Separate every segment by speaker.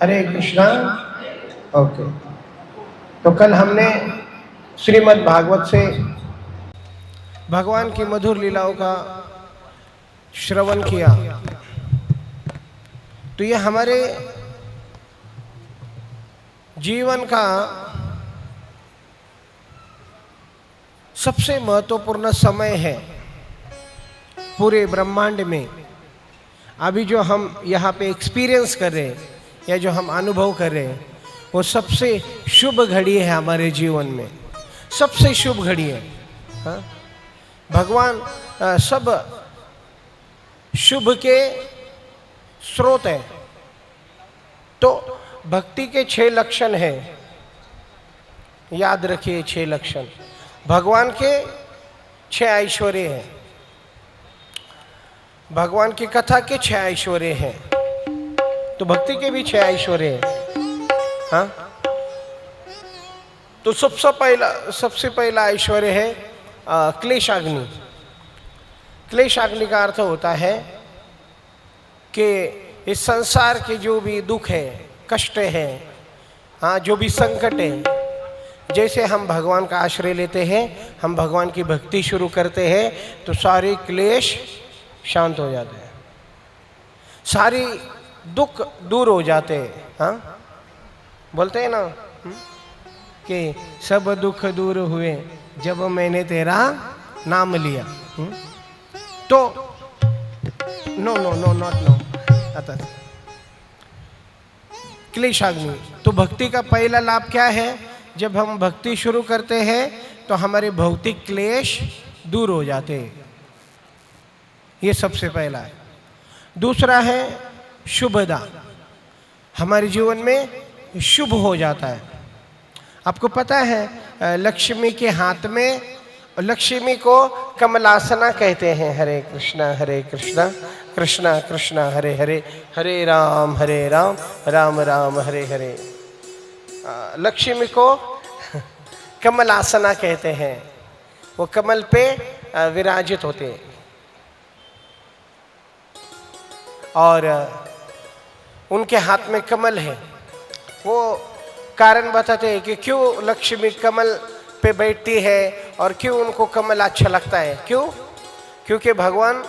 Speaker 1: हरे Krishna. Okay, तो कल हमने श्रीमद् भागवत से भगवान की मधुर लीलाओं का श्रवण किया। तो ये हमारे जीवन का सबसे महत्वपूर्ण समय है पूरे ब्रह्मांड में। अभी जो हम यहाँ पे एक्सपीरियंस कर रहे हैं या जो हम अनुभव कर रहे हैं वो सबसे शुभ घड़ी है हमारे जीवन में, सबसे शुभ घड़ी है। हाँ? भगवान सब शुभ के स्रोत है। तो भक्ति के 6 लक्षण हैं, याद रखिए 6 लक्षण। भगवान के 6 ऐश्वर्य हैं, भगवान की कथा के 6 ऐश्वर्य हैं, तो भक्ति के भी 6 ऐश्वर्य हैं। हाँ? तो सबसे पहला ऐश्वर्य है क्लेशाग्नि। क्लेशाग्नि का अर्थ होता है कि इस संसार के जो भी दुख है, कष्ट है, हाँ, जो भी संकट है, जैसे हम भगवान का आश्रय लेते हैं, हम भगवान की भक्ति शुरू करते हैं, तो सारे क्लेश शांत हो जाते हैं, सारी दुख दूर हो जाते हैं। हाँ, बोलते हैं ना कि सब दुख दूर हुए जब मैंने तेरा नाम लिया। तो no no no not no आता क्लेशाग्नि। तो भक्ति का पहला लाभ क्या है? जब हम भक्ति शुरू करते हैं तो हमारे भौतिक क्लेश दूर हो जाते हैं, ये सबसे पहला है। दूसरा है शुभदा, हमारे जीवन में शुभ हो जाता है। आपको पता है लक्ष्मी के हाथ में, लक्ष्मी को कमलासना कहते हैं। हरे कृष्णा कृष्णा कृष्णा हरे हरे, हरे राम राम राम हरे हरे। लक्ष्मी को कमलासना कहते हैं, वो कमल पे विराजित होते हैं। और उनके हाथ में कमल है। वो कारण बताते हैं कि क्यों लक्ष्मी कमल पे बैठती है और क्यों उनको कमल अच्छा लगता है। क्यों? क्योंकि भगवान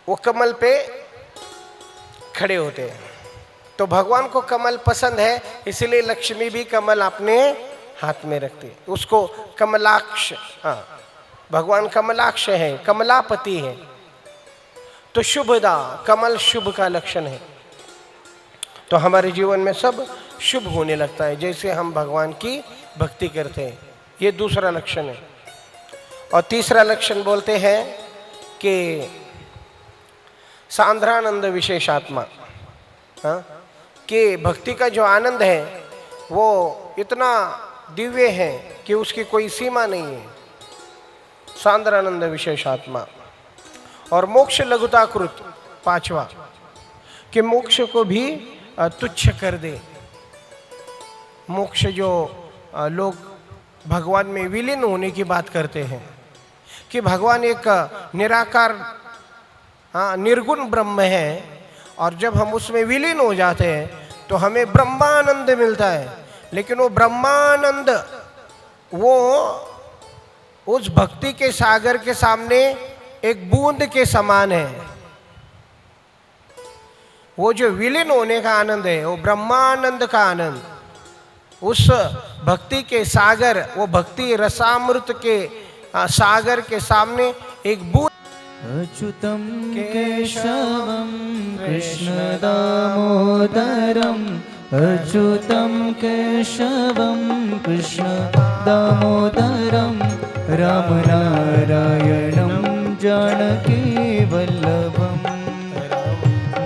Speaker 1: वो कमल पे खड़े होते हैं, तो भगवान को कमल पसंद है, इसलिए लक्ष्मी भी कमल अपने हाथ में रखती है। उसको कमलाक्ष, हाँ, भगवान कमलाक्ष है, कमलापति है। तो शुभदा, कमल शुभ का लक्षण है। तो हमारे जीवन में सब शुभ होने लगता है जैसे हम भगवान की भक्ति करते हैं। ये दूसरा लक्षण है। और तीसरा लक्षण बोलते हैं कि सांद्रानंद विशेषात्मा। हाँ, कि भक्ति का जो आनंद है वो इतना दिव्य है कि उसकी कोई सीमा नहीं है। सांद्रानंद विशेषात्मा। और मोक्ष लघुताकृत, 5वां, कि मोक्ष को भी तुच्छ कर दे। मोक्ष जो लोग भगवान में विलीन होने की बात करते हैं कि भगवान एक निराकार, हाँ, निर्गुण ब्रह्म है, और जब हम उसमें विलीन हो जाते हैं तो हमें ब्रह्मानंद मिलता है। लेकिन वो ब्रह्मानंद वो उस भक्ति के सागर के सामने एक बूंद के समान है। वो जो विलीन होने का आनंद है, वो ब्रह्मानंद का आनंद, उस भक्ति के सागर, वो भक्ति रसामृत के सागर के सामने एक बूंद।
Speaker 2: अच्युतं केशवं कृष्ण दामोदरं, अच्युतं केशवं कृष्ण दामोदरं, राम नारायणं जानकी वल्लभं,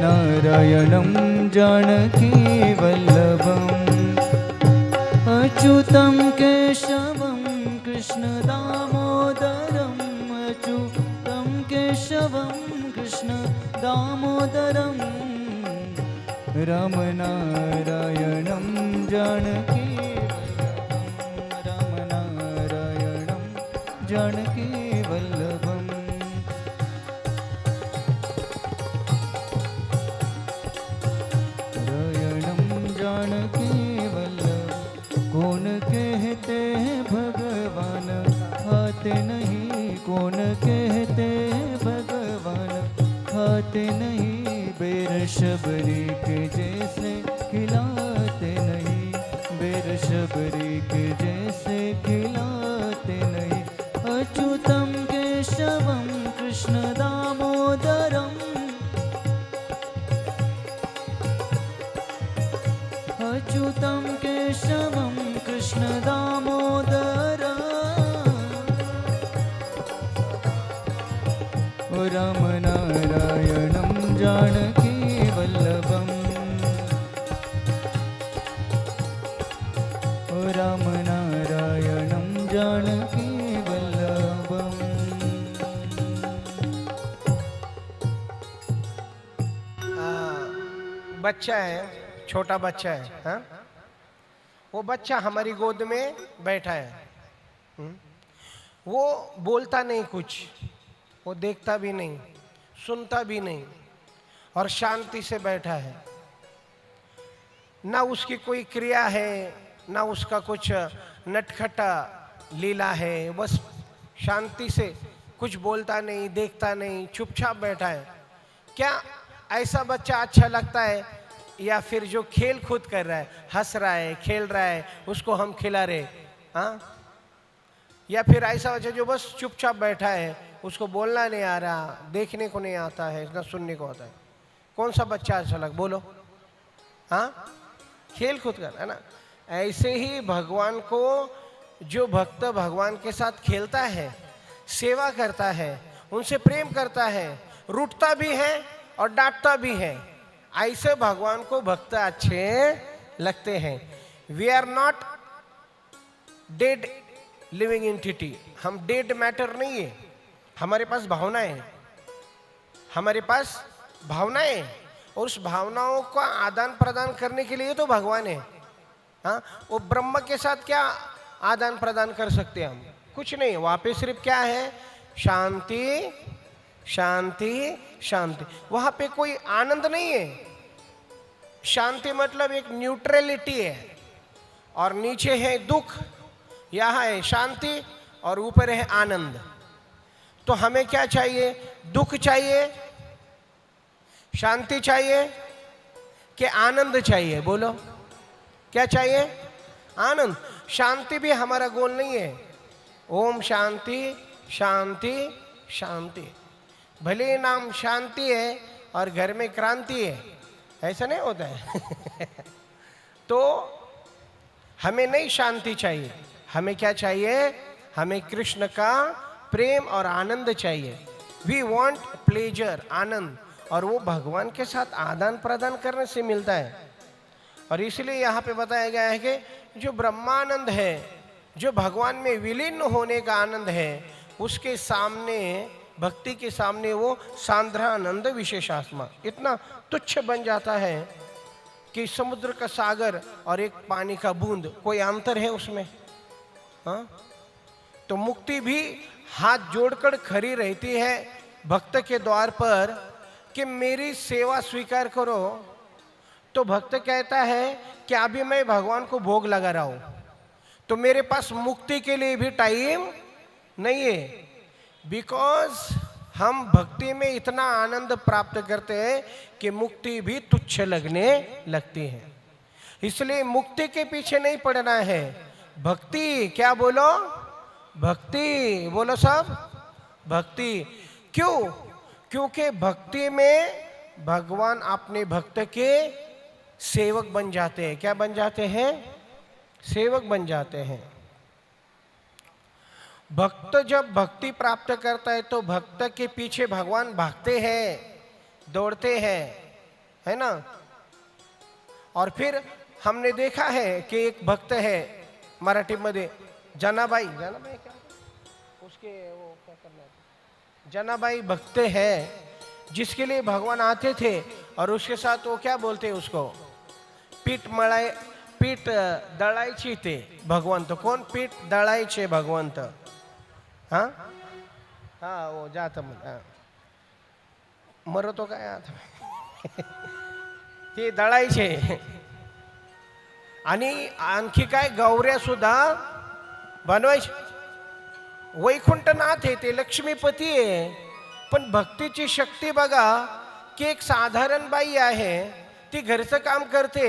Speaker 2: नारायणं जानकी वल्लभम्। अच्युतं केशवं कृष्ण दामोदरं, अच्युतं केशवं कृष्ण दामोदरं, राम नारायणं जानकी वल्लभं, राम नारायणं जानकी वल्लभम्। खाते नहीं, कौन कहते भगवान खाते नहीं, बेर शबरी के जैसे खिलाते नहीं, बेर शबरी के जैसे खिलाते नहीं। अच्युतम केशवम कृष्ण दामोदरम, अच्युतम केशवम कृष्ण दामोदरम, राम नारायणं जानकी वल्लभम, राम नारायणं जानकी वल्लभम।
Speaker 1: बच्चा है, छोटा बच्चा है, हाँ? वो बच्चा हमारी गोद में बैठा है। वो बोलता नहीं कुछ, वो देखता भी नहीं, सुनता भी नहीं, और शांति से बैठा है। ना उसकी कोई क्रिया है, ना उसका कुछ नटखटा लीला है, बस शांति से कुछ बोलता नहीं, देखता नहीं, चुपचाप बैठा है। क्या ऐसा बच्चा अच्छा लगता है, या फिर जो खेल कूद कर रहा है, हंस रहा है, खेल रहा है, उसको हम खिला रहे, हाँ? या फिर ऐसा बच्चा जो बस चुपचाप बैठा है, उसको बोलना नहीं आ रहा, देखने को नहीं आता है, ना सुनने को आता है? कौन सा बच्चा अच्छा लग, बोलो? हाँ, खेल कूद कर, है ना? ऐसे ही भगवान को जो भक्त भगवान के साथ खेलता है, सेवा करता है, उनसे प्रेम करता है, रूठता भी है और डांटता भी है, ऐसे भगवान को भक्त अच्छे लगते हैं। We are not dead living entity, हम डेड मैटर नहीं है। हमारे पास भावनाएं हैं, हमारे पास भावनाएं, और उस भावनाओं का आदान प्रदान करने के लिए तो भगवान है। हाँ, वो ब्रह्म के साथ क्या आदान प्रदान कर सकते हैं हम? कुछ नहीं। वहाँ पे सिर्फ क्या है? शांति शांति शांति। वहाँ पे कोई आनंद नहीं है। शांति मतलब एक न्यूट्रलिटी है, और नीचे है दुख, यहाँ है शांति, और ऊपर है आनंद। तो हमें क्या चाहिए? दुख चाहिए, शांति चाहिए, कि आनंद चाहिए? बोलो, क्या चाहिए? आनंद। शांति भी हमारा गोल नहीं है। ओम शांति शांति शांति। भले नाम शांति है और घर में क्रांति है, ऐसा नहीं होता है। तो हमें नहीं शांति चाहिए, हमें क्या चाहिए? हमें कृष्ण का प्रेम और आनंद चाहिए। वी वॉन्ट प्लेजर, आनंद, और वो भगवान के साथ आदान प्रदान करने से मिलता है। और इसलिए यहाँ पे बताया गया है कि जो ब्रह्मानंद है, जो भगवान में विलीन होने का आनंद है, उसके सामने, भक्ति के सामने, वो सांद्रानंद विशेषात्मा इतना तुच्छ बन जाता है कि समुद्र का सागर और एक पानी का बूंद, कोई अंतर है उसमें? हाँ? तो मुक्ति भी हाथ जोड़कर खड़ी रहती है भक्त के द्वार पर कि मेरी सेवा स्वीकार करो। तो भक्त कहता है कि अभी मैं भगवान को भोग लगा रहा हूं, तो मेरे पास मुक्ति के लिए भी टाइम नहीं है। बिकॉज हम भक्ति में इतना आनंद प्राप्त करते हैं कि मुक्ति भी तुच्छ लगने लगती है। इसलिए मुक्ति के पीछे नहीं पड़ना है, भक्ति। क्या बोलो? भक्ति बोलो सब, भक्ति। क्यों? क्योंकि भक्ति में भगवान अपने भक्त के सेवक बन जाते हैं। क्या बन जाते हैं? सेवक बन जाते हैं। भक्त जब भक्ति प्राप्त करता है तो भक्त के पीछे भगवान भागते हैं, दौड़ते हैं, है ना? और फिर हमने देखा है कि एक भक्त है मराठी मध्ये, जनाबाई, जनाबाई क्या उसके वो क्या करना है, जनाबाई भक्त है, जिसके लिए भगवान आते थे और उसके साथ वो क्या बोलते हैं उसको, पीठ दळायची ते भगवंत। कोण? पीठ दळायचे भगवंत। हाँ हाँ, वो जात मरतो काय आता ते दळायचे। आणि आणखी काय, गौऱ्या सुद्धा बनवायचे। वैकुंठनाथ आहे, ते लक्ष्मीपती आहे. पण भक्तीची शक्ती बघा की एक साधारण बाई आहे, ती घरचं काम करते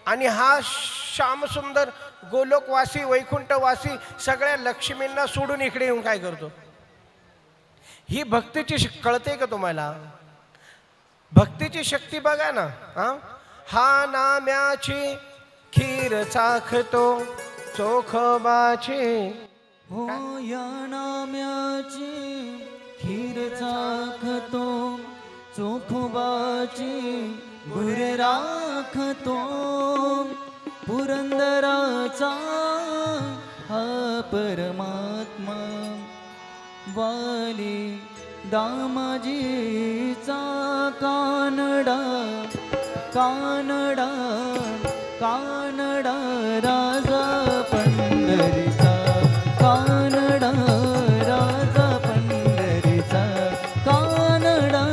Speaker 1: आणि हा श्यामसुंदर गोलोकवासी वैकुंठवासी सगळ्या लक्ष्मींना सोडून इकडे येऊन काय करतो? ही भक्तीची कळते का तुम्हाला? भक्तीची शक्ती बघा ना. हा नाम्याची खीर चाखतो चोखोबाची.
Speaker 2: हो या नाम्याची खीर चाखतो चोखोबाची गुर राखतो. पुरंदराचा हा परमात्मा वाली दामाजीचा कानडा कानडा कानडा राजा पंढरीचा कानडा राजा पंढरीचा कानडा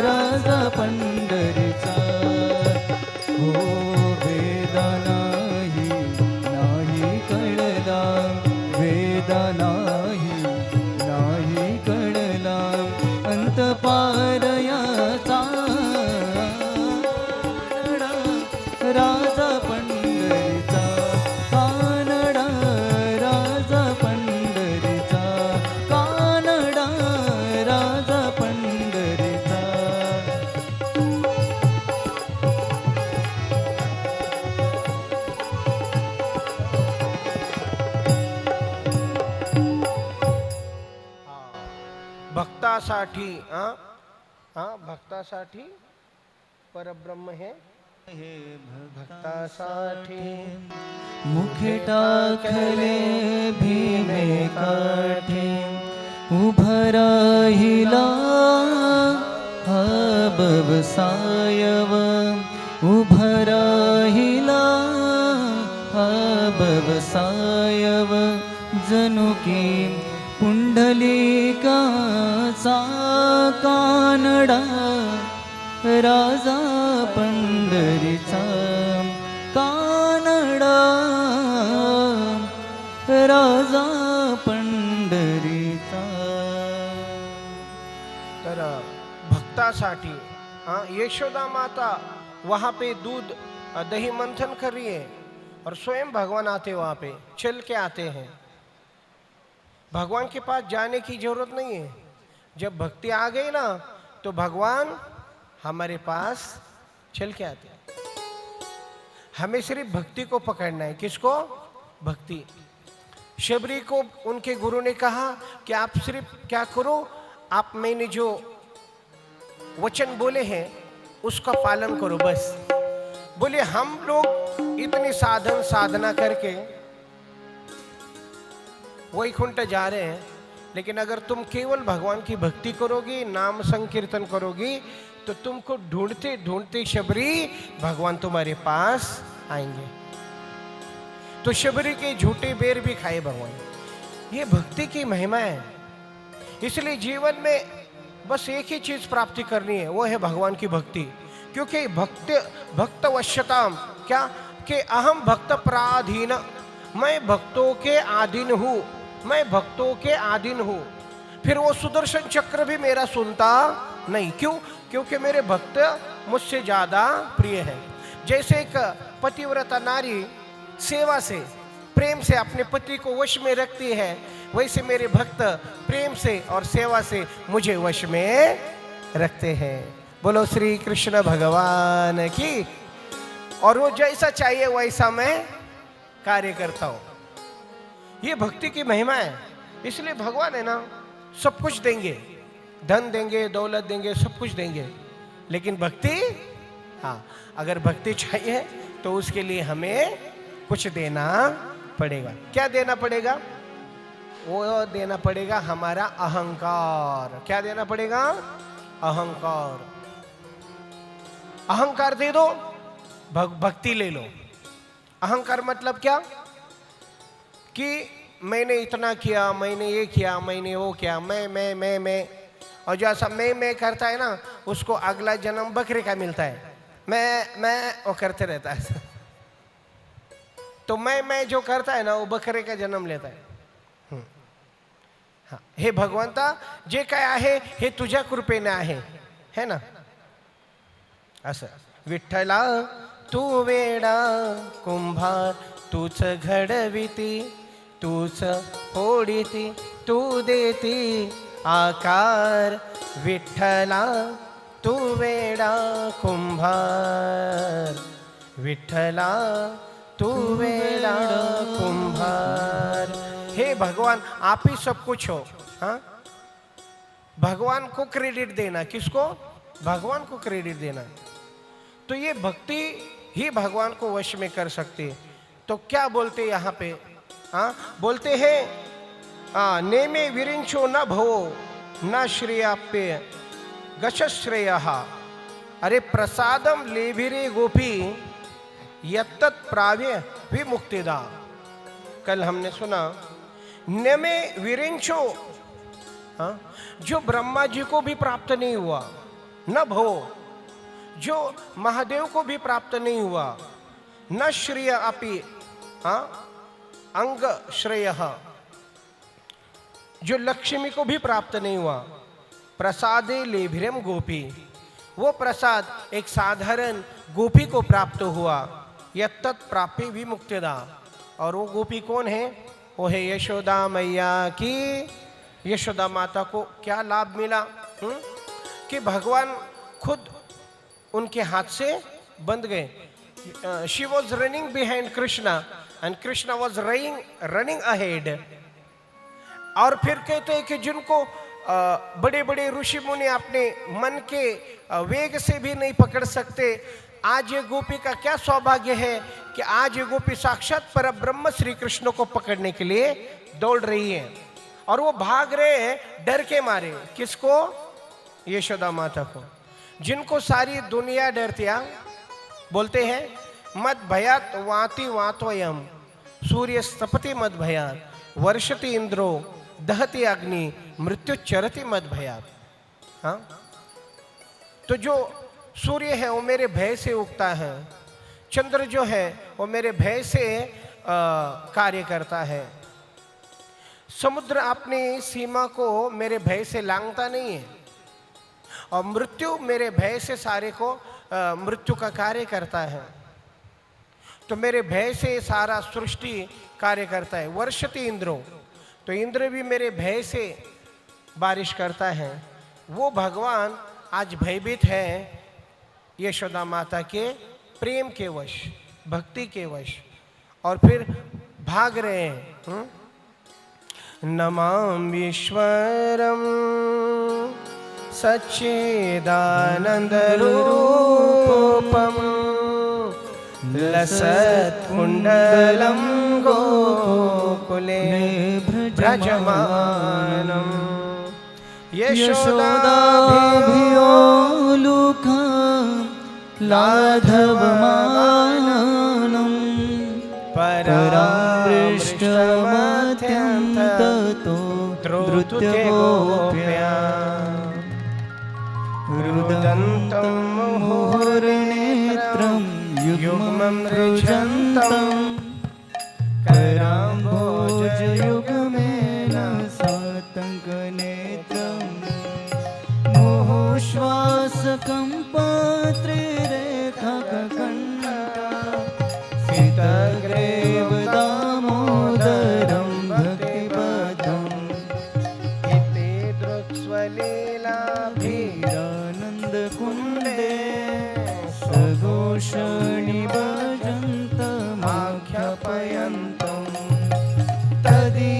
Speaker 2: राजा पंढरीचा. हो वेदा नाही नाही कळला वेदा नाही नाही कळला अंत पारयाचा राजा पंढरीचा कानडा राजा पंढरीचा कानडा राजा पंढरीचा.
Speaker 1: भक्तासाठी भक्तासाठी परब्रह्म हे भक्तासाठी
Speaker 2: मुखे टाकले भीमे काठी उभं राहिला हा व्यवसायव उभं राहिला हा व्यवसायव जणू की पुंडलिकाचा कानडा राजा पंढरीचा कानडा राजा पंढरीचा.
Speaker 1: तर भक्तासाठी यशोदा माता वहाँ पे दूध दही मंथन कर रही है और स्वयं भगवान आते वहाँ पे चल के आते हैं. भगवान के पास जाने की जरूरत नहीं है. जब भक्ति आ गई ना तो भगवान हमारे पास चल के आते हैं. हमें सिर्फ भक्ति को पकड़ना है. किसको? भक्ति. शबरी को उनके गुरु ने कहा कि आप सिर्फ क्या करो, आप मैंने जो वचन बोले हैं उसका पालन करो बस. बोले हम लोग इतनी साधना करके वैकुंठ जा रहे हैं, लेकिन अगर तुम केवल भगवान की भक्ति करोगी, नाम संकीर्तन करोगी, तो तुमको ढूंढते ढूंढते शबरी भगवान तुम्हारे पास आएंगे. तो शबरी के झूठे बेर भी खाए भगवान. ये भक्ति की महिमा है. इसलिए जीवन में बस एक ही चीज प्राप्ति करनी है, वो है भगवान की भक्ति. क्योंकि भक्त वश्यताम क्या कि अहम भक्त पराधीन, मैं भक्तों के आधीन हूँ, मैं भक्तों के आधीन हूँ. फिर वो सुदर्शन चक्र भी मेरा सुनता नहीं. क्यों? क्योंकि मेरे भक्त मुझसे ज्यादा प्रिय है. जैसे एक पतिव्रता नारी सेवा से प्रेम से अपने पति को वश में रखती है, वैसे मेरे भक्त प्रेम से और सेवा से मुझे वश में रखते हैं. बोलो श्री कृष्ण भगवान की. और वो जैसा चाहिए वैसा मैं कार्य करता हूं. ये भक्ति की महिमा है. इसलिए भगवान है ना सब कुछ देंगे, धन देंगे, दौलत देंगे, सब कुछ देंगे, लेकिन भक्ति, हाँ, अगर भक्ति चाहिए तो उसके लिए हमें कुछ देना पड़ेगा. क्या देना पड़ेगा? वो देना पड़ेगा हमारा अहंकार. क्या देना पड़ेगा? अहंकार. अहंकार दे दो, भक्ति ले लो. अहंकार मतलब क्या? कि मैंने इतना किया, मैंने ये किया, मैंने वो किया, मैं. और जो ऐसा मैं करता है ना, उसको अगला जन्म बकरे का मिलता है. मैं वो करते रहता है. तो मैं जो करता है ना वो बकरे का जन्म लेता है. हा, हे भगवंता जे काय आहे हे तुझ्या कृपेने आहे, है ना. असं विठ्ठला तू वेडा कुंभार तूच घडविती तूच फोडिती तू देती आकार. विठ्ठला तू वेडा कुंभार विठ्ठला तू वेडा कुंभार. हे भगवान आप ही सब कुछ हो. हाँ, भगवान को क्रेडिट देना. किसको? भगवान को क्रेडिट देना. तो ये भक्ति ही भगवान को वश में कर सकती है. तो क्या बोलते यहाँ पे? हाँ, बोलते हैं नेमे विरिंचो न भवो न श्रेयाप्य गशश्रेय. अरे प्रसादम लेभिरे गोपी यत्तत् प्राव्य विमुक्तिदा. कल हमने सुना नेमे विरिंचो, जो ब्रह्मा जी को भी प्राप्त नहीं हुआ, न भवो, जो महादेव को भी प्राप्त नहीं हुआ, न श्रेय अपि अंग श्रेय, जो लक्ष्मी को भी प्राप्त नहीं हुआ. प्रसादे लेभिरम गोपी, वो प्रसाद एक साधारण गोपी को प्राप्त हुआ. यत्तत् प्राप्य विमुक्तिदा. और वो गोपी कौन है? वो है यशोदा मैया की. यशोदा माता को क्या लाभ मिला? कि भगवान खुद उनके हाथ से बंध गए. She was running behind Krishna and Krishna was running ahead. और फिर कहते हैं कि जिनको बड़े बड़े ऋषि मुनि अपने मन के वेग से भी नहीं पकड़ सकते, आज ये गोपी का क्या सौभाग्य है कि आज ये गोपी साक्षात पर ब्रह्म श्री कृष्ण को पकड़ने के लिए दौड़ रही है. और वो भाग रहे हैं डर के मारे. किसको? यशोदा माता को, जिनको सारी दुनिया डरती. बोलते हैं मद भयात वाति वातोयम सूर्य स्तपति मद भयात वर्षति इंद्रो दहति अग्नि मृत्यु चरति मद भयात. हाँ, तो जो सूर्य है वो मेरे भय से उगता है, चंद्र जो है वो मेरे भय से कार्य करता है, समुद्र अपनी सीमा को मेरे भय से लांघता नहीं है, और मृत्यु मेरे भय से सारे को मृत्यु का कार्य करता है. तो मेरे भय से सारा सृष्टि कार्य करता है. वर्षति इंद्रो, तो इंद्र भी मेरे भय से बारिश करता है. वो भगवान आज भयभीत है यशोदा माता के प्रेम के वश, भक्ति के वश, और फिर भाग रहे हैं. नमामि ईश्वरम सच्चिदानंद रूपम लसत्कुंडलं गोकुले व्रजमानं
Speaker 2: यशोदाभियोलुकं लाघवमानं परामृष्टमध्यं ततो द्रुतगोप्या रुदन्तं मुहुर्नेत्रं युग्मं रुजन्तं कराम्भोजयुग्मेन सातङ्कनेत्रं मुहुश्वासकं पत्रिरेखककण्ठा सीतग्रेव दामोदरं भक्तिपदम्
Speaker 1: इति द्रुत्स्वलीलाभिरानन्दकुण्डे
Speaker 2: सघोषणि भजन्तमाख्यापयन्तं तदीशितनेषु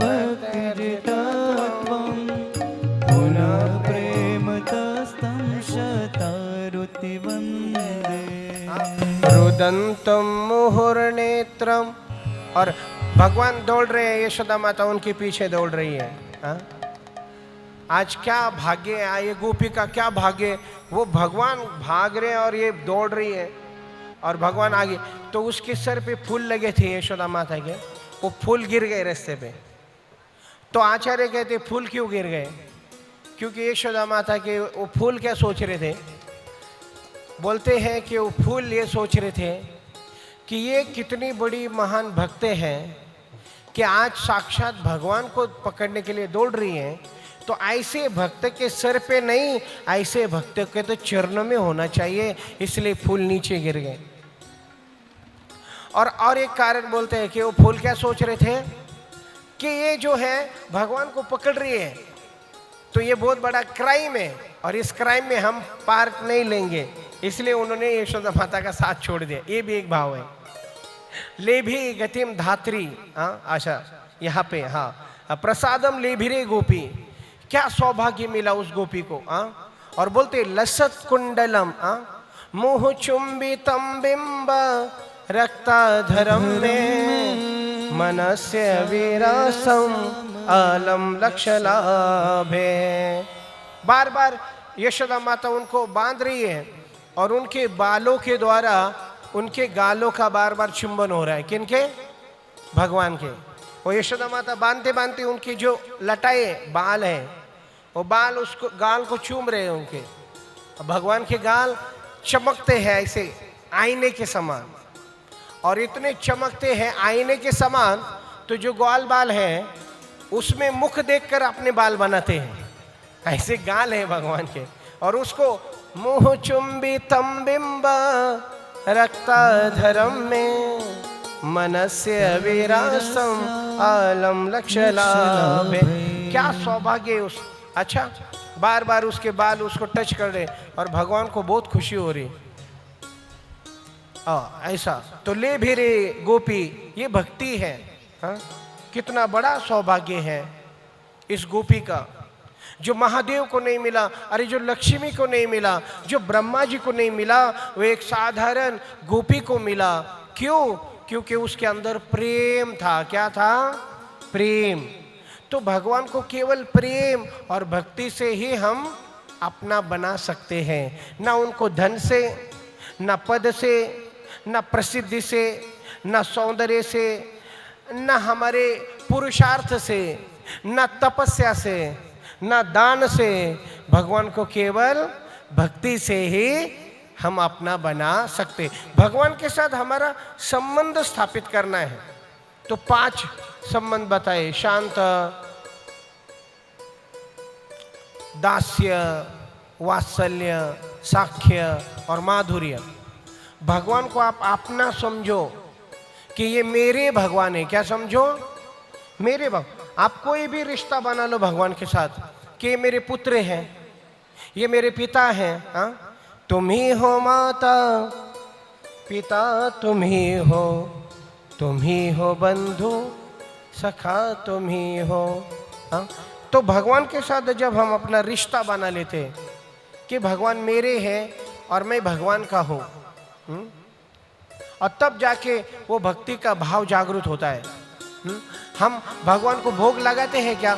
Speaker 2: भक्तिरितत्वं पुनः प्रेमतस्तं शतारुति वन्दे.
Speaker 1: रुदंतम मुहुर्नेत्रम. और भगवान दौड़ रहे हैं, यशोदा माता उनके पीछे दौड़ रही है. हाँ? आज क्या भाग्य है ये गोपी का, क्या भाग्य. वो भगवान भाग रहे हैं और ये दौड़ रही है, और भगवान आगे. तो उसके सर पे फूल लगे थे यशोदा माता के, वो फूल गिर गए रास्ते पे. तो आचार्य कहते फूल क्यों गिर गए? क्योंकि यशोदा माता के वो फूल क्या सोच रहे थे? बोलते हैं कि वो फूल ये सोच रहे थे कि ये कितनी बड़ी महान भक्त हैं कि आज साक्षात भगवान को पकड़ने के लिए दौड़ रही हैं, तो ऐसे भक्त के सर पे नहीं, ऐसे भक्त के तो चरणों में होना चाहिए, इसलिए फूल नीचे गिर गए। और एक कारण बोलते हैं कि वो फूल क्या सोच रहे थे कि ये जो है भगवान को पकड़ रही है, तो ये बहुत बड़ा क्राइम है और इस क्राइम में हम पार्ट नहीं लेंगे, इसलिए उन्होंने यशोदा माता का साथ छोड़ दिया। ये भी एक भाव है। लेभी गतिम धात्री, आशा यहाँ पे, हाँ, प्रसादम लेभिरे गोपी, क्या सौभाग्य मिला उस गोपी को। और बोलते लसत कुंडलम मुह चुंबितम बिंब रक्ताधरम में मनस्य विरासम आलम लक्षलाभे। बार बार यशोदा माता उनको बांध रही है और उनके बालों के द्वारा उनके गालों का बार बार चुंबन हो रहा है। किनके? भगवान के। वो यशोदा माता बांधते बांधते उनकी जो लटाए बाल है, वो बाल उसको गाल को चूम रहे हैं उनके। भगवान के गाल चमकते हैं ऐसे आईने के समान, और इतने चमकते हैं आईने के समान, तो जो ग्वाल बाल है उसमें मुख देखकर अपने बाल बनाते हैं, ऐसे गाल है भगवान के। और उसको मुह चुंबितम बिंब रक्ताधरम में मनस्य विरासम आलम लक्षलाभे। क्या सौभाग्य उस। अच्छा, बार बार उसके बाल उसको टच कर रहे और भगवान को बहुत खुशी हो रही। ऐसा तो ले भी रे गोपी, ये भक्ति है। कितना बड़ा सौभाग्य है इस गोपी का, जो महादेव को नहीं मिला, अरे जो लक्ष्मी को नहीं मिला, जो ब्रह्मा जी को नहीं मिला, वो एक साधारण गोपी को मिला। क्यों? क्योंकि उसके अंदर प्रेम था। क्या था? प्रेम। तो भगवान को केवल प्रेम और भक्ति से ही हम अपना बना सकते हैं, ना उनको धन से, ना पद से, ना प्रसिद्धि से, ना सौंदर्य से, ना हमारे पुरुषार्थ से, ना तपस्या से, ना दान से। भगवान को केवल भक्ति से ही हम अपना बना सकते। भगवान के साथ हमारा संबंध स्थापित करना है तो 5 संबंध बताए: शांत, दास्य, वात्सल्य, साख्य और माधुर्य। भगवान को आप अपना समझो कि ये मेरे भगवान है। क्या समझो? मेरे भगवान। आप कोई भी रिश्ता बना लो भगवान के साथ कि ये मेरे पुत्र हैं, ये मेरे पिता हैं। तुम ही हो माता पिता, तुम ही हो बंधु सखा, तुम ही हो। तो भगवान के साथ जब हम अपना रिश्ता बना लेते कि भगवान मेरे हैं और मैं भगवान का हूँ, और तब जाके वो भक्ति का भाव जागृत होता है। हम भगवान को भोग लगाते हैं क्या?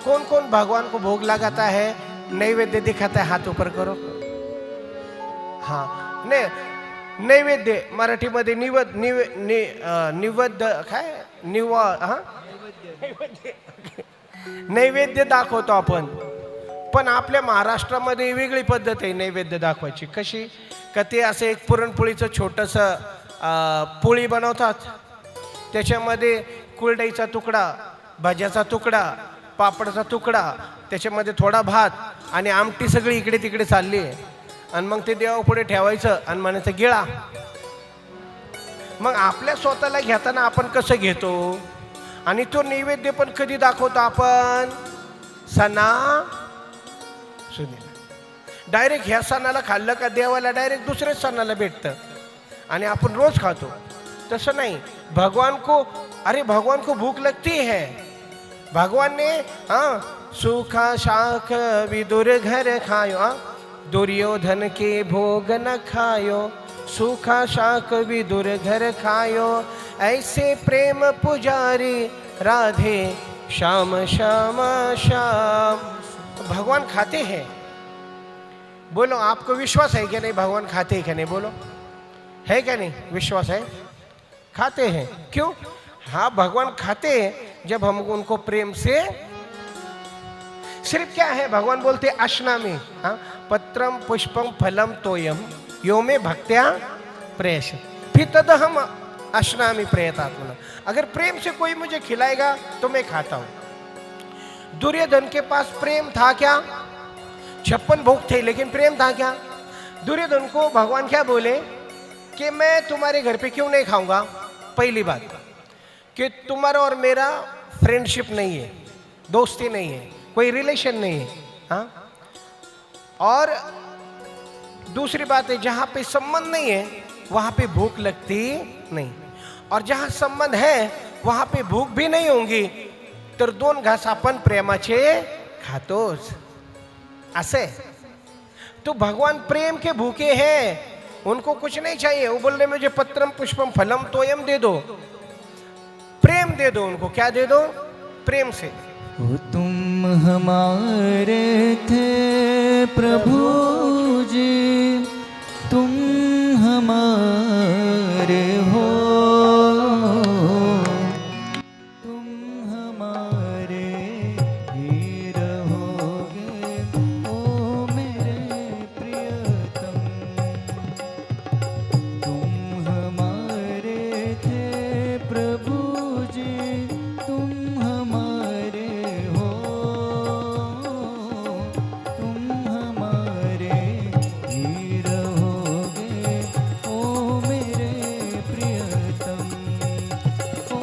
Speaker 1: कौन कौन भगवान को भोग लगाता है? नैवेद्य दिखाता है, हाथ ऊपर करो। हाँ, नैवेद्य मराठीमध्ये निवद काय नैवेद्य दाखवतो आपण, पण आपल्या महाराष्ट्रामध्ये वेगळी पद्धत आहे नैवेद्य दाखवायची। कशी? का ते असं एक पुरणपोळीचं छोटंसं पोळी बनवतात, त्याच्यामध्ये कुरडईचा तुकडा, भाज्याचा तुकडा, पापडाचा तुकडा, त्याच्यामध्ये थोडा भात आणि आमटी सगळी इकडे तिकडे चालली आहे, आणि मग ते देवापुढे ठेवायचं आणि म्हणायचं गिळा। मग आपल्या स्वतःला घेताना आपण कसं घेतो, आणि तो नैवेद्य पण कधी दाखवतो आपण? सणासुदीला। डायरेक्ट ह्या सणाला खाल्लं का देवाला डायरेक्ट दुसऱ्याच सणाला भेटतं आणि आपण रोज खातो। तसं नाही। भगवान को भूख लगती है। भगवान ने सूखा शाक विदुर घर खायो, दुर्योधन के भोग न खायो, सूखा शाक विदुर घर खायो, ऐसे प्रेम पुजारी राधे श्याम श्याम श्याम। भगवान खाते हैं। बोलो, आपको विश्वास है कि नहीं भगवान खाते हैं कि नहीं? बोलो, है क्या नहीं? विश्वास है? खाते हैं। क्यों? हाँ, भगवान खाते हैं जब हम उनको प्रेम से। सिर्फ क्या है, भगवान बोलते अश्नामी, पत्रम पुष्पम फलम तोयम यो में भक्त्या प्रेष, फिर तदहम अश्नामि प्रयतात्मना। अगर प्रेम से कोई मुझे खिलाएगा तो मैं खाता हूं। दुर्योधन के पास प्रेम था क्या? 56 भोग थे लेकिन प्रेम था क्या? दुर्योधन को भगवान क्या बोले कि मैं तुम्हारे घर पे क्यों नहीं खाऊंगा? पहली बात कि तुम्हारा और मेरा फ्रेंडशिप नहीं है, दोस्ती नहीं है, कोई रिलेशन नहीं है। हाँ, और दूसरी बात है जहां पे संबंध नहीं है वहां पे भूख लगती नहीं, और जहां संबंध है वहां पे भूक भी नहीं होंगी। तर दोन घास आपण प्रेमाचे खातोच असे। तो भगवान प्रेम के भूखे हैं, उनको कुछ नहीं चाहिए। वो बोल रहे मुझे पत्रम पुष्पम फलम तोयम दे दो, प्रेम दे दो उनको। क्या दे दो? प्रेम से।
Speaker 2: ओ तुम हमारे थे प्रभु जी, तुम हमारे हो, तुम हमारे ही रहोगे ओ मेरे प्रियतम। तुम हमारे थे प्रभु जी, तुम हमारे हो, तुम हमारे ही रहोगे ओ मेरे प्रियतम। ओ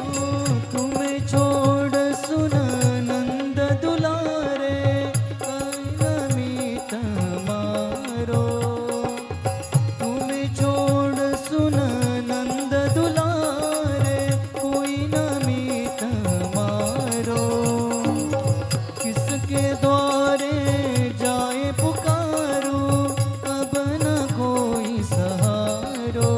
Speaker 2: तुम्हें छोड़ सुन नंद दुलारे, अनमित मारो। तुम्हें छोड़ सुन नंद दुलारे, कोई न मीत मारो। किसके द्वारे जाए पुकारो, अब न कोई सहारो।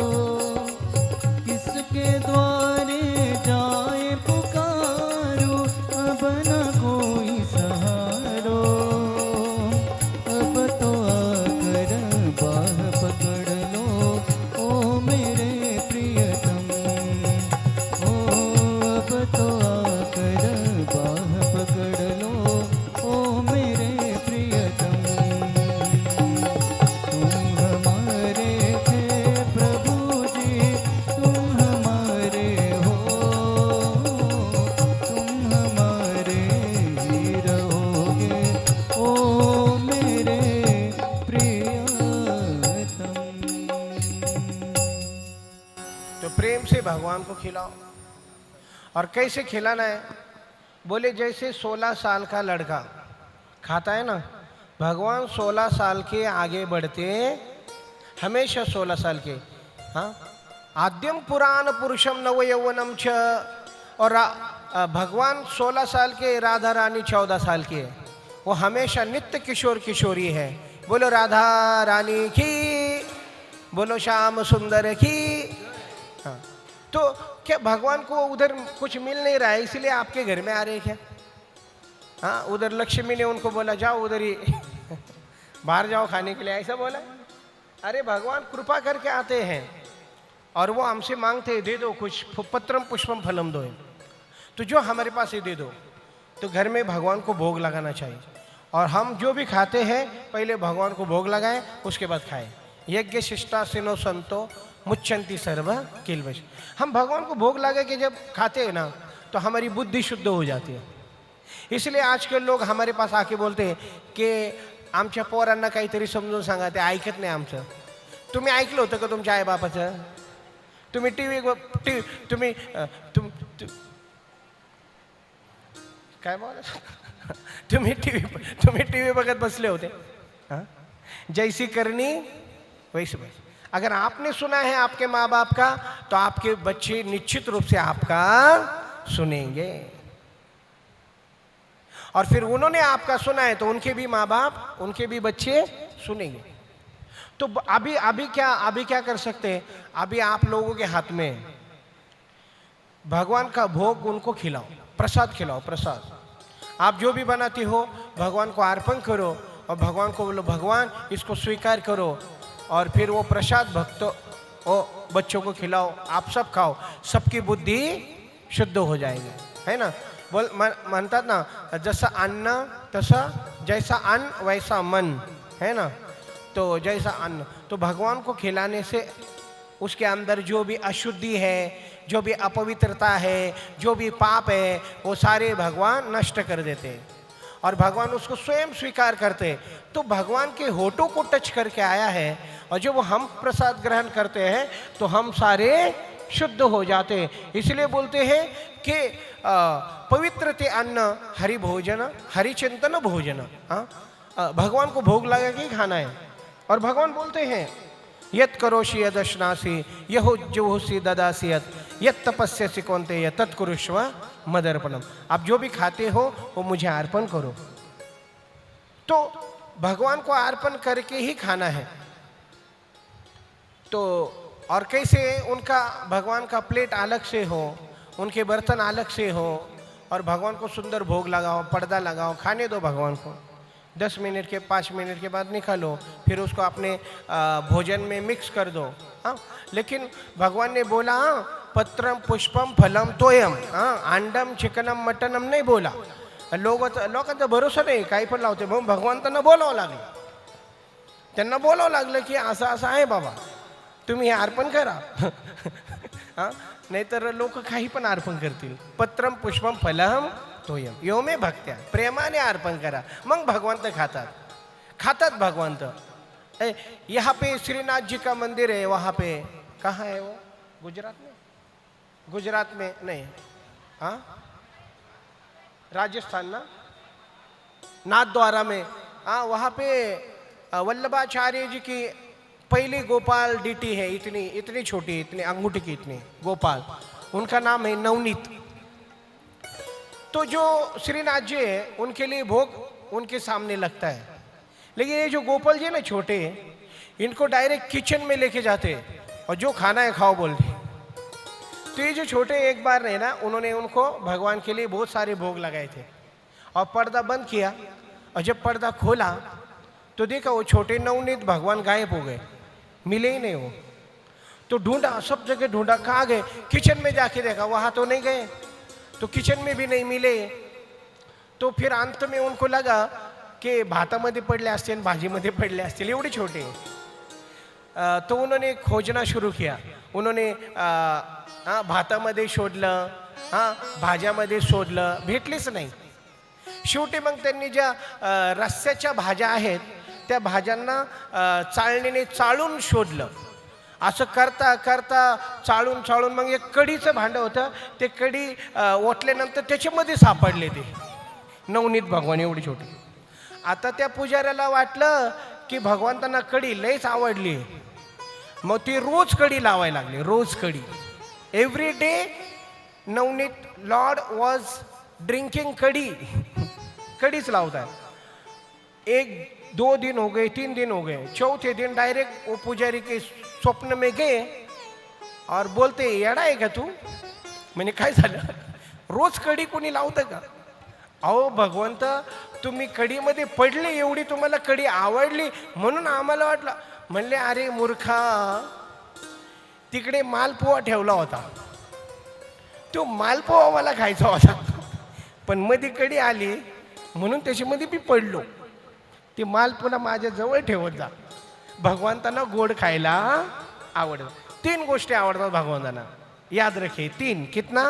Speaker 2: किसके द्वारे जाए पुकारो, अब न कोई सहारो। अब तो आकर बाह पकड़ लो ओ मेरे प्रियतम। ओ अब तो आकर बाह पकड़ लो ओ मेरे प्रियतम। तुम हमारे थे प्रभु जी, तुम हमारे हो, तुम हमारे ही रहोगे ओ मेरे प्रियतम।
Speaker 1: तो प्रेम से भगवान को खिलाओ। और कैसे खिलाना है? बोले जैसे 16 साल का लड़का खाता है ना, भगवान 16 साल के आगे बढ़ते, हमेशा 16 साल के। हाँ, आद्यम पुराण पुरुषम नव यौवनम छ। और भगवान 16 साल के, राधा रानी 14 साल की है। वो हमेशा नित्य किशोर किशोरी है। बोलो राधा रानी की, बोलो श्याम सुंदर की। हाँ, तो क्या भगवान को उधर कुछ मिल नहीं रहा है इसलिए आपके घर में आ रहे क्या? हाँ, उधर लक्ष्मी ने उनको बोला जाओ उधर ही बाहर जाओ खाने के लिए, ऐसा बोला? अरे भगवान कृपा करके आते हैं और वो हमसे मांगते हैं दे दो कुछ, पत्रम पुष्पम फलम दो। तो जो हमारे पास है दे दो। तो घर में भगवान को भोग लगाना चाहिए, और हम जो भी खाते हैं पहले भगवान को भोग लगाएं, उसके बाद खाएं। यज्ञ शिष्टा सिनो संतो मुच्चंती सर्व किलवश। हम भगवान को भोग लगा के जब खाते हैं ना तो हमारी बुद्धि शुद्ध हो जाती है। इसलिए आजकल लोग हमारे पास आके बोलते हैं की आमच्या पोरांना काहीतरी समजून सांगा, ते ऐकत नाही आमचं। तुम्ही ऐकलं होतं का तुमच्या आई बापाचं? तुम्ही तुम्ही काय बोला तुम्ही टीव्ही बघत बसले होते। हाँ? जैसी करनी वैसे बस। अगर आपने सुना है आपके माँ बाप का तो आपके बच्चे निश्चित रूप से आपका सुनेंगे, और फिर उन्होंने आपका सुना है तो उनके भी माँ बाप, उनके भी बच्चे सुनेंगे। तो अभी क्या कर सकते हैं? अभी आप लोगों के हाथ में भगवान का भोग उनको खिलाओ, प्रसाद खिलाओ। प्रसाद आप जो भी बनाती हो भगवान को अर्पण करो, और भगवान को बोलो भगवान इसको स्वीकार करो, और फिर वो प्रसाद बच्चों को खिलाओ। आप सब खाओ, सबकी बुद्धि शुद्ध हो जाएगी, है ना? म्हणतात ना जसं अन्न तसं, जैसा अन्न वैसा मन, है ना? तो जैसा अन्न, तो भगवान को खिलाने से उसके अंदर जो भी अशुद्धि है, जो भी अपवित्रता है, जो भी पाप है, वो सारे भगवान नष्ट कर देते हैं और भगवान उसको स्वयं स्वीकार करते हैं। तो भगवान के होठों को टच करके आया है और जब हम प्रसाद ग्रहण करते हैं तो हम सारे शुद्ध हो जाते हैं। इसलिए बोलते हैं कि पवित्र ते अन्न हरि भोजन, हरि चिंतन भोजन। भगवान को भोग लगा के ही खाना है। और भगवान बोलते हैं यत करोषि यदश्नासी यहो जुहुषि ददासी यत यत तपस्यसि कौन्तेय तत्कुरुष्व मदर्पणम। आप जो भी खाते हो वो मुझे अर्पण करो। तो भगवान को अर्पण करके ही खाना है। तो और कैसे उनका भगवान का प्लेट अलग से हो, उनके बर्तन अलग से हो और भगवान को सुंदर भोग लगाओ, पर्दा लगाओ, खाने दो भगवान को। 10 मिनट के 5 मिनट के बाद निकालो, फिर उसको अपने भोजन में मिक्स कर दो। हाँ, लेकिन भगवान ने बोला पत्रम पुष्पम फलम तोयम, अंडम चिकनम मटनम नहीं बोला। लोकांचा भरोसा नाही, काही पण लावते। मग भगवान त्यांना बोलावं लागलं, त्यांना बोलावं लागलं की असं असं आहे बाबा, तुम्ही हे अर्पण करा। हां, नाहीतर लोक काही पण अर्पण करतील। पत्रम पुष्पम फलम तोयम यो मे भक्त्या, प्रेमाने अर्पण करा, मग भगवंत खातात भगवंत। यहाँ पे श्रीनाथ जी का मंदिर है, वहाँ पे कहाँ है वो? गुजरात में नहीं, हाँ राजस्थान ना, नाथद्वारा में। हाँ, वहाँ पे वल्लभाचार्य जी की पहली गोपाल डीटी है, इतनी छोटी, इतनी अंगूठी की इतनी गोपाल, उनका नाम है नवनीत। तो जो श्रीनाथ जी है उनके लिए भोग उनके सामने लगता है, लेकिन ये जो गोपाल जी है ना छोटे, इनको डायरेक्ट किचन में लेके जाते और जो खाना है खाओ बोलते। तो ये जो छोटे एक बार नहीं ना, उन्होंने उनको भगवान के लिए बहुत सारे भोग लगाए थे और पर्दा बंद किया और जब पर्दा खोला तो देखा वो छोटे नवनीत भगवान गायब हो गए, मिले ही नहीं वो। तो ढूंढा, सब जगह ढूंढा, कहाँ गए? किचन में जाके देखा, वहाँ तो नहीं गए, तो किचन में भी नहीं मिले। तो फिर अंत में उनको लगा कि भातामध्ये पडले असतील, भाजीमध्ये पडले असतील, एवढे छोटे। तो उन्होंने खोजना शुरू किया। उन्होंने भातामध्ये शोधलं, भाज्यामध्ये शोधलं, भेटलीच नाही। शेवटी मग त्यांनी ज्या रस्स्याच्या भाज्या आहेत त्या भाज्यांना चाळणीने चाळून शोधलं। असं करता करता चाळून मग एक कढीचं भांडं होतं, ते कढी ओतल्यानंतर त्याच्यामध्ये सापडले ते नवनीत भगवान एवढी छोटी। आता त्या पुजाऱ्याला वाटलं की भगवंतांना कढी लयच आवडली, मग ती रोज कढी लावायला लागली, रोज कढी। Every Navneet lord was drinking kadhi, कढीच लावता। 1-2 दिन हो गए, 3 दिन हो गए, चौथे दिन डायरेक्ट वो पुजारी के स्वप्न में गए और बोलते येडा आहे का तू? मैंने काय झालं, रोज कढी कोणी लावतं का? अहो भगवंत, तुम्ही कढीमध्ये पडले, एवढी तुम्हाला कढी आवडली म्हणून आम्हाला वाटलं। म्हणले अरे मूर्खा, तिकडे मालपुवा ठेवला होता, तो मालपुवा मला खायचा होता, पण मध्ये कढी आली म्हणून त्याच्यामध्ये मी पडलो। ती मालपुवा माझ्या जवळ ठेवत जा। भगवंतांना गोड खायला आवडतं। 3 गोष्टी आवडतात भगवंतांना, याद रखिए 3। कितना?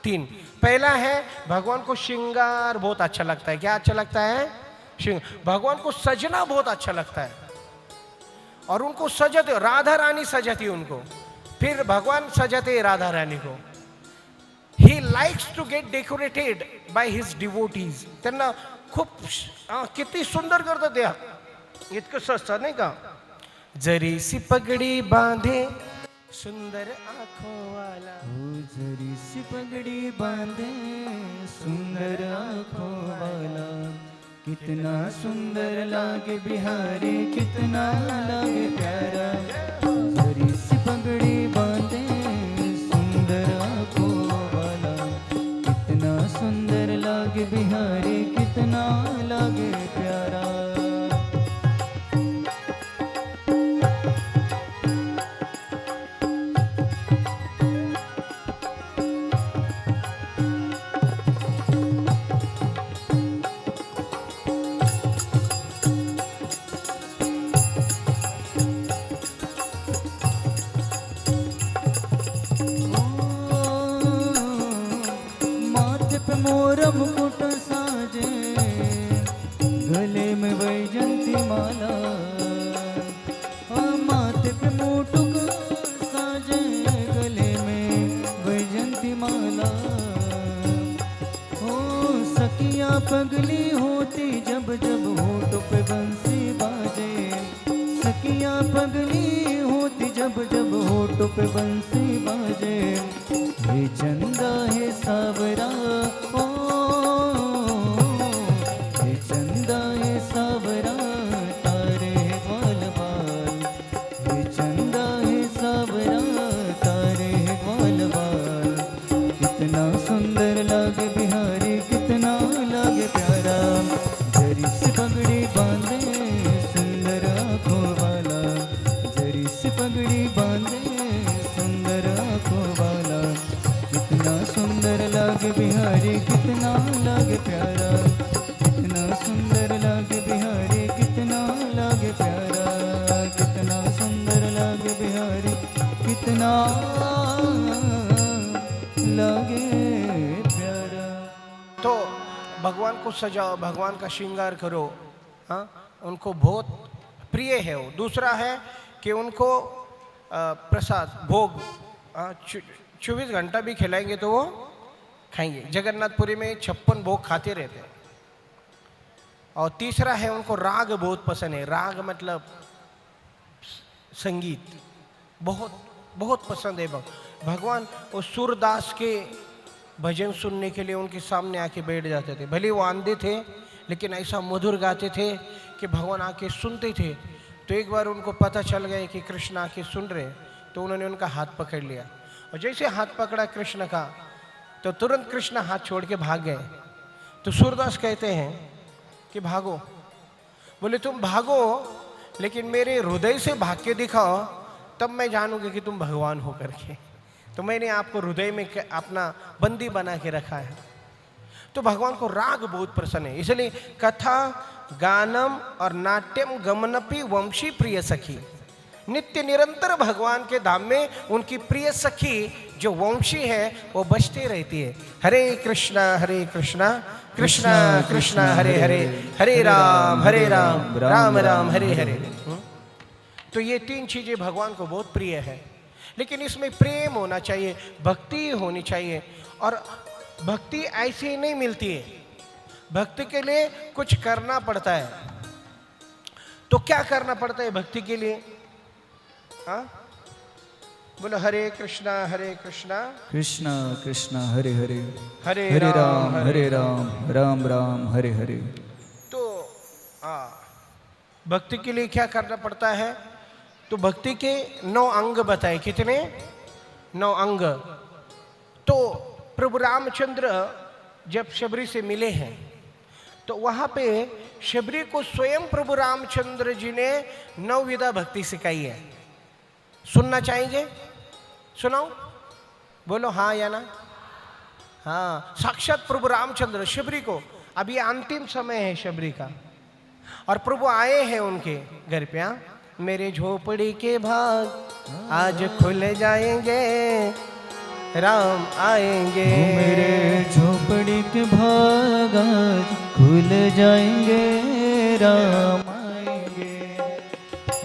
Speaker 1: 3। पहला है भगवान को श्रृंगार बहुत अच्छा लगता है। क्या अच्छा लगता है? भगवान को सजना बहुत अच्छा लगता है और उनको सजाते, राधा रानी सजाती उनको, फिर भगवान सजाते राधा रानी को। He likes to get decorated by his devotees. त्यांना खूप किती सुंदर करतात ते, इतकं सस्तं नाही का? जरी सी पगड़ी बांधे सुंदर आँखों वाला,
Speaker 2: जरी सी पगड़ी बांधे सुंदर आँखों वाला, कितना सुंदर लागे बिहारी, कितना लागे प्यारा। जरी सी पगड़ी बांधे सुंदर आँखों वाला, कितना सुंदर लागे बिहारी, कितना लागे प्यारा। मोर मुकुट साजे, गले में वैजंती माला। माथे पे मुटुक साजे, गले में वैजंती माला। सखियाँ पगली होती जब जब होठों पे बंसी बाजे, सखियाँ पगली होती जब जब होठों पे बंसी बाजे। हे चंदा है सावरा, ओ हे चंदा है सावरा, तारे ग्वाल बाल। हे चंदा है सावरा, तारे ग्वाल बाल। कितना सुंदर लागे बिहारी, कितना लागे प्यारा। जरी सी पगड़ी बांधे सुंदर आँखों वाला, जरी सी पगड़ी बांधे सुंदर आँखों वाला। कितना सुंदर लागे बिहारी, कितना लागे प्यारा। कितना सुंदर लागे बिहारी, कितना लागे प्यारा। कितना सुंदर लागे बिहारी, कितना लागे प्यारा।
Speaker 1: तो भगवान को सजाओ, भगवान का श्रृंगार करो। हाँ, उनको बहुत प्रिय है वो। दूसरा है कि उनको प्रसाद भोग 24 घंटा भी खिलाएंगे तो वो खाएंगे। जगन्नाथपुरी में 56 भोग खाते रहते हैं। और तीसरा है उनको राग बहुत पसंद है। राग मतलब संगीत बहुत बहुत पसंद है। भगवान वो सूरदास के भजन सुनने के लिए उनके सामने आके बैठ जाते थे। भले वो आंधे थे लेकिन ऐसा मधुर गाते थे कि भगवान आके सुनते थे। तो एक बार उनको पता चल गया कि कृष्ण आके सुन रहे, तो उन्होंने उनका हाथ पकड़ लिया। और जैसे हाथ पकड़ा कृष्ण का, तो तुरंत कृष्ण हाथ छोड़ के भाग गए। तो सूरदास कहते हैं कि भागो। बोले तुम भागो, लेकिन मेरे हृदय से भाग के दिखाओ, तब मैं जानूंगी कि तुम भगवान हो करके। तो मैंने आपको हृदय में अपना बंदी बना के रखा है। तो भगवान को राग बहुत पसंद है, इसलिए कथा गानम और नाट्यम गमनपि वंशी प्रिय सखी। नित्य निरंतर भगवान के धाम में उनकी प्रिय सखी जो वंशी है वो बजती रहती है। हरे कृष्णा कृष्णा कृष्णा हरे हरे, हरे राम राम राम हरे हरे। तो ये 3 चीजें भगवान को बहुत प्रिय है। लेकिन इसमें प्रेम होना चाहिए, भक्ति होनी चाहिए। और भक्ति ऐसी नहीं मिलती है, भक्ति के लिए कुछ करना पड़ता है। तो क्या करना पड़ता है भक्ति के लिए? हाँ, बोलो हरे कृष्णा कृष्णा
Speaker 2: कृष्णा हरे हरे,
Speaker 1: हरे
Speaker 2: हरे राम राम राम हरे हरे।
Speaker 1: तो भक्ति के लिए क्या करना पड़ता है? तो भक्ति के 9 अंग बताए। कितने? 9 अंग। तो प्रभु रामचंद्र जब शबरी से मिले हैं, तो वहां पे शबरी को स्वयं प्रभु रामचंद्र जी ने 9 विधा भक्ति सिखाई है। सुनना चाहेंगे? सुनाओ, बोलो हाँ या ना। हाँ, साक्षात प्रभु रामचंद्र शबरी को, अभी अंतिम समय है शबरी का, और प्रभु आए हैं उनके घर पे। हाँ, मेरे झोपड़ी के भाग आज खुल जाएंगे, राम आएंगे।
Speaker 2: मेरे झोपड़ी के भाग आज खुल जाएंगे, राम आएंगे।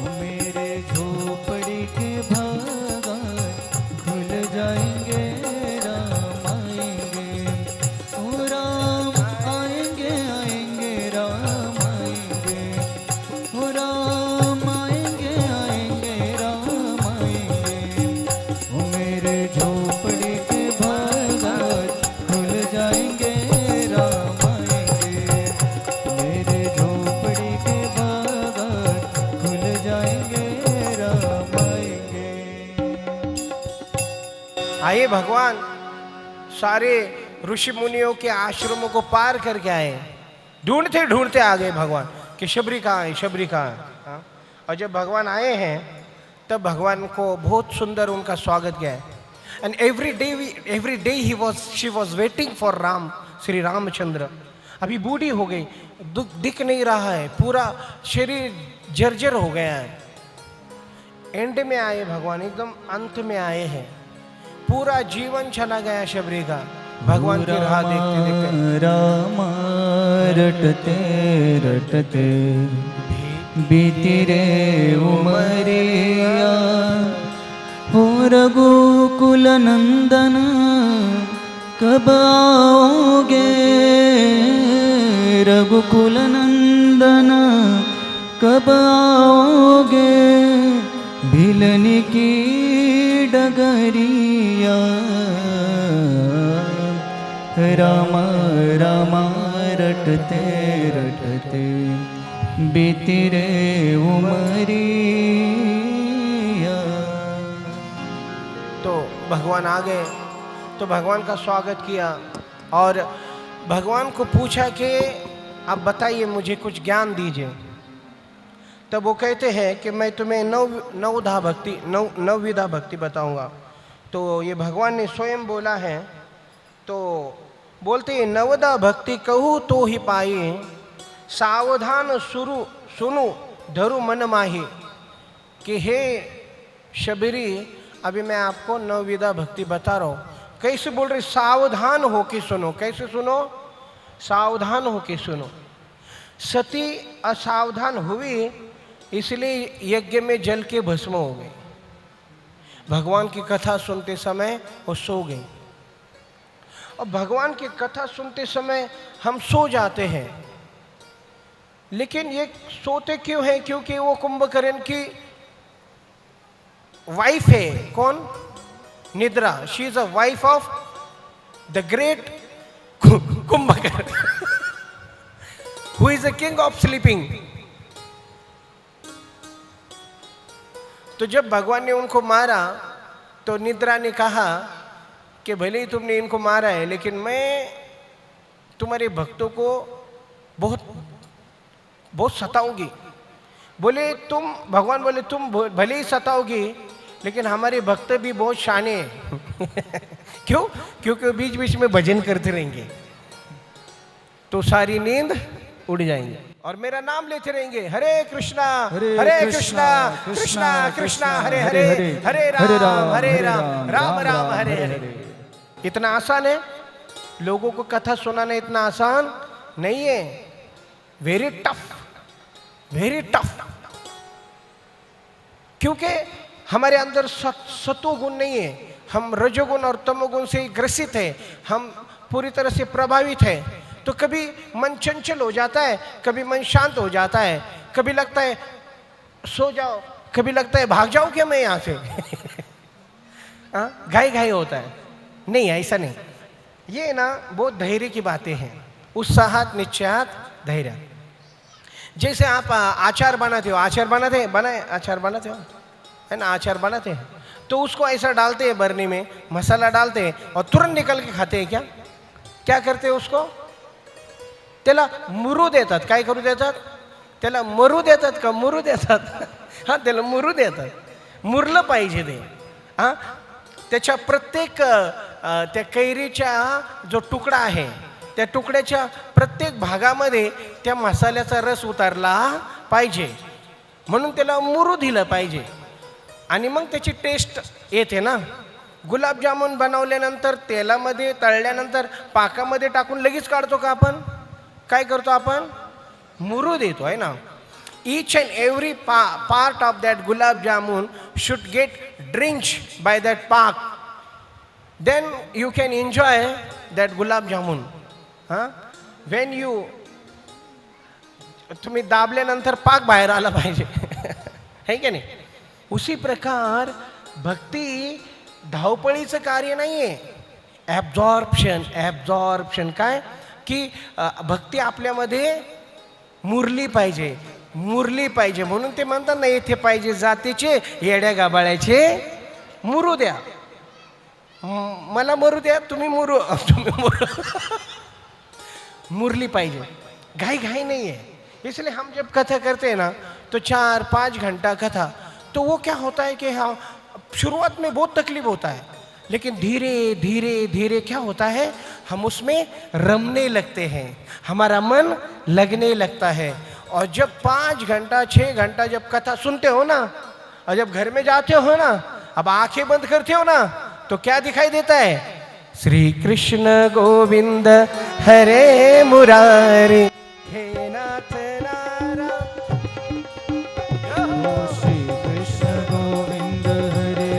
Speaker 2: मेरे झोपड़ी के भाग आज खुल जाएंगे, राम आएंगे। ओ राम आएंगे आएंगे, राम आएंगे। ओ राम आएंगे आएंगे, राम आएंगे। ओ मेरे झोपड़ी के भाग आज खुल जाएंगे, राम आएंगे। मेरे झोपड़ी के भाग आज खुल जाएंगे, राम आएंगे।
Speaker 1: आए भगवान सारे ऋषि मुनियों के आश्रमों को पार करके आए, ढूंढते ढूंढते आ गए भगवान कि शबरी कहाँ है, शबरी कहाँ है। हाँ? और जब भगवान आए हैं तब भगवान को बहुत सुंदर उनका स्वागत किया है। And every day she was waiting for Ram, Shri Ramchandra. अभी बूढ़ी हो गई, दिख नहीं रहा है, पूरा शरीर जर्जर हो गया है। एंड में आए भगवान, एकदम अंत में आए हैं। पूरा जीवन चला गया शबरी का, भगवान की राह देखते देखते
Speaker 2: रामा रटते रटते बीती रे उमरिया हो रघुकुल नंदन कब आओगे रघुकुल नंदन कब आओगे भिलनी की डगरिया रामा रामा रटते रटते बीती रे उमरिया।
Speaker 1: तो भगवान आ गए, तो भगवान का स्वागत किया और भगवान को पूछा कि आप बताइए मुझे कुछ ज्ञान दीजिए। तब वो कहते हैं कि मैं तुम्हें नवविधा भक्ति बताऊंगा। तो ये भगवान ने स्वयं बोला है। तो बोलते हैं नवदा भक्ति कहूँ तो ही पाई सावधान सुनु धरु मन माही कि हे शबरी अभी मैं आपको नवविधा भक्ति बता रहा हूँ। कैसे बोल रहे? सावधान हो के सुनो। कैसे सुनो? सावधान हो के सुनो। सती असावधान हुई इसलिए यज्ञ में जल के भस्म हो गई। भगवान की कथा सुनते समय वो सो गई। और भगवान की कथा सुनते समय हम सो जाते हैं, लेकिन ये सोते क्यों हैं? क्योंकि वो कुंभकर्ण की वाइफ है। कौन? निद्रा। She is a wife of the great Kumbhakarna who is the king of sleeping. तो जब भगवान ने उनको मारा तो निद्रा ने कहा कि भले ही तुमने इनको मारा है, लेकिन मैं तुम्हारे भक्तों को बहुत बहुत सताऊंगी। बोले तुम, भगवान बोले तुम भले ही सताओगी, लेकिन हमारे भक्त भी बहुत शाने हैं क्यों? क्योंकि वो बीच बीच में भजन करते रहेंगे तो सारी नींद उड़ जाएंगे और मेरा नाम लेते रहेंगे, हरे कृष्णा कृष्णा कृष्णा हरे हरे, हरे राम राम राम हरे हरे। इतना आसान है? लोगों को कथा सुनाना इतना आसान नहीं है। Very tough, very tough. क्योंकि हमारे अंदर सतोगुण नहीं है, हम रजोगुण और तमोगुण से ग्रसित है, हम पूरी तरह से प्रभावित है। तो कभी मन चंचल हो जाता है, कभी मन शांत हो जाता है, कभी लगता है सो जाओ, कभी लगता है भाग जाऊं क्या मैं यहाँ से घाई घाई होता है। नहीं, ऐसा नहीं। ये ना बहुत धैर्य की बातें हैं। उत्साहात निश्चयात धैर्य। जैसे आप आचार बनाते हो, आचार बनाते हो है ना, आचार बनाते हैं तो उसको ऐसा डालते हैं बरनी में, मसाला डालते हैं और तुरंत निकल के खाते हैं। क्या करते हैं? उसको त्याला मुरू देतात. काय करू देतात? त्याला मरू देतात का मुरू देतात? हां, त्याला मुरू देतात. मुरलं पाहिजे ते. हां, त्याच्या प्रत्येक त्या कैरीच्या जो तुकडा आहे त्या तुकड्याच्या प्रत्येक भागामध्ये त्या मसाल्याचा रस उतरला पाहिजे, म्हणून त्याला मुरू दिलं पाहिजे आणि मग त्याची टेस्ट येते ना. गुलाबजामुन बनवल्यानंतर तेलामध्ये तळल्यानंतर पाकामध्ये टाकून लगेच काढतो का आपण? काय करतो आपण? मुरू देतो आहे ना. each and every part of that gulab jamun should get drenched by that pak, then you can enjoy that gulab jamun. when you तुम्ही दाबल्यानंतर पाक बाहेर आला पाहिजे है की नाही. उसी प्रकार भक्ती धावपळीचं कार्य नाहीये. ॲब्झॉर्प्शन काय की भक्ती आपल्यामध्ये मुरली पाहिजे, मुरली पाहिजे. म्हणून ते म्हणतात ना, येथे पाहिजे जातीचे येड्या गाबाळ्याचे मुरू द्या. मला मरू द्या, तुम्ही मुरू मुरली पाहिजे. घाई घाई नहीं है. इसलिए हम जब कथा करते हैं ना तो 4-5 घंटा कथा, तो वो क्या होता है कि हाँ, शुरुआत में बहुत तकलीफ होता है, लेकिन धीरे धीरे धीरे क्या होता है, हम उसमें रमने लगते हैं, हमारा मन लगने लगता है. और जब 5 घंटा 6 घंटा जब कथा सुनते हो ना, और जब घर में जाते हो ना, अब आंखें बंद करते हो ना, तो क्या दिखाई देता है? श्री कृष्ण गोविंद हरे मुरारी, हे नाथ नारायण।
Speaker 2: श्री कृष्ण गोविंद हरे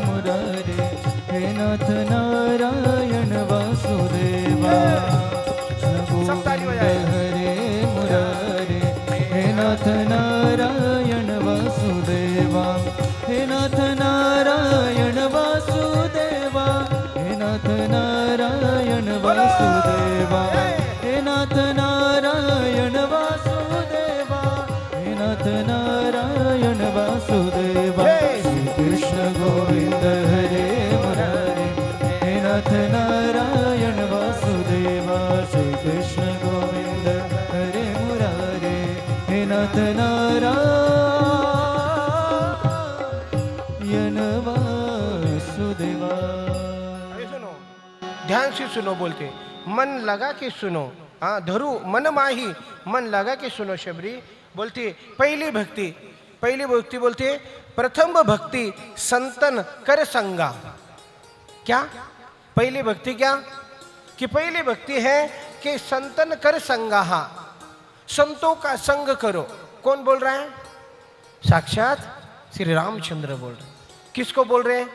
Speaker 2: मुरारे, हे नाथ नारायण वासुदेवा।
Speaker 1: सब ताली
Speaker 2: गोविंद
Speaker 1: बजाएं।
Speaker 2: हरे मुरारे, हे नाथ नारायण वासुदेवा, हे नाथ नारायण वासुदेवा, हे नाथ नारायण वासुदेवा, हे नाथ नारायण वासुदेवा, हे नाथ नारायण वासुदेवा। श्री कृष्ण गोविंद हरे मुरारे, हे नाथ नारायण वासुदेवा। श्री कृष्ण गोविंद हरे मुरारे, हे नाथ नारायण वासुदेवा।
Speaker 1: अरे सुनो, ध्यान से सुनो, बोलते मन लगा के सुनो। हाँ, धरू मन माही, मन लगा के सुनो। शबरी बोलती पहली भक्ति बोलती है, प्रथम भक्ति संतन कर संगा। क्या पहली भक्ति? क्या कि पहली भक्ति है कि संतन कर संगा, संतों का संग करो। कौन बोल रहा है? साक्षात श्री रामचंद्र बोल रहे। किसको बोल रहे हैं?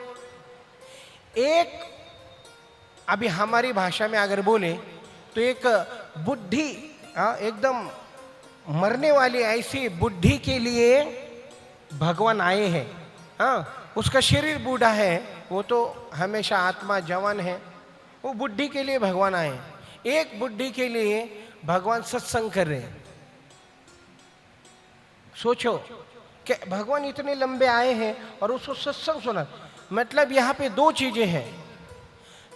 Speaker 1: एक, अभी हमारी भाषा में अगर बोले तो एक बुद्धि, एकदम मरने वाली ऐसी बुद्धि के लिए भगवान आए हैं। उसका शरीर बूढ़ा है, वो तो हमेशा आत्मा जवान है। वो बुद्धि के लिए भगवान आए हैं। एक बुद्धि के लिए भगवान सत्संग कर रहे हैं। सोचो कि भगवान इतने लंबे आए हैं और उसको सत्संग सुना। मतलब यहाँ पे दो चीजें हैं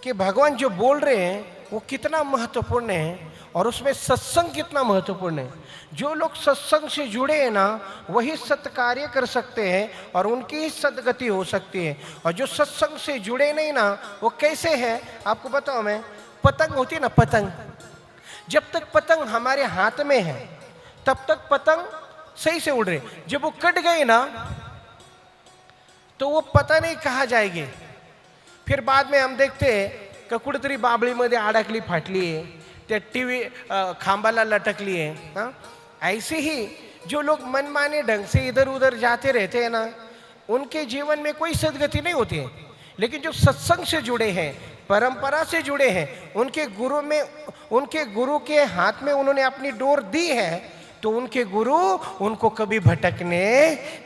Speaker 1: कि भगवान जो बोल रहे हैं वो कितना महत्वपूर्ण है और उसमें सत्संग कितना महत्वपूर्ण है। जो लोग सत्संग से जुड़े हैं ना, वही सत्कार्य कर सकते हैं और उनकी ही सदगति हो सकती है। और जो सत्संग से जुड़े नहीं ना, वो कैसे है आपको बताऊं मैं। पतंग होती है ना, पतंग, जब तक पतंग हमारे हाथ में है तब तक पतंग सही से उड़ रहे। जब वो कट गए ना तो वो पता नहीं कहाँ जाएगी। फिर बाद में हम देखते हैं कि कुठेतरी बाबळीमध्ये अडकली, फाटली आहे, त्या टीव्ही खांबाला लटकली है। ऐसे ही जो लोग मनमाने ढंग से इधर उधर जाते रहते हैं ना, उनके जीवन में कोई सदगति नहीं होती है। लेकिन जो सत्संग से जुड़े हैं, परंपरा से जुड़े हैं, उनके गुरु के हाथ में उन्होंने अपनी डोर दी है, तो उनके गुरु उनको कभी भटकने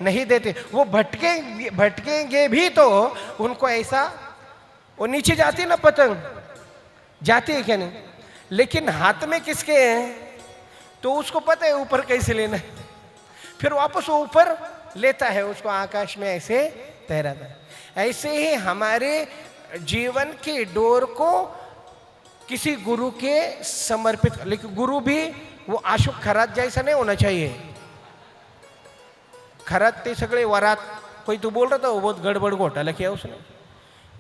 Speaker 1: नहीं देते। वो भटकेंगे भी तो उनको ऐसा, वो नीचे जाती है ना पतंग, जाती है क्या नहीं, लेकिन हाथ में किसके हैं तो उसको पता है ऊपर कैसे लेना है। फिर वापस वो ऊपर लेता है, उसको आकाश में ऐसे तैराता है। ऐसे ही हमारे जीवन की डोर को किसी गुरु के समर्पित, लेकिन गुरु भी वो अशोक खरात जैसा नहीं होना चाहिए। खरात ते सगळे वरात, कोई तो बोल रहा था वो बहुत गड़बड़ घोटाला किया उसने।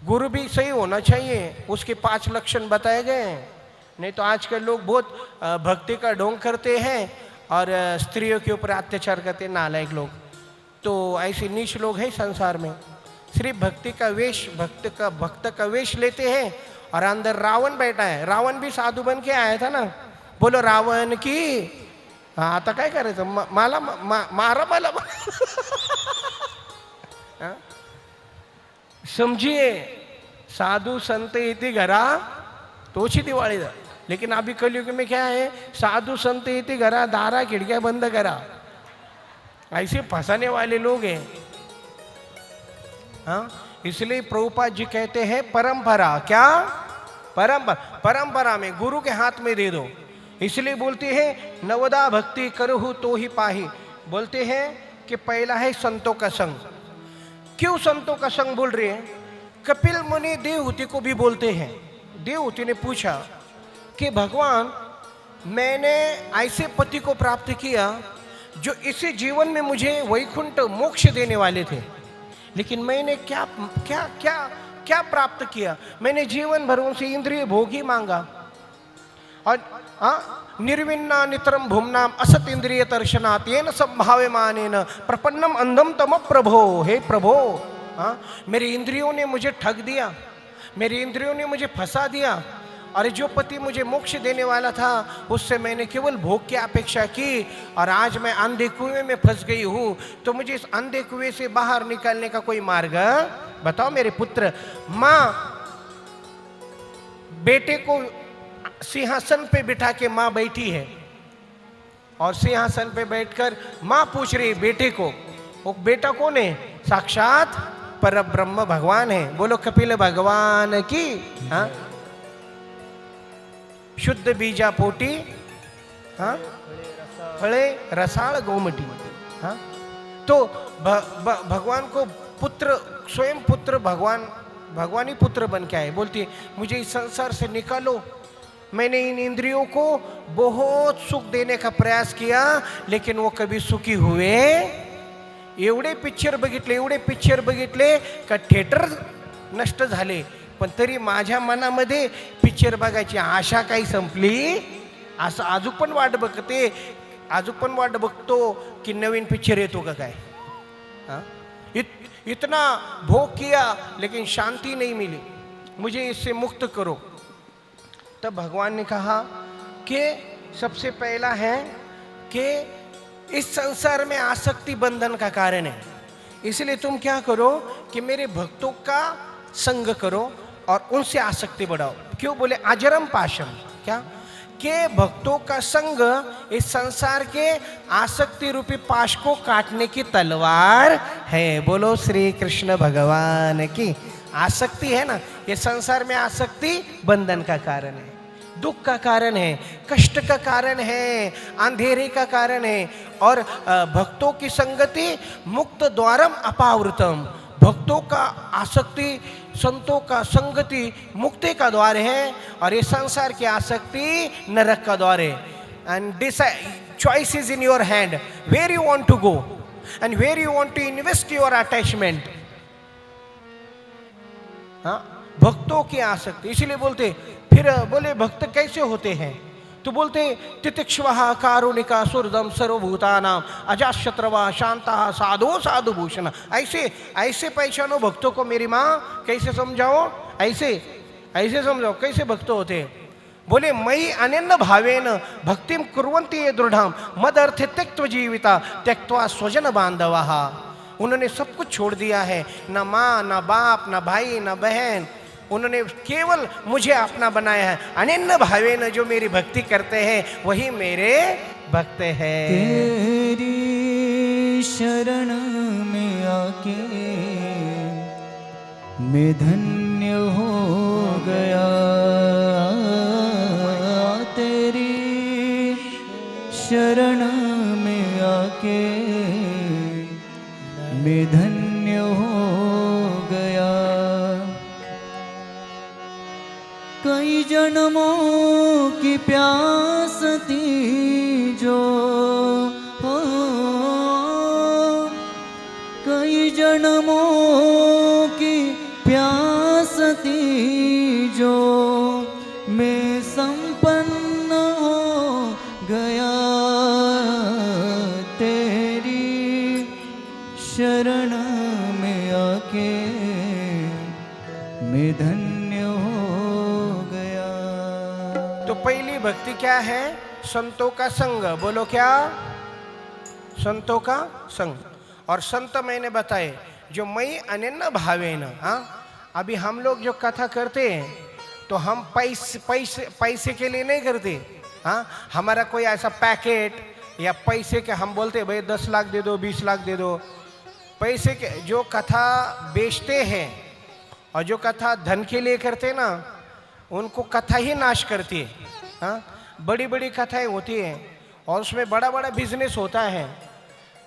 Speaker 1: गुरु भी सही होना चाहिए, उसके 5 लक्षण बताए गए हैं। नहीं तो आजकल लोग बहुत भक्ति का ढोंग करते हैं और स्त्रियों के ऊपर अत्याचार करते हैं, नालायक लोग। तो ऐसे नीच लोग हैं संसार में। सिर्फ भक्ति का वेश, भक्त का वेश लेते हैं और अंदर रावण बैठा है। रावण भी साधु बन के आया था ना, बोलो रावण की। हाँ, आता काय करायचं, मला मारा मला समझिए, साधु संत इति घरा तोची दिवाळी दा। लेकिन अभी कलयुग में क्या है, साधु संत इति घरा, दारा खिड़कियां बंद करा। ऐसे फंसाने वाले लोग हैं। हाँ, इसलिए प्रभुपाद जी कहते हैं परंपरा, क्या परंपरा में गुरु के हाथ में दे दो। इसलिए बोलते हैं नवदा भक्ति करहु तो ही पाही। बोलते हैं कि पहला है संतों का संग। क्यों संतों का संग बोल रहे हैं? कपिल मुनि देवहूति को भी बोलते हैं। देवहूति ने पूछा कि भगवान, मैंने ऐसे पति को प्राप्त किया जो इसी जीवन में मुझे वैकुंठ मोक्ष देने वाले थे, लेकिन मैंने क्या क्या क्या क्या प्राप्त किया? मैंने जीवन भर उनसे इंद्रिय भोग ही मांगा। और निर्विन्ना नितरम भूमनाम असत इंद्रिय दर्शनात् येन संभावे मानेन प्रपन्नम अंधम तम प्रभो। हे प्रभो, मेरे इंद्रियों ने मुझे ठग दिया, मेरी इंद्रियों ने मुझे फंसा दिया। और जो पति मुझे मोक्ष देने वाला था उससे मैंने केवल भोग की अपेक्षा की, और आज मैं अंधे कुएं में फंस गई हूँ। तो मुझे इस अंधे कुएं से बाहर निकलने का कोई मार्ग बताओ मेरे पुत्र। माँ बेटे को सिंहासन पे बिठा के माँ बैठी है, और सिंहासन पे बैठकर माँ पूछ रही बेटे को, वो बेटा कौन है? साक्षात पर ब्रह्म भगवान है। बोलो कपिल भगवान की। हाँ, शुद्ध बीजा पोटी, हाँ, फळे रसाळ गोमटी। हाँ, तो भगवान को पुत्र, स्वयं पुत्र भगवान ही पुत्र बन के आए। बोलती है मुझे इस संसार से निकालो। मैंने इन इंद्रियों को बहुत सुख देने का प्रयास किया, लेकिन वो कभी सुखी हुए। एवढे पिक्चर बघितले का थिएटर नष्ट झाले, पण तरी माझ्या मनामध्ये पिक्चर बघायची आशा काही संपली। असं अजून पण वाट बघतो की नवीन पिक्चर येतो का काय। हाँ, इतना भोग किया लेकिन शांति नहीं मिली, मुझे इससे मुक्त करो। तब भगवान ने कहा कि सबसे पहला है कि इस संसार में आसक्ति बंधन का कारण है, इसलिए तुम क्या करो कि मेरे भक्तों का संग करो और उनसे आसक्ति बढ़ाओ। क्यों बोले? अजरम पाशम, क्या के भक्तों का संग इस संसार के आसक्ति रूपी पाश को काटने की तलवार है। बोलो श्री कृष्ण भगवान की। आसक्ति है ना, ये संसार में आसक्ति बंधन का कारण है, दुख का कारण है, कष्ट का कारण है, अंधेरे का कारण है। और भक्तों की संगति मुक्त द्वारम अपावृतम, भक्तों का आसक्ति, संतों का संगति मुक्ति का द्वार है, और ये संसार की आसक्ति नरक का द्वार है। And choice is in your hand, where you want to go and where you want to invest your attachment. हाँ, भक्तों की आसक्ति। इसीलिए बोलते, फिर बोले भक्त कैसे होते हैं? तो बोलते तितिक्षवः कारुणिका सुहृदं सर्वभूतानां अजाशत्रवा शांता साधो साधुभूषण। ऐसे पहचानो भक्तों को मेरी माँ। कैसे समझाओ? ऐसे समझाओ कैसे भक्त होते हैं। बोले मयि अनन्य भावेन भक्तिम कुर्वन्ति ये दृढ़ाम मद अर्थे त्यक्त्वा जीविता त्यक्त्वा स्वजन बांधवाः। उन्होंने सब कुछ छोड़ दिया है, न माँ, न बाप, न भाई, न बहन। उन्होंने केवल मुझे अपना बनाया है। अनन्य भावेन जो मेरी भक्ति करते हैं वही मेरे भक्त हैं।
Speaker 2: तेरी शरण में आके मैं धन्य हो गया, तेरी शरण में आके मैं धन्य हो गया। कई जन्मों की प्यास थी जो हो, कई जन्मों की प्यास थी जो मैं संपन्न हो गया। तेरी शरण में आके मैं धन्य हो गया।
Speaker 1: तो पहली भक्ति क्या है? संतों का संग। बोलो क्या? संतों का संग। और संत मैंने बताए जो मई अनन्य भावेन। हाँ, अभी हम लोग जो कथा करते हैं तो हम पैसे के लिए नहीं करते। हाँ, हमारा कोई ऐसा पैकेट या पैसे के हम बोलते भाई 10 लाख दे दो, 20 लाख दे दो। पैसे के जो कथा बेचते हैं और जो कथा धन के लिए करते हैं ना, उनको कथा ही नाश करती है। हाँ, बड़ी बड़ी कथाएं होती हैं और उसमें बड़ा बड़ा बिजनेस होता है।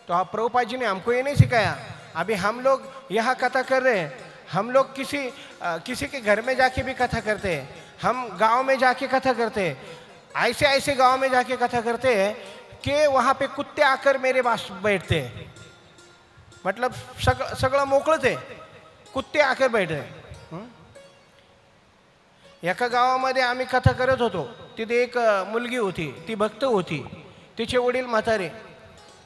Speaker 1: तो आप प्रभुपाद जी ने हमको ये नहीं सिखाया। अभी हम लोग यहाँ कथा कर रहे हैं, हम लोग किसी के घर में जाके भी कथा करते हैं, हम गांव में जाके कथा करते हैं। ऐसे गांव में जाके कथा करते हैं कि वहाँ पे कुत्ते आकर मेरे पास बैठते हैं। मतलब सगळं मोकळंच आहे, कुत्ते आकर बैठे। एका गावामध्ये आम्ही कथा करत होतो, तिथे एक मुलगी होती, ती भक्त होती, तिचे वडील म्हातारे,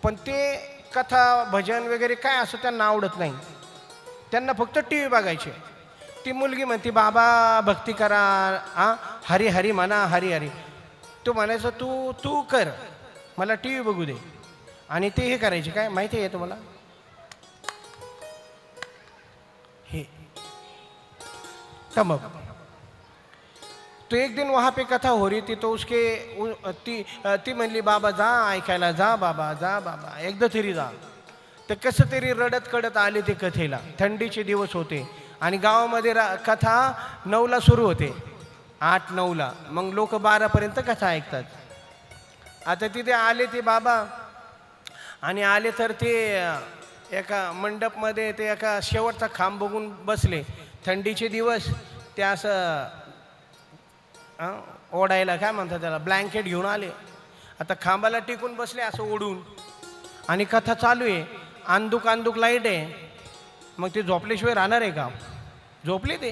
Speaker 1: पण ते कथा भजन वगैरे काय असं त्यांना आवडत नाही। त्यांना फक्त टी व्ही बघायचे। ती मुलगी म्हणते बाबा भक्ती करा, हरी हरी म्हणा, हरी हरी. तो म्हणायचं तू तू कर, मला टी व्ही बघू दे. आणि ते हे करायचे काय माहिती आहे तुम्हाला, हे तमक. तो एक दिन वहाँ पे कथा हो रही थी, तो ती म्हणली बाबा जा ऐकायला, जा बाबा, जा बाबा, एकदा तरी जा. तर कसं तरी रडत कडत आले ते कथेला. थंडीचे दिवस होते आणि गावामध्ये कथा 9ला सुरू होते, 8-9ला. मग लोक 12पर्यंत कथा ऐकतात. आता तिथे आले ते बाबा आणि आले तर ते एका मंडपमध्ये ते एका शेवटचा खांब बघून बसले. थंडीचे दिवस, ते असं ओढायला काय म्हणतात त्याला, ब्लँकेट घेऊन आले. आता खांबाला टिकून बसले असं ओढून, आणि कथा चालू आहे. अंदूक अंदूक लाईट आहे. मग ते झोपल्याशिवाय राहणार आहे का? झोपले ते.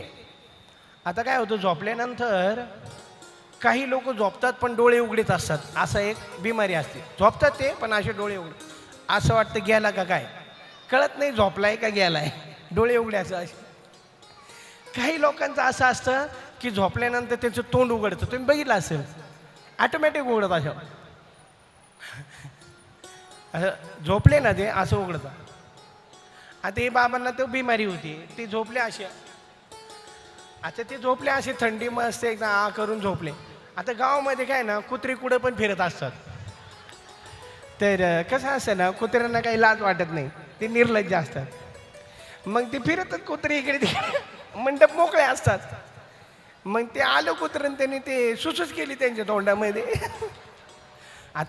Speaker 1: आता काय होतं, झोपल्यानंतर काही लोक झोपतात पण डोळे उघडीत असतात. असं एक बिमारी असते. झोपतात ते पण असे डोळे उघडे, असं वाटतं गेला का काय, कळत नाही झोपलाय का गेलाय, डोळे उघडे असं. काही लोकांचं असं असतं की झोपल्यानंतर त्यांचं तोंड उघडतं. तुम्ही बघितलं असेल, ऑटोमॅटिक उघडत असं. असं झोपले ना ते असं उघडतं. आता हे बाबांना तो बिमारी होती, ते झोपले असे. आता ते झोपले असे, थंडी मस्त एकदम करून झोपले. आता गावामध्ये काय ना, कुत्री कुठं पण फिरत असतात. तर कसं असतं ना, कुत्र्यांना काही लाज वाटत नाही, ते निर्लज्ज असतात. मग ते फिरतात कुत्रे इकडे तिकडे, मंडप मोकळे असतात. मग ते आलं कुत्र्यानं, त्यांनी ते सुसूच केली त्यांच्या तोंडामध्ये.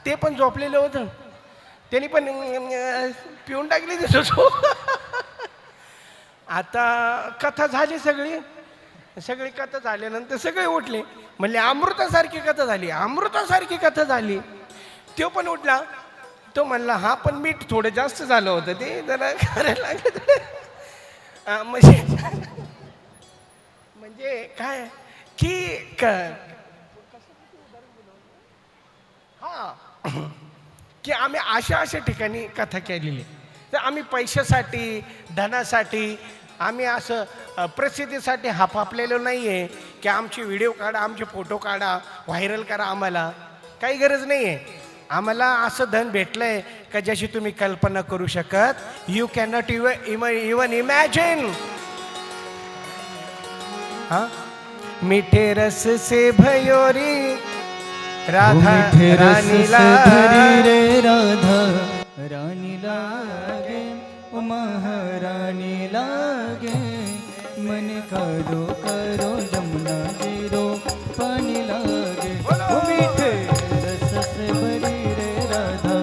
Speaker 1: ते पण झोपलेलं होतं, त्यांनी पण पिऊन टाकली ते सुसू. आता कथा झाली, सगळी कथा झाल्यानंतर सगळे उठले. म्हणले अमृतासारखी कथा झाली, अमृतासारखी कथा झाली. तो पण उठला. तो म्हणला हा पण मीठ थोडं जास्त झालं होतं, ते जरा करायला लागलं. म्हणजे काय की की आम्ही अशा ठिकाणी कथा केलेली. तर आम्ही पैशासाठी, धनासाठी, आम्ही असं प्रसिद्धीसाठी हाफापलेलो नाही आहे की आमचे व्हिडिओ काढा, आमचे फोटो काढा, व्हायरल करा. आम्हाला काही गरज नाही आहे. आम्हाला असं धन भेटलं आहे का ज्याची तुम्ही कल्पना करू शकत. You cannot even imagine. मीठे रस से भयोरी राधा रानी
Speaker 2: रे, राधा रानी लागे, ओ महारानी लागे. मन करो करो जमुना जीरो पानी लागे. ओ मीठे रस से भरी रे, राधा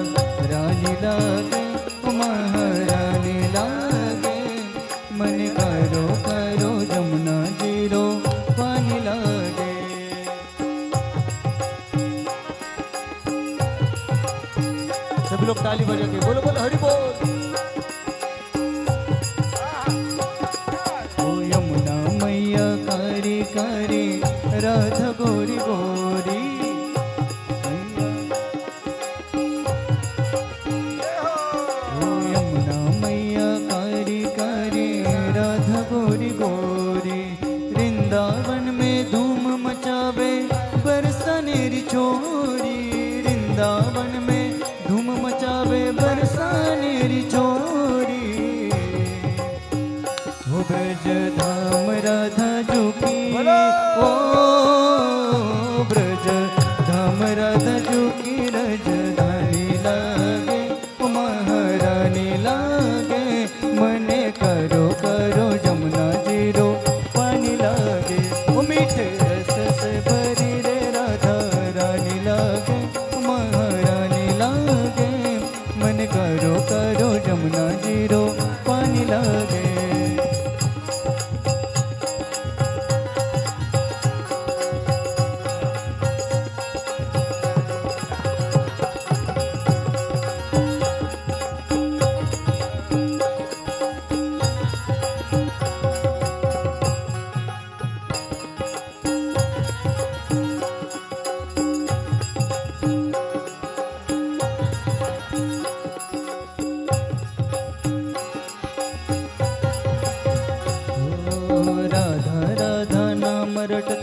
Speaker 2: रानी लागे, ओ महारानी लागे. मन करो करो जमुना जीरो पानी लागे. सभी लोग ताली बजा के बोलो बोलो हरि बोल. ओ यमुना मैया कारी कारी, राधा गोरी गोरी. ओ यमुना मैया कारी कारी, राधा गोरी गोरी. वृंदावन में धूम मचावे बरसानेरी छोरी. वृंदावन में धूम मचावे बरसानेरी छोरी. हो ब्रज धाम राधा जो की, ओ ब्रज धाम राधा जो की. राजधानी लागे, ओ महारानी लागे. मने करो करो जमुना जीरो पानी लागे. ओ मीठे रस से भरी रे, राधा रानी लागे, ओ महारानी लागे. मन करो करो जमुना जीरो पानी लागे.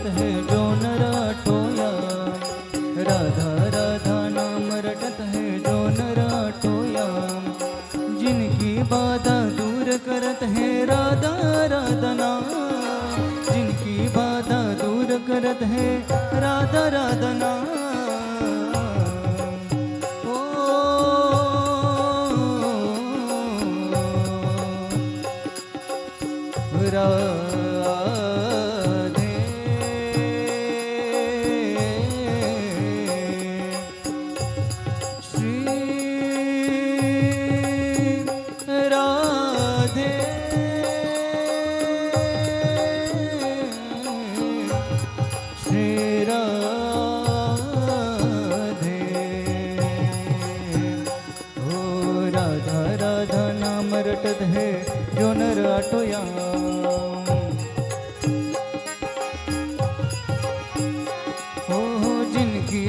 Speaker 2: करत है जो नर आठोयाम। राधा राधा नाम रटत है जो नर आठोयाम। जिनकी बाधा दूर करत है राधा राधा नाम। जिनकी बाधा दूर करत है राधा राधा नाम। राधे श्री राधे श्री राधे। ओ राधा राधा नाम रटत है जो नर आठोयाम।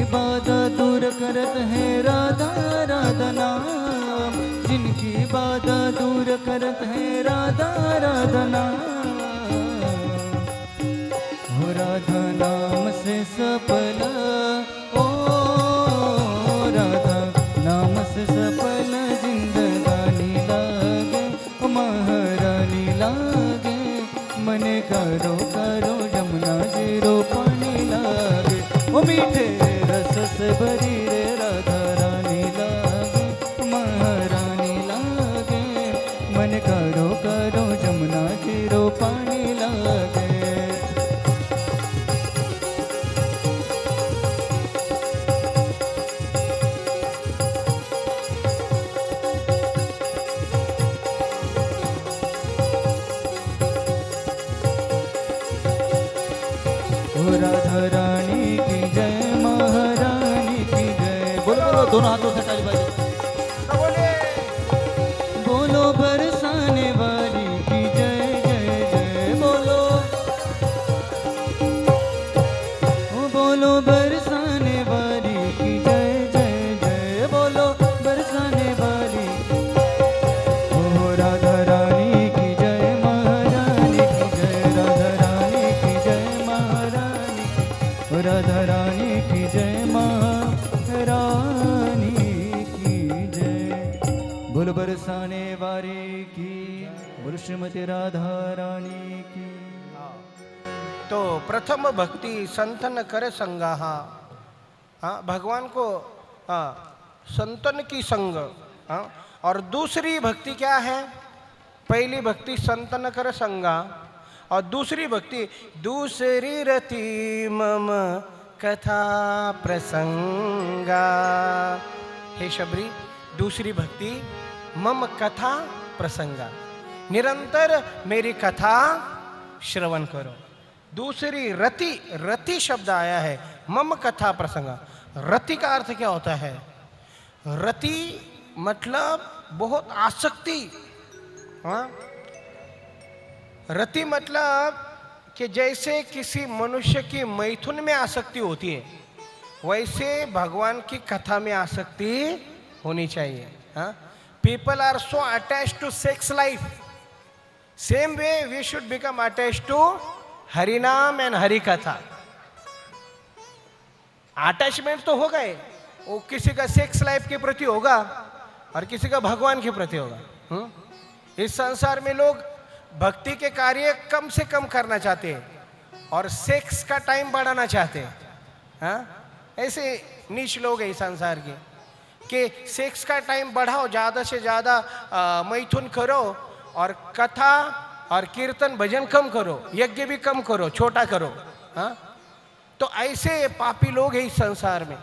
Speaker 2: बाधा दूर करत है राधा राधा नाम। जिनकी बाधा दूर करत है राधा राधा नाम। हो राधा नाम से सफल, ओ राधा नाम से सफल जिंदगानी लागे, ओ महारानी लागे। मने करो करो जमुना जीरो पानी लागे, ओ मीठे रस से भरी रे राधा रानी लागे, महारानी लागे। मन करो करो जमुना जीरो पानी लागे। ओ राधा रानी की जय, महारानी की जय। बोलो बोलो दोनों हाथों से ताली बजाओ। बोलो बरसाने वाली की जय जय जय। बोलो ओ बोलो बरसाने वाली की जय जय जय। बोलो बरसाने वाली। ओ राधा रानी की जय, महारानी की जय। राधा रानी की जय, महारानी। ओ राधा रानी की जय, महारानी की जय। बोल बरसाने वाली की, बोल श्रीमती राधा रानी की।
Speaker 1: तो प्रथम भक्ति संतन कर संगा। हाँ, भगवान को संतन की संग। हाँ, और दूसरी भक्ति क्या है? पहली भक्ति संतन कर संगा और दूसरी भक्ति दूसरी रति मम कथा प्रसंगा। हे शबरी, दूसरी भक्ति मम कथा प्रसंगा, निरंतर मेरी कथा श्रवण करो। दूसरी रति, रति शब्द आया है मम कथा प्रसंगा। रति का अर्थ क्या होता है? रति मतलब बहुत आसक्ति। हाँ, रति मतलब कि जैसे किसी मनुष्य की मैथुन में आसक्ति होती है, वैसे भगवान की कथा में आसक्ति होनी चाहिए। हाँ, people are so attached to sex life, same way we should become attached to Harinam and Hari katha. Attachment तो हो गए, वो किसी का सेक्स लाइफ के प्रति होगा और किसी का भगवान के प्रति होगा। इस संसार में लोग भक्ति के कार्य कम से कम करना चाहते हैं और सेक्स का टाइम बढ़ाना चाहते हैं। हाँ, ऐसे नीच लोग हैं इस संसार के कि सेक्स का टाइम बढ़ाओ, ज़्यादा से ज़्यादा मैथुन करो और कथा और कीर्तन भजन कम करो, यज्ञ भी कम करो, छोटा करो। हाँ, तो ऐसे पापी लोग हैं इस संसार में।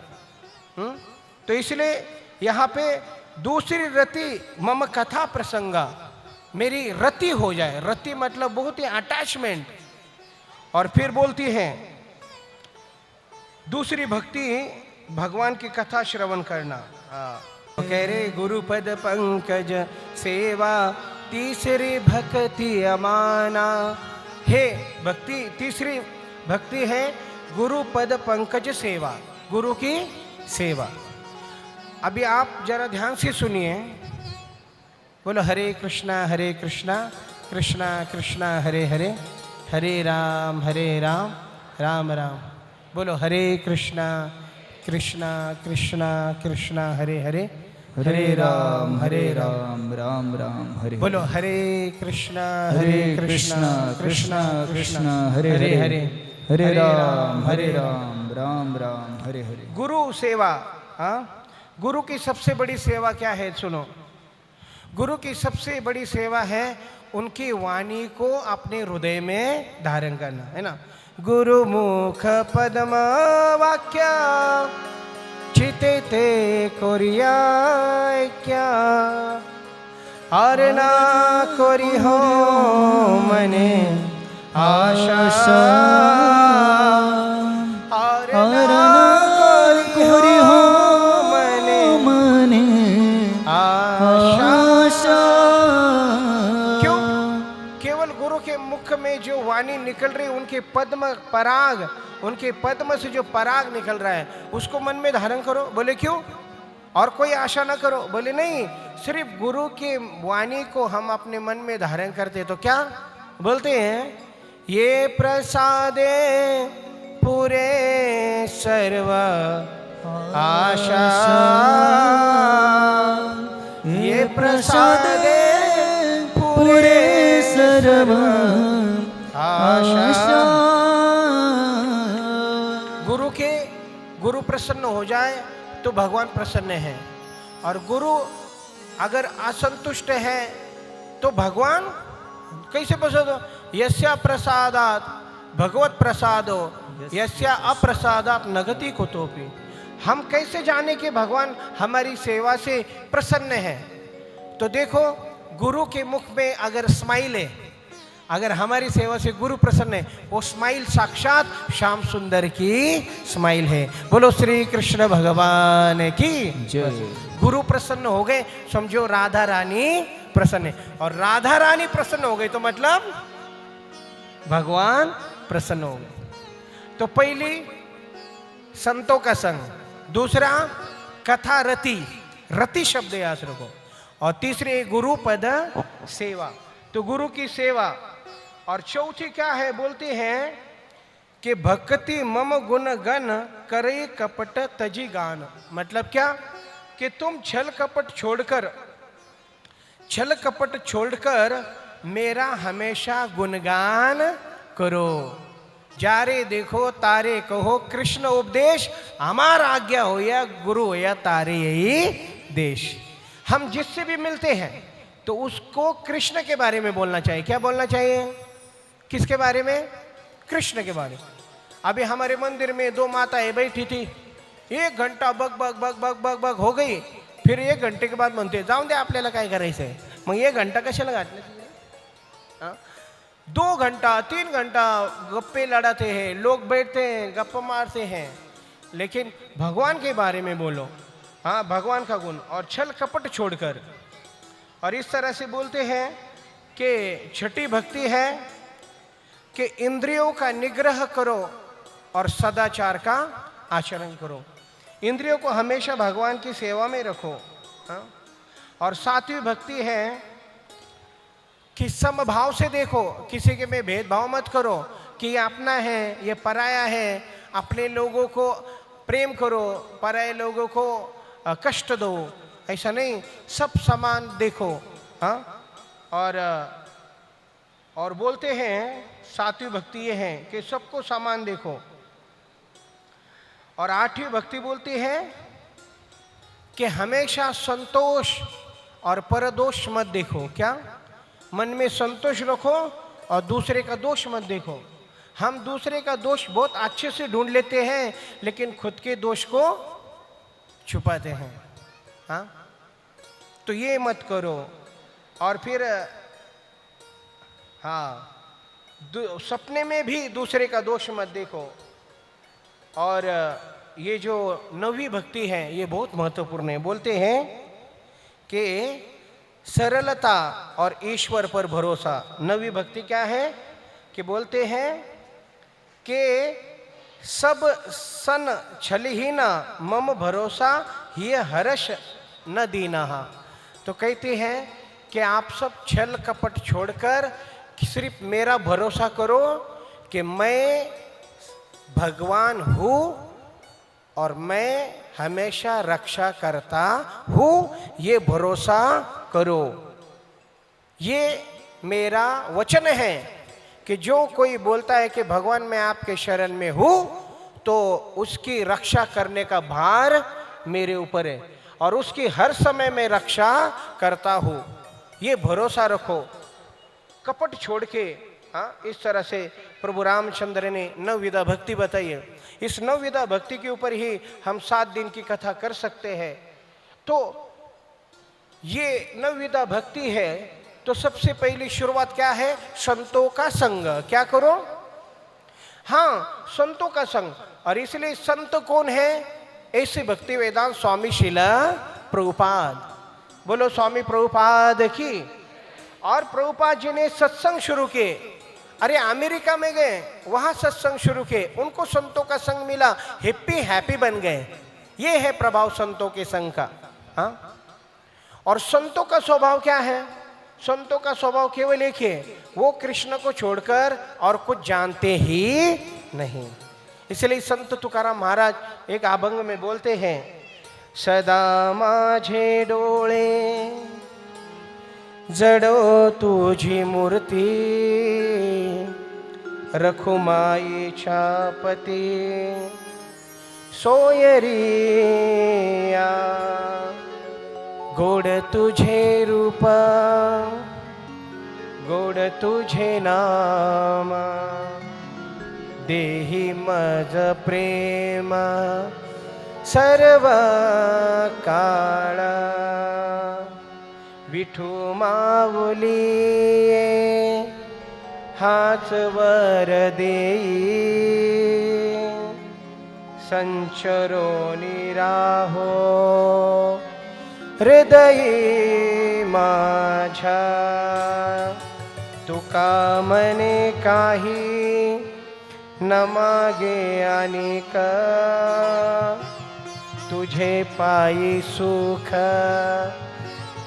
Speaker 1: तो इसलिए यहाँ पे दूसरी रति मम कथा प्रसंगा, मेरी रति हो जाए। रति मतलब बहुत ही अटैचमेंट। और फिर बोलती है दूसरी भक्ति भगवान की कथा श्रवण करना। कह रे गुरु पद पंकज सेवा, तीसरी भक्ति अमाना। हे भक्ति, तीसरी भक्ति है गुरु पद पंकज सेवा, गुरु की सेवा। अभी आप जरा ध्यान से सुनिए। बोलो हरे कृष्णा कृष्णा कृष्णा हरे हरे, हरे राम राम राम। बोलो हरे कृष्णा कृष्णा कृष्णा कृष्णा हरे हरे,
Speaker 2: हरे राम राम राम हरे
Speaker 1: बोलो हरे कृष्णा
Speaker 2: कृष्णा कृष्णा कृष्णा हरे हरे हरे राम राम राम हरे हरे।
Speaker 1: गुरु सेवा। हाँ, गुरु की सबसे बड़ी सेवा क्या है? सुनो, गुरु की सबसे बड़ी सेवा है उनकी वाणी को अपने हृदय में धारण करना, है ना। गुरु मुख पद्म वाक्य चिते ते कोरिया क्या, और ना कोरी हो मने आशा, और ना कोरी हो
Speaker 2: मने आशा।
Speaker 1: क्यों? केवल गुरु के मुख में जो वाणी निकल रही, उनके पद्म पराग, उनके पद्म से जो पराग निकल रहा है उसको मन में धारण करो। बोले क्यों? और कोई आशा ना करो। बोले नहीं, सिर्फ गुरु के वाणी को हम अपने मन में धारण करते तो क्या बोलते हैं? ये प्रसादे पूरे सर्व आशा, ये प्रसादे पूरे
Speaker 2: सर्व
Speaker 1: आशा। गुरु प्रसन्न हो जाए तो भगवान प्रसन्न है, और गुरु अगर असंतुष्ट है तो भगवान कैसे प्रसन्न हो? यस्या प्रसादात भगवत प्रसादो, यस्या अप्रसादात नगति कुतोपि। हम कैसे जाने कि भगवान हमारी सेवा से प्रसन्न है? तो देखो, गुरु के मुख में अगर स्माइल है, अगर हमारी सेवा से गुरु प्रसन्न है, वो स्माइल साक्षात श्याम सुंदर की स्माइल है। बोलो श्री कृष्ण भगवान की
Speaker 2: जय।
Speaker 1: गुरु प्रसन्न हो गए, समझो राधा रानी प्रसन्न है, और राधा रानी प्रसन्न हो गई तो मतलब भगवान प्रसन्न हो गए। तो पहली संतों का संग, दूसरा कथा रति, रति शब्द याद रखो, और तीसरी गुरु पद सेवा। तो गुरु की सेवा, और चौथी क्या है? बोलते हैं कि भक्ति मम गुण गण करे कपट तजी गान। मतलब क्या? कि तुम छल कपट छोड़कर मेरा हमेशा गुणगान करो। जारे देखो तारे कहो कृष्ण उपदेश, हमार आज्ञा हो या गुरु हो या तारे यही देश। हम जिससे भी मिलते हैं तो उसको कृष्ण के बारे में बोलना चाहिए। क्या बोलना चाहिए? किसके बारे में? कृष्ण के बारे में। अभी हमारे मंदिर में दो माताएं बैठी थी, 1 घंटा bug bug bug bug bug bug हो गई, फिर 1 घंटे के बाद म्हणते जाऊन दे आपल्याला काय करायचं आहे, मग 1 घंटा कशाला घातलं? 2 घंटा 3 घंटा गप्पे लड़ाते हैं, लोग बैठते हैं गप्पा मारते हैं, लेकिन भगवान के बारे में बोलो। हाँ, भगवान का गुण, और छल कपट छोड़कर। और इस तरह से बोलते हैं कि छठी भक्ति है कि इंद्रियों का निग्रह करो और सदाचार का आचरण करो। इंद्रियों को हमेशा भगवान की सेवा में रखो। हाँ? और सातवीं भक्ति है कि समभाव से देखो, किसी के में भेदभाव मत करो कि ये अपना है ये पराया है। अपने लोगों को प्रेम करो, पराये लोगों को कष्ट दो, ऐसा नहीं, सब समान देखो। हाँ? और बोलते हैं सातवीं भक्ति ये है कि सबको समान देखो। और आठवीं भक्ति बोलती है कि हमेशा संतोष और परदोष मत देखो। क्या? मन में संतोष रखो और दूसरे का दोष मत देखो। हम दूसरे का दोष बहुत अच्छे से ढूंढ लेते हैं, लेकिन खुद के दोष को छुपाते हैं। हाँ, तो ये मत करो। और फिर हाँ, सपने में भी दूसरे का दोष मत देखो। और ये जो नवी भक्ति है ये बहुत महत्वपूर्ण है। बोलते हैं कि सरलता और ईश्वर पर भरोसा। नवी भक्ति क्या है कि बोलते हैं कि सब सन छलहीना मम भरोसा ये हर्ष न दीना। तो कहते हैं कि आप सब छल कपट छोड़कर सिर्फ मेरा भरोसा करो कि मैं भगवान हूँ और मैं हमेशा रक्षा करता हूँ, ये भरोसा करो। ये मेरा वचन है कि जो कोई बोलता है कि भगवान मैं आपके शरण में हूँ, तो उसकी रक्षा करने का भार मेरे ऊपर है और उसकी हर समय मैं रक्षा करता हूँ। ये भरोसा रखो, कपट छोड़ के। हाँ, इस तरह से प्रभु रामचंद्र ने नवविधा भक्ति बताई है। इस नवविधा भक्ति के ऊपर ही हम 7 दिन की कथा कर सकते हैं। तो ये नवविधा भक्ति है। तो सबसे पहली शुरुआत क्या है? संतों का संग। क्या करो? हाँ, संतों का संग। और इसलिए संत कौन है? ऐसे भक्ति वेदांत स्वामी शिला प्रभुपाद। बोलो स्वामी प्रभुपाद की। और प्रभुपाद जी ने सत्संग शुरू किए। अरे अमेरिका में गए, वहां सत्संग शुरू किए, उनको संतों का संग मिला, हैप्पी बन गए। ये है प्रभाव संतों के संग का। हाँ, और संतों का स्वभाव क्या है? संतों का स्वभाव केवल एक है, वो कृष्ण को छोड़कर और कुछ जानते ही नहीं। इसलिए संत तुकाराम महाराज एक अभंग में बोलते हैं, सदा माझे डोळे जडो तुझी मूर्ती, रखुमाईच्या पती सोयरिया, गोड तुझे रूप गोड तुझे नाम, देही मज प्रेम सर्व काळा, विठू माऊली हाच वर देई, संचरोनी राहो हृदयी माझ्या, तुका मने काही न मागे अनिक, तुझे पायी सुख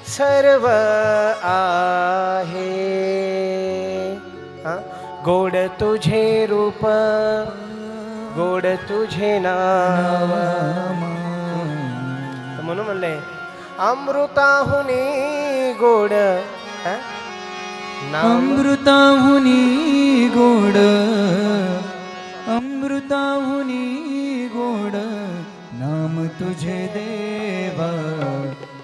Speaker 1: सर्व आहे, गोड तुझे रूप गोड तुझे नाम। म्हणून म्हणले अमृताहुनी गोड
Speaker 2: अमृताहुनी गोड, अमृताहुनी गोड, नाम तुझे देवा,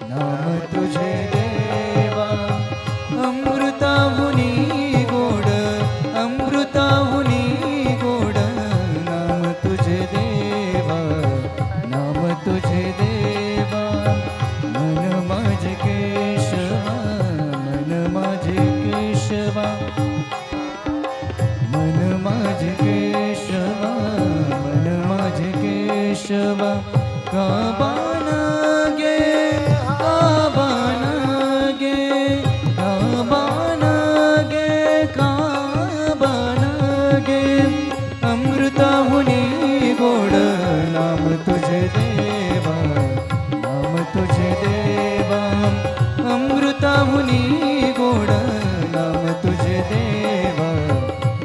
Speaker 2: नाम तुझे देवा, अमृताहुनी गोड, अमृताहुनी गोड, नाम तुझे देवा, नाम तुझे देवा, मन माझे केशवा, मन माझे केशवा, मन माझे केशवा, मन माझे केशवा, काबान गे, काबान गे, काबान गे, काबान गे, अमृताहुनी गोड, नाम तुझे देवा, नाम तुझे देवा, अमृताहुनी गोड, नाम तुझे देवा,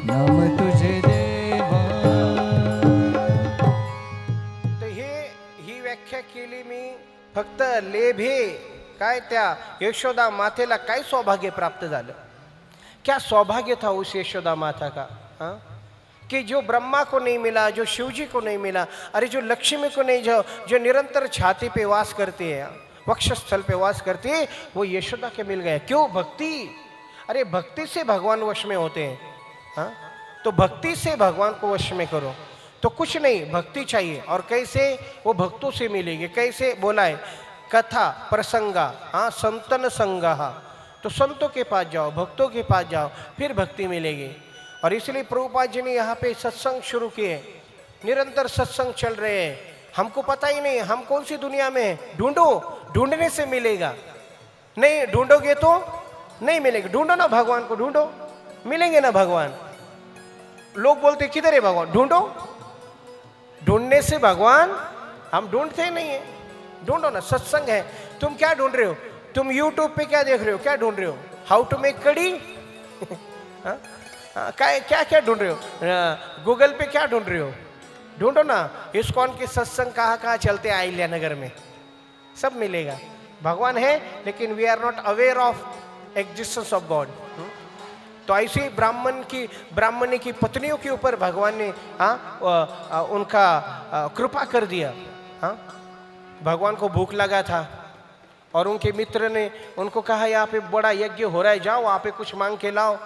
Speaker 2: नाम तुझे देवा।
Speaker 1: तर ही व्याख्या केली मी फक्त लेभे काय त्या यशोदा मातेला काय सौभाग्य प्राप्त झालं? क्या सौभाग्य था उस यशोदा माता का? हाँ, कि जो ब्रह्मा को नहीं मिला, जो शिव जी को नहीं मिला, अरे जो लक्ष्मी को नहीं, जो निरंतर छाती पे वास करती है, वक्षस्थल पे वास करती है, वो यशोदा के मिल गए। क्यों? भक्ति। अरे भक्ति से भगवान वश में होते हैं। हाँ, तो भक्ति से भगवान को वश में करो। तो कुछ नहीं, भक्ति चाहिए। और कैसे? वो भक्तों से मिलेगी। कैसे बोला है? कथा प्रसंगा, हाँ, संतन संगा। तो संतों के पास जाओ, भक्तों के पास जाओ, फिर भक्ति मिलेगी। और इसलिए प्रभुपाद जी ने यहाँ पे सत्संग शुरू किए, निरंतर सत्संग चल रहे हैं। हमको पता ही नहीं हम कौन सी दुनिया में हैं। ढूंढो, ढूंढने से मिलेगा। नहीं ढूंढोगे तो नहीं मिलेगा। ढूंढो ना भगवान को, ढूंढो, मिलेंगे ना भगवान। लोग बोलते किधर है भगवान? ढूंढो, ढूंढने से भगवान हम ढूंढते नहीं है। ढूंढो ना, सत्संग है। तुम क्या ढूंढ रहे हो? तुम यूट्यूब पे क्या देख रहे हो? क्या ढूंढ रहे हो? हाउ टू मेक कड़ी? क्या क्या ढूंढ रहे हो? गूगल पे क्या ढूंढ रहे हो? ढूंढो ना, इस्कॉन के सत्संग कहाँ कहाँ चलते हैं अहिल्या नगर में, सब मिलेगा। भगवान है लेकिन we are not aware of existence of God. तो ऐसे ही ब्राह्मणी की पत्नियों के ऊपर भगवान ने उनका कृपा कर दिया। भगवान को भूख लगा था और उनके मित्र ने उनको कहा यहाँ पे बड़ा यज्ञ हो रहा है, जाओ वहाँ पे कुछ मांग के लाओ।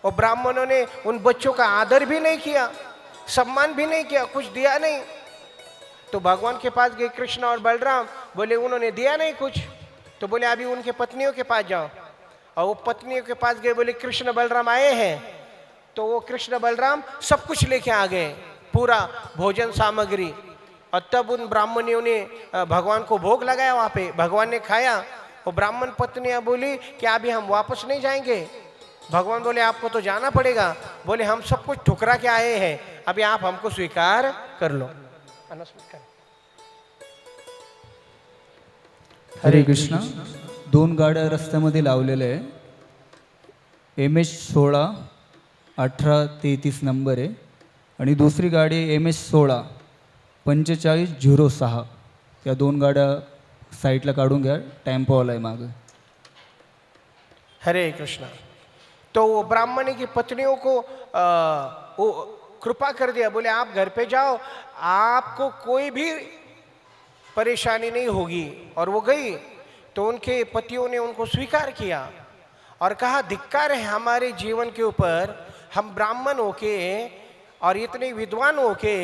Speaker 1: और ब्राह्मणों ने उन बच्चों का आदर भी नहीं किया, सम्मान भी नहीं किया, कुछ दिया नहीं। तो भगवान के पास गए कृष्ण और बलराम, बोले उन्होंने दिया नहीं कुछ। तो बोले अभी उनके पत्नियों के पास जाओ। और वो पत्नियों के पास गए, बोले कृष्ण बलराम आए हैं। तो वो कृष्ण बलराम सब कुछ लेके आ गए, पूरा भोजन सामग्री। और तब उन ब्राह्मणियों ने भगवान को भोग लगाया वहाँ पे, भगवान ने खाया। वो ब्राह्मण पत्नियां बोली कि अभी हम वापस नहीं जाएंगे। भगवान बोले आपको तो जाना पड़ेगा। बोले हम सब कुछ ठुकरा के आए हैं, अभी आप हमको स्वीकार कर लो।
Speaker 2: हरे कृष्णा। 2 गाड्या रस्त्यामध्ये लावलेल्या आहे। MS16 1833 नंबर आहे आणि दुसरी गाडी MS16 4506। या 2 गाड्या साईडला काढून घ्या, टेम्पोवाला आहे मागे।
Speaker 1: हरे कृष्णा। तो वो ब्राह्मणी की पत्नियों को वो कृपा कर दिया, बोले आप घर पे जाओ, आपको कोई भी परेशानी नहीं होगी। और वो गई तो उनके पतियों ने उनको स्वीकार किया और कहा धिक्कार है हमारे जीवन के ऊपर, हम ब्राह्मण होके और इतने विद्वान होके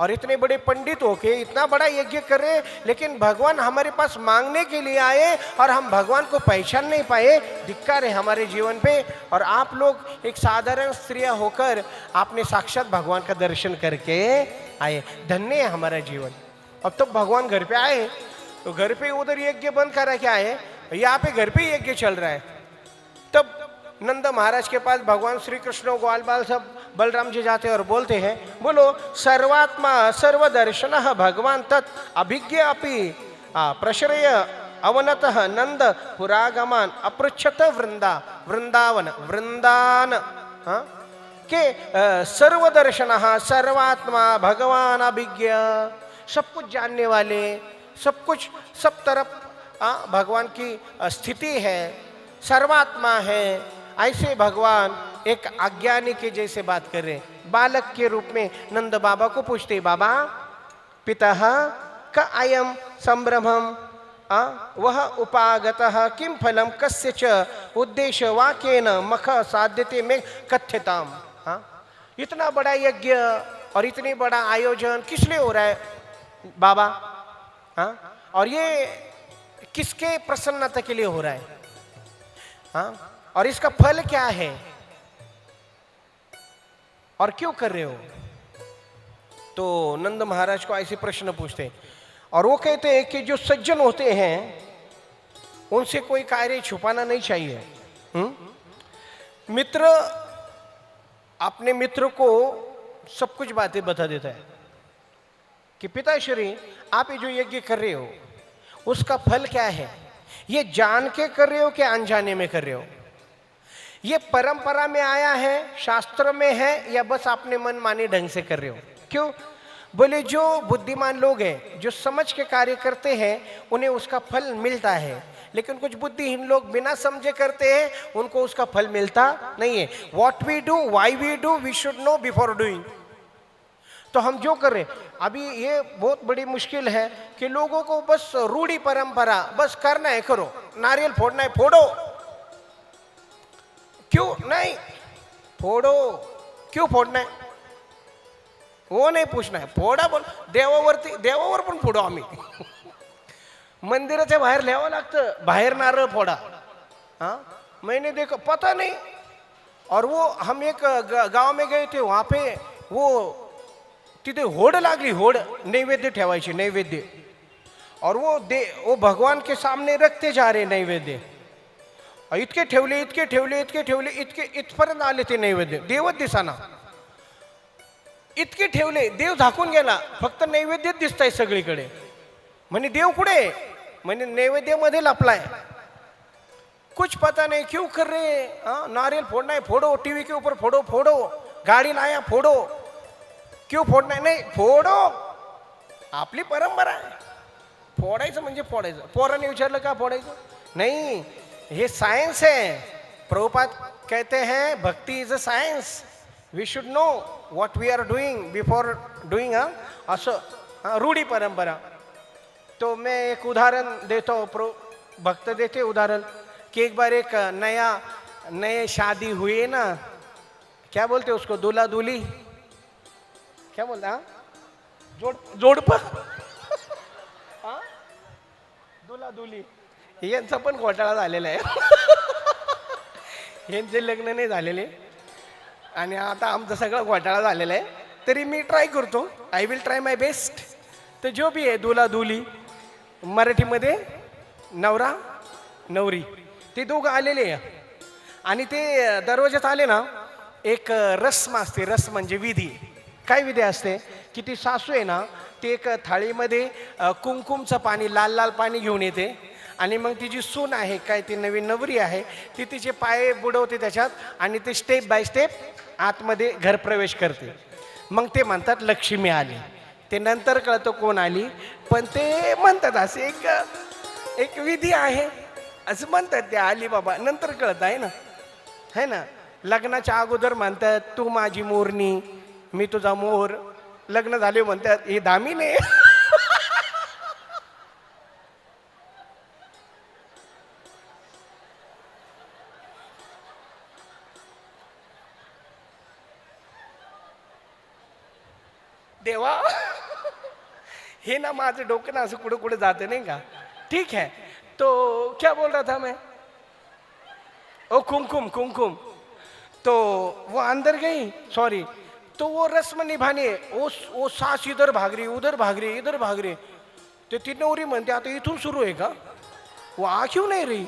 Speaker 1: और इतने बड़े पंडित होके इतना बड़ा यज्ञ कर रहे, लेकिन भगवान हमारे पास मांगने के लिए आए और हम भगवान को पहचान नहीं पाए। धिक्कार है हमारे जीवन पे। और आप लोग एक साधारण स्त्रियां होकर आपने साक्षात भगवान का दर्शन करके आए, धन्य है हमारा जीवन। अब तो भगवान घर पे आए तो घर पे उधर यज्ञ बंद करा के आए, यहाँ पे घर पे यज्ञ चल रहा है। तब नंद महाराज के पास भगवान श्री कृष्ण ग्वाल बाल सब बलराम जी जाते और बोलते हैं, बोलो सर्वात्मा सर्वदर्शन भगवान तत् अभिज्ञ अपि प्रश्रय अवनतः नंद पुरागमान अपृच्छत वृंदावन वृंदान के सर्वदर्शन सर्वात्मा भगवान अभिज्ञ, सब कुछ जानने वाले, सब कुछ सब तरफ भगवान की स्थिति है, सर्वात्मा है। ऐसे भगवान एक अज्ञानी के जैसे बात कर रहे, बालक के रूप में नंद बाबा को पूछते, बाबा पिता का अयम संभ्रमम वह उपागतः किम फलम कस्य च उद्देश्य वाक्येन मख साध्यते में कथ्यताम। इतना बड़ा यज्ञ और इतनी बड़ा आयोजन किस लिए हो रहा है बाबा? और ये किसके प्रसन्नता के लिए हो रहा है? और इसका फल क्या है और क्यों कर रहे हो? तो नंद महाराज को ऐसे प्रश्न पूछते और वो कहते हैं कि जो सज्जन होते हैं उनसे कोई कार्य छुपाना नहीं चाहिए। मित्र अपने मित्र को सब कुछ बातें बता देता है कि पिताश्री आप ये जो यज्ञ कर रहे हो उसका फल क्या है, ये जान के कर रहे हो कि अनजाने में कर रहे हो, ये परंपरा में आया है, शास्त्र में है, या बस आपने मन माने ढंग से कर रहे हो? क्यों? बोले जो बुद्धिमान लोग हैं, जो समझ के कार्य करते हैं, उन्हें उसका फल मिलता है, लेकिन कुछ बुद्धिहीन लोग बिना समझे करते हैं, उनको उसका फल मिलता नहीं है। What we do, why we do, we should know before doing. तो हम जो कर रहे अभी ये बहुत बड़ी मुश्किल है कि लोगों को बस रूढ़ी परंपरा, बस करना है करो, नारियल फोड़ना है फोड़ो, क्यों नहीं फोड़ो, क्यों फोड़ना है वो नहीं पूछना है, फोडा बोल, देवावर पण फोडो आम्ही मंदिराच्या बाहेर लिहावं लागतं, बाहेर नारळ फोडा। मैंने देखा पता नहीं। और वो हम एक गांव में गए थे, वहां पे वो तिथे होड लागली, होड नैवेद्य ठेवायची, नैवेद्य, और वो भगवान के सामने रखते जा रहे नैवेद्य, इतके ठेवले इतके ठेवले इतके ठेवले इतके इथपर्यंत आले ते नैवेद्य, देवच दिसाना, इतके ठेवले, देव झाकून गेला, फक्त नैवेद्यच दिसताय सगळीकडे। म्हणे देव कुठे? म्हणे नैवेद्य मध्ये लपलाय। कुछ पता नहीं क्यों कर रहे। नारियल फोड़ना है फोड़ो, टीवी के ऊपर फोड़ो फोड़ो, गाड़ी लाया फोड़ो, क्यों फोडणार नाही? फोडो, आपली परंपरा आहे. फोडायचं म्हणजे फोडायचं. पोराने विचारलं का फोडायचं? नहीं, ये साइंस है. प्रभुपाद कहते हैं bhakti is a science. We should know what we are doing before doing. असं रूढी परंपरा. तो मैं एक उदाहरण देता हूँ. भक्त देते उदाहरण कि एक बार एक नए शादी हुई ना, क्या बोलते उसको, दूल्हा दूल्ही, क्या बोलते? हाँ, जोडपं. हाँ, दूल्हा दूल्ही यांचा पण घोटाळा झालेला आहे. यांचे लग्न नाही झालेले आणि आता आमचा सगळा घोटाळा झालेला आहे. तरी मी ट्राय करतो, I will try my best. तर जो भी आहे दूल्हा दूल्ही, मराठीमध्ये नवरा नवरी, ते दोघं आलेले आहे आणि ते दरवाज्यात आले ना, एक रस्म असते. रस्म म्हणजे विधी. काय विधी असते की ती सासू आहे ना, ती एक थाळीमध्ये कुंकुमचं पाणी, लाल लाल पाणी घेऊन येते आणि मग तिची सून आहे, काय ती नवीन नवरी आहे, ती तिचे पाय बुडवते त्याच्यात आणि ते स्टेप बाय स्टेप आतमध्ये घरप्रवेश करते. मग ते म्हणतात लक्ष्मी आली. ते नंतर कळतं कोण आली, पण ते म्हणतात असे एक विधी आहे असं म्हणतात. ते आली बाबा, नंतर कळतं आहे ना, है ना. लग्नाच्या अगोदर म्हणतात तू माझी मोरणी, मी तुझा मोर. लग्न झाले म्हणतात ही दामिनी आहे. देवा, हे ना माझं डोकं ना असं कुठं कुठं जातं नहीं का. ठीक है, तो क्या बोल रहा था मैं? ओ कुमकुम कुमकुम. तो वो अंदर गई, सॉरी. तो वो रस्म निभाने, वो सास इधर भाग रही, उधर भाग रही, इधर भाग रही. तो ती नवरी म्हणते आता इथून सुरू आहे का? वो आ क्यों नहीं रही?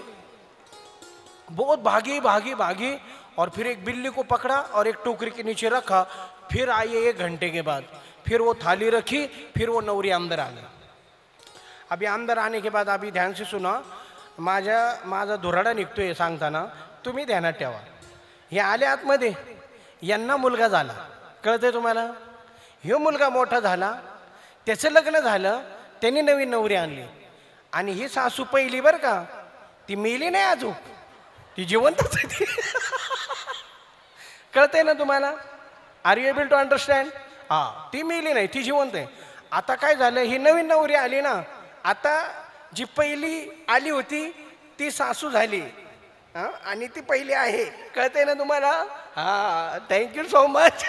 Speaker 1: बहुत भागी भागी भागी और फिर एक बिल्ली को पकड़ा और एक टोकरी के नीचे रखा. फिर आई 1 घंटे के बाद, फिर वो थाली रखी, फिर वो नवरी अंदर आ गई. अभी अंदर आने के बाद अभी ध्यान से सुना. माझा धुराडा निघतोय सांगताना, तुम्ही ध्यानात ठेवा. हे आले आतमध्ये, यांना मुलगा झाला, कळतंय तुम्हाला? ह्यो मुलगा मोठा झाला, त्याचं लग्न झालं, त्यांनी नवीन नवरी आणली आणि ही सासू पहिली बरं का, ती मेली नाही अजून, ती जिवंतच आहे ती. कळतंय ना तुम्हाला? Are you able to understand? हा, ती मेली नाही, ती जिवंत आहे. आता काय झालं, ही नवीन नवरी आली ना, आता जी पहिली आली होती ती सासू झाली. हां, आणि ती पहिली आहे. कळतंय ना तुम्हाला? हां, थँक्यू सो मच.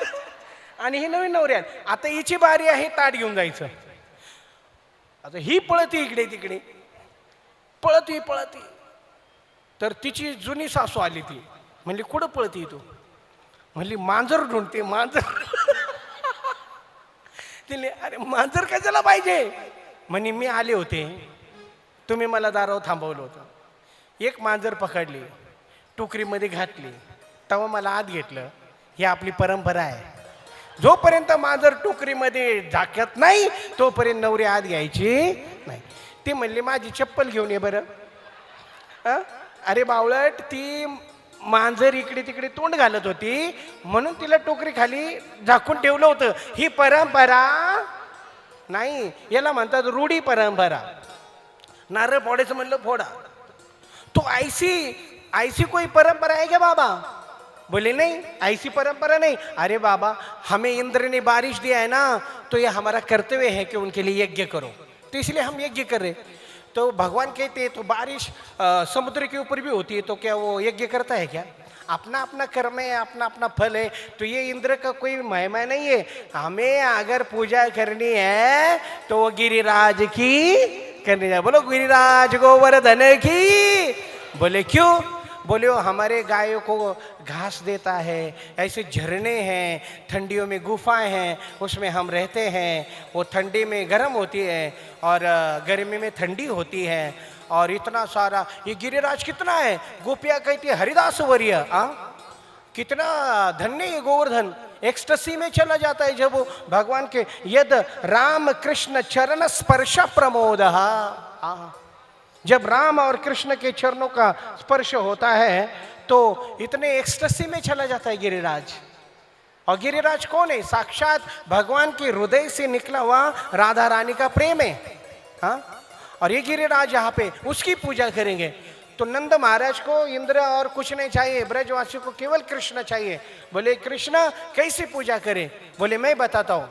Speaker 1: आणि ही नवीन नवरी आली, आता हिची बारी आहे ताट घेऊन जायचं. आता ही पळती इकडे तिकडे, पळती. तर तिची जुनी सासू आली, ती म्हणली कुठं पळती तू? म्हणली मांजर ढूंढते, मांजर. तिने, अरे मांजर कशाला पाहिजे? म्हणे मी आले होते, तुम्ही मला दारावर थांबवलं होतं. एक मांजर पकडली, टोकरीमध्ये घातली, तेव्हा मला आत घेतलं. ही आपली परंपरा आहे. जोपर्यंत मांजर टोकरीमध्ये झाकत नाही तोपर्यंत नवरी आत घ्यायची नाही. ती म्हणली माझी चप्पल घेऊन ये बरं. अरे बावळट, ती मांजर इकडे तिकडे तोंड घालत होती म्हणून तिला टोकरी खाली झाकून ठेवलं होतं. ही परंपरा नाही, याला म्हणतात रूढी परंपरा. नारळ फोडायचं म्हणलं फोडा. तो ऐसी कोई परंपरा है क्या बाबा? बोले नहीं, ऐसी परंपरा नहीं. अरे बाबा, हमें इंद्र ने बारिश दिया है ना, तो ये हमारा कर्तव्य है कि उनके लिए यज्ञ करो, तो इसलिए हम यज्ञ कर रहे. तो भगवान कहते हैं तो बारिश समुद्र के ऊपर भी होती है, तो क्या वो यज्ञ करता है क्या? अपना अपना कर्म है, अपना अपना फल है. तो ये इंद्र का कोई महिमा नहीं है. हमें अगर पूजा करनी है तो वो गिरिराज की करनी है. बोलो गिरिराज गोवर्धन की. बोले क्यों? बोले वो हमारे गायों को घास देता है, ऐसे झरने हैं, ठंडियों में गुफाएं हैं, उसमें हम रहते हैं. वो ठंडी में गर्म होती है और गर्मी में ठंडी होती है. और इतना सारा ये गिरिराज कितना है. गोपिया कहती है हरिदास वर्य, कितना धन्य ये गोवर्धन. एक्सटसी में चला जाता है जब वो भगवान के यद राम कृष्ण चरण स्पर्श प्रमोद. जब राम और कृष्ण के चरणों का स्पर्श होता है तो इतने एक्सटसी में चला जाता है गिरिराज. और गिरिराज कौन है? साक्षात भगवान के हृदय से निकला हुआ राधा रानी का प्रेम है। हाँ, और ये गिरिराज यहाँ पे उसकी पूजा करेंगे। तो नंद महाराज को इंद्र और कुछ नहीं चाहिए, ब्रजवासियों को केवल कृष्ण चाहिए। बोले कृष्ण कैसे पूजा करें? बोले मैं बताता हूँ।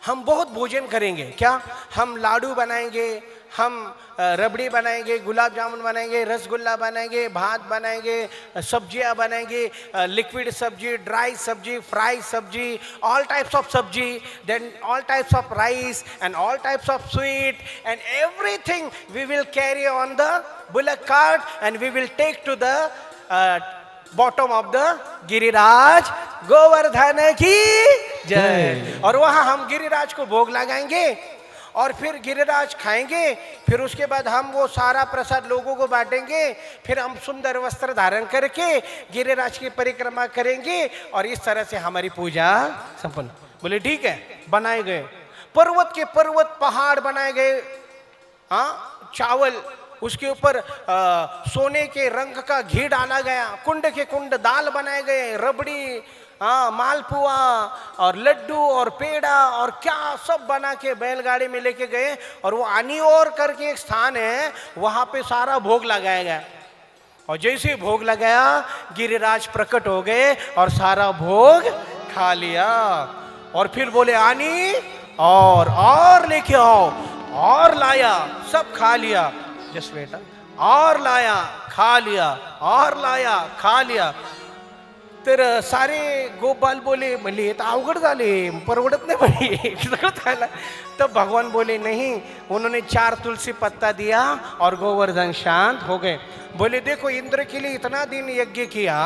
Speaker 1: हम बहुत भोजन करेंगे। क्या? हम लाडू बनाएंगे, हम रबड़ी बनाएंगे, गुलाब जामुन बनाएंगे, रसगुल्ला बनाएंगे, भात बनाएंगे, सब्जियां बनाएंगे, लिक्विड सब्जी, dry sabzi, fry sabzi, all types of sabzi, then all types of rice and all types of sweet and everything we will carry on the bullock cart and we will take to the bottom of the Giriraj Govardhan की जय। और वहां हम गिरिराज को भोग लगाएंगे और फिर गिरिराज खाएंगे। फिर उसके बाद हम वो सारा प्रसाद लोगों को बांटेंगे। फिर हम सुंदर वस्त्र धारण करके गिरिराज की परिक्रमा करेंगे और इस तरह से हमारी पूजा संपन्न। बोले ठीक है। बनाए गए पर्वत के पर्वत पहाड़ बनाए गए। हाँ, चावल, उसके ऊपर सोने के रंग का घी डाला गया, कुंड के कुंड दाल बनाए गए, रबड़ी, हाँ, मालपुआ और लड्डू और पेड़ा और क्या सब बना के बैलगाड़ी में लेके गए। और वो आनियोर करके एक स्थान है, वहां पे सारा भोग लगाया गया। और जैसे भोग लगाया गिरिराज प्रकट हो गए और सारा भोग खा लिया। और फिर बोले आनी और लेके आओ, और लाया, सब खा लिया। जस्ट बेटा, और लाया, खा लिया, और लाया, खा लिया। तर सारे गोपाल बोले म्हणले हे तर अवघड झाले, परवडत नाही म्हणे सगळं खायला। तब भगवान बोले नहीं, उन्होंने 4 तुलसी पत्ता दिया और गोवर्धन शांत हो गए। बोले देखो इंद्र के लिए इतना दिन यज्ञ किया,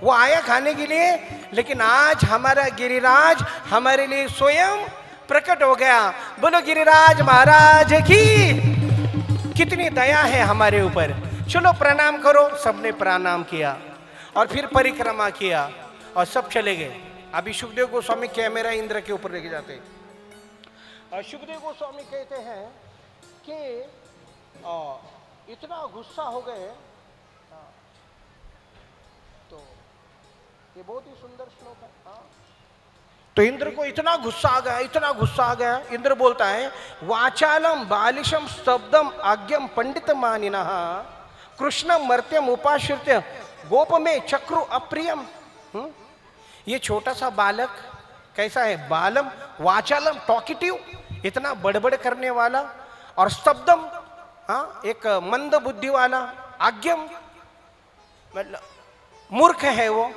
Speaker 1: वो आया खाने के लिए, लेकिन आज हमारा गिरिराज हमारे लिए स्वयं प्रकट हो गया। बोलो गिरिराज महाराज की। कितनी दया है हमारे ऊपर। चलो प्रणाम करो। सबने प्रणाम किया और फिर परिक्रमा किया और सब चले गए। अभी सुखदेव गोस्वामी कैमरा इंद्र के ऊपर लेके जाते और सुखदेव गोस्वामी कहते हैं कि इतना गुस्सा हो गए। तो ये बहुत ही सुंदर श्लोक है। तो इंद्र को इतना गुस्सा आ गया, इतना गुस्सा आ गया। इंद्र बोलता है वाचालम बालिशम स्तब्धम आज्ञम पंडित मानिनः कृष्णम मर्त्यम उपाश्रित्य गोप में चक्रु अप्रियम। ये छोटा सा बालक कैसा है? बालम, वाचालम टॉकिटिव, इतना बड़बड़ करने वाला, और स्तब्धम, हाँ, एक मंद बुद्धि वाला, आज्ञम मतलब मूर्ख है वो,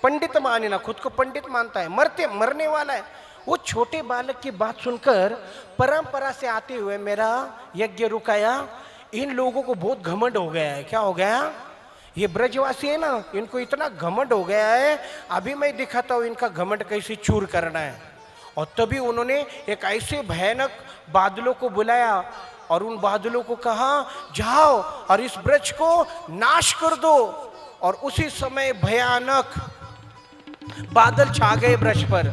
Speaker 1: पंडित मानिना, खुद को पंडित मानता है, मरने वाला है। वो छोटे बालक की बात सुनकर परंपरा से आते हुए मेरा यज्ञ रुकाया। इन लोगों को बहुत घमंड हो गया है। क्या हो गया? ये ब्रजवासी है ना, इनको इतना घमंड हो गया है। अभी मैं दिखाता हूँ इनका घमंड कैसे चूर करना है। और तभी उन्होंने एक ऐसे भयानक बादलों को बुलाया और उन बादलों को कहा जाओ और इस ब्रज को नाश कर दो। और उसी समय भयानक बादल छा गए ब्रज पर।